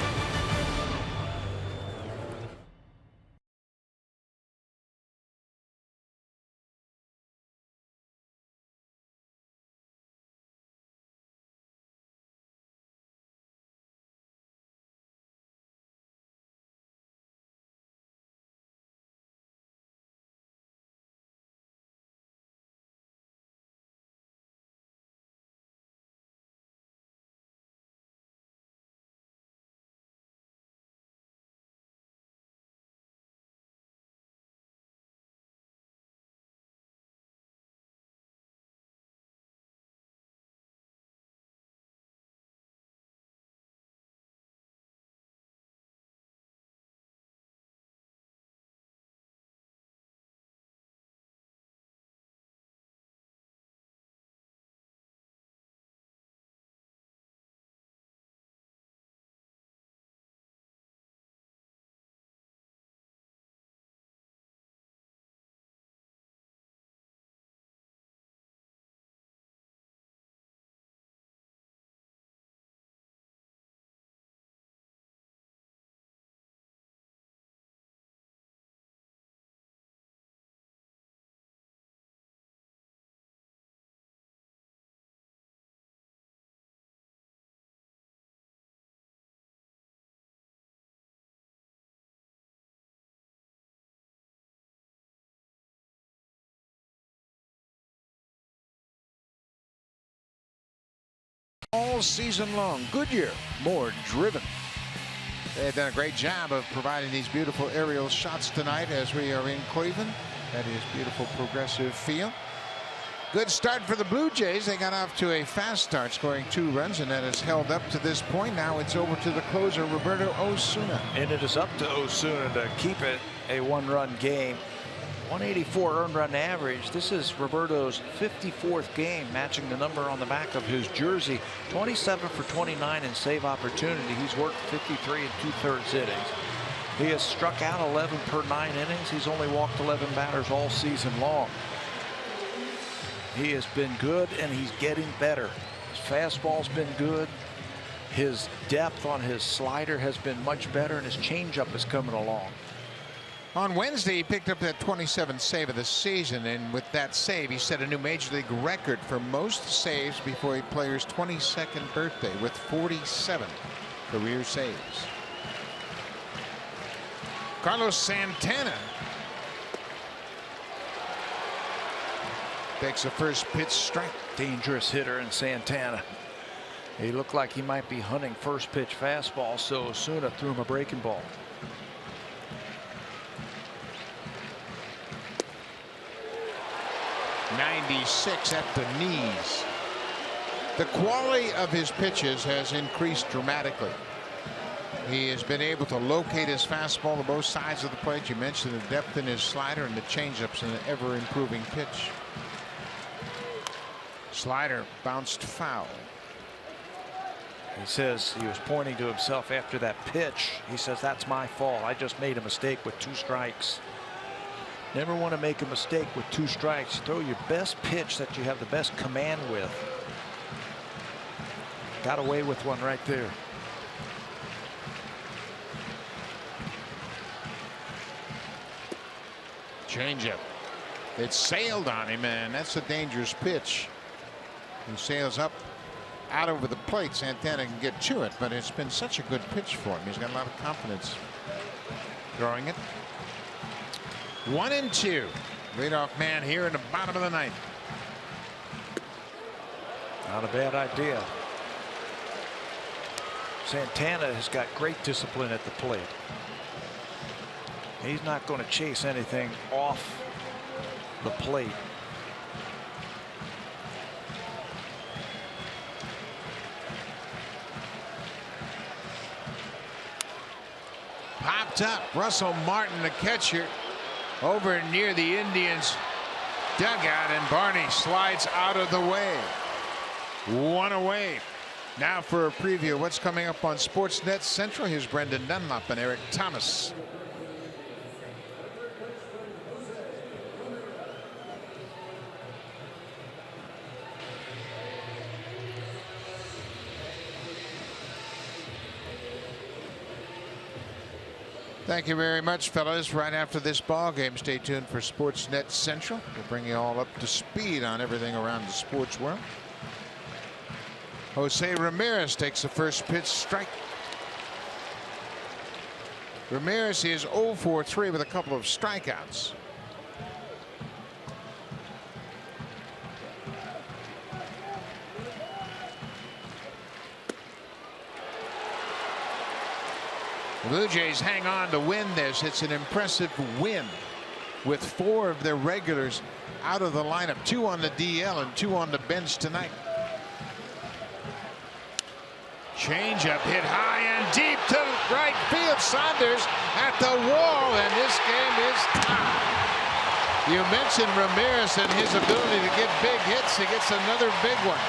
All season long, Goodyear, more driven. They've done a great job of providing these beautiful aerial shots tonight as we are in Cleveland. That is beautiful progressive feel. Good start for the Blue Jays. They got off to a fast start, scoring 2 runs, and that has held up to this point. Now it's over to the closer, Roberto Osuna. And it is up to Osuna to keep it a 1-run game. 184 earned run average. This is Roberto's 54th game, matching the number on the back of his jersey. 27 for 29 in save opportunity. He's worked 53 2/3 innings. He has struck out 11 per 9 innings. He's only walked 11 batters all season long. He has been good, and he's getting better. His fastball's been good. His depth on his slider has been much better, and his changeup is coming along. On Wednesday, he picked up that 27th save of the season, and with that save, he set a new Major League record for most saves before a player's 22nd birthday with 47 career saves. Carlos Santana takes a first pitch strike. Dangerous hitter in Santana. He looked like he might be hunting first pitch fastball, so Osuna threw him a breaking ball. .96 at the knees. The quality of his pitches has increased dramatically. He has been able to locate his fastball to both sides of the plate. You mentioned the depth in his slider, and the changeup's an ever-improving pitch. Slider bounced foul. He says he was pointing to himself after that pitch. He says, that's my fault. I just made a mistake with 2 strikes. Never want to make a mistake with 2 strikes. Throw your best pitch that you have the best command with. Got away with one right there. Changeup. It sailed on him, and that's a dangerous pitch. He sails up out over the plate. Santana can get to it, but it's been such a good pitch for him. He's got a lot of confidence throwing it. 1-2. Leadoff man here in the bottom of the 9th. Not a bad idea. Santana has got great discipline at the plate. He's not going to chase anything off the plate. Popped up. Russell Martin, the catcher, over near the Indians dugout, and Barney slides out of the way. 1 away. Now for a preview of what's coming up on Sportsnet Central. Here's Brendan Dunlop and Eric Thomas. Thank you very much, fellas. Right after this ball game, stay tuned for Sportsnet Central. We'll bring you all up to speed on everything around the sports world. Jose Ramirez takes the first pitch, strike. Ramirez is 0 for 3 with a couple of strikeouts. The Blue Jays hang on to win this. It's an impressive win with 4 of their regulars out of the lineup, 2 on the DL and 2 on the bench tonight. Changeup hit high and deep to right field. Saunders at the wall, and this game is tied. You mentioned Ramirez and his ability to get big hits. He gets another big one.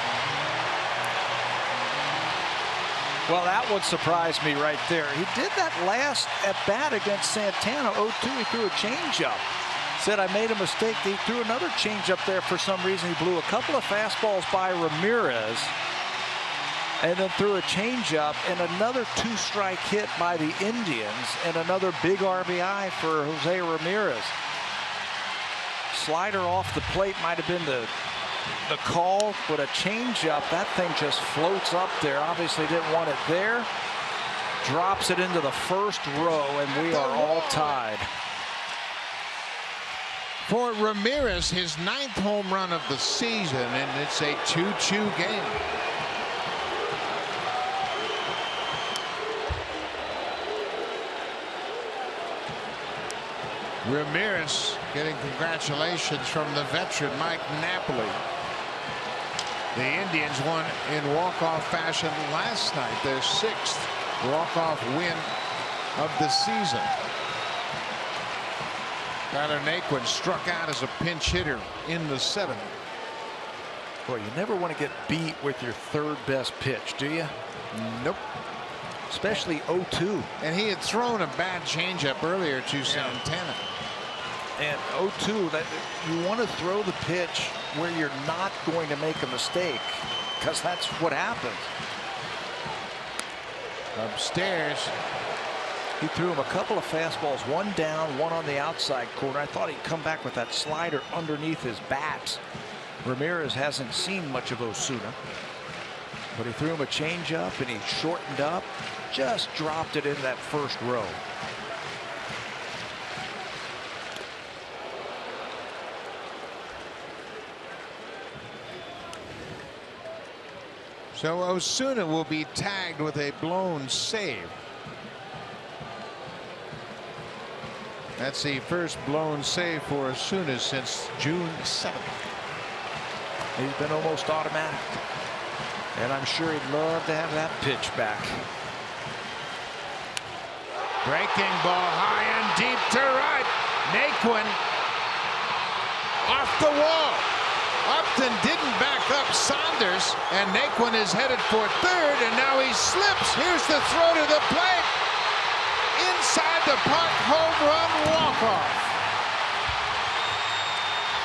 Well, that would surprise me right there. He did that last at bat against Santana. 0-2. He threw a changeup. Said, I made a mistake. He threw another changeup there for some reason. He blew a couple of fastballs by Ramirez, and then threw a changeup and another 2-strike hit by the Indians, and another big RBI for Jose Ramirez. Slider off the plate might have been the call, but a changeup, that thing just floats up there. Obviously didn't want it there. Drops it into the first row, and we are all tied. For Ramirez, his 9th home run of the season, and it's a 2-2 game. Ramirez getting congratulations from the veteran Mike Napoli. The Indians won in walk-off fashion last night, their 6th walk-off win of the season. Tyler Naquin struck out as a pinch hitter in the 7th. Boy, you never want to get beat with your 3rd best pitch, do you? Nope. Especially 0-2. And he had thrown a bad changeup earlier to Santana. And 0-2, that you want to throw the pitch where you're not going to make a mistake, because that's what happens. Upstairs. He threw him a couple of fastballs, one down, one on the outside corner. I thought he'd come back with that slider underneath his bat. Ramirez hasn't seen much of Osuna, but he threw him a changeup and he shortened up, just dropped it in that first row. So Osuna will be tagged with a blown save. That's the first blown save for Osuna since June 7th. He's been almost automatic, and I'm sure he'd love to have that pitch back. Breaking ball high and deep to right. Naquin off the wall. Upton didn't back up Saunders, and And Naquin is headed for third, and now he slips. Here's the throw to the plate. Inside the park, home run walk-off.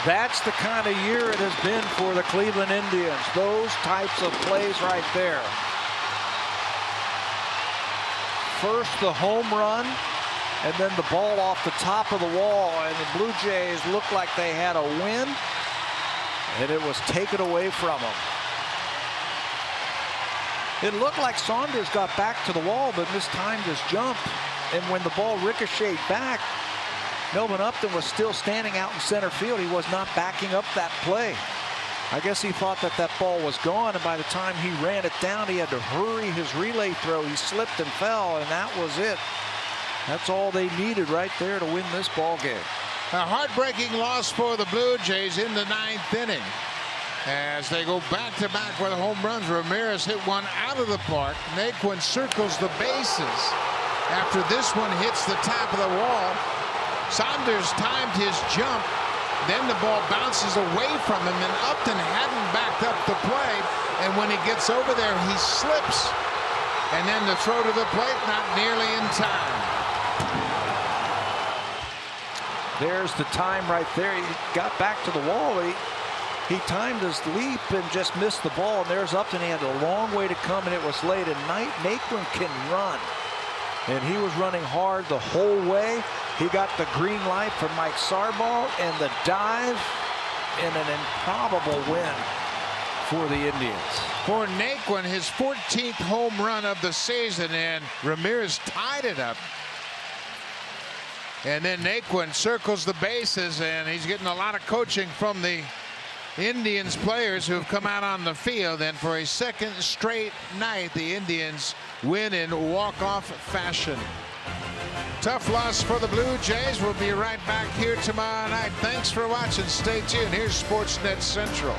That's the kind of year it has been for the Cleveland Indians. Those types of plays right there. First the home run, and then the ball off the top of the wall, and the Blue Jays looked like they had a win, and it was taken away from them. It looked like Saunders got back to the wall, but mistimed his jump, and when the ball ricocheted back, Melvin Upton was still standing out in center field. He was not backing up that play. I guess he thought that that ball was gone, and by the time he ran it down, he had to hurry his relay throw. He slipped and fell, and that was it. That's all they needed right there to win this ball game. A heartbreaking loss for the Blue Jays in the 9th inning. As they go back-to-back with home runs, Ramirez hit one out of the park. Naquin circles the bases. After this one hits the top of the wall, Saunders timed his jump. Then the ball bounces away from him, and Upton hadn't backed up the play. And when he gets over there, he slips. And then the throw to the plate, not nearly in time. There's the time right there. He got back to the wall. He timed his leap and just missed the ball. And there's Upton. He had a long way to come, and it was late. And Naquin can run. And he was running hard the whole way. He got the green light from Mike Sarbaugh and the dive, and an improbable win for the Indians. For Naquin, his 14th home run of the season, and Ramirez tied it up. And then Naquin circles the bases, and he's getting a lot of coaching from the Indians players who have come out on the field. And for a second straight night, the Indians win in walk-off fashion. Tough loss for the Blue Jays. We'll be right back here tomorrow night. Thanks for watching. Stay tuned. Here's Sportsnet Central.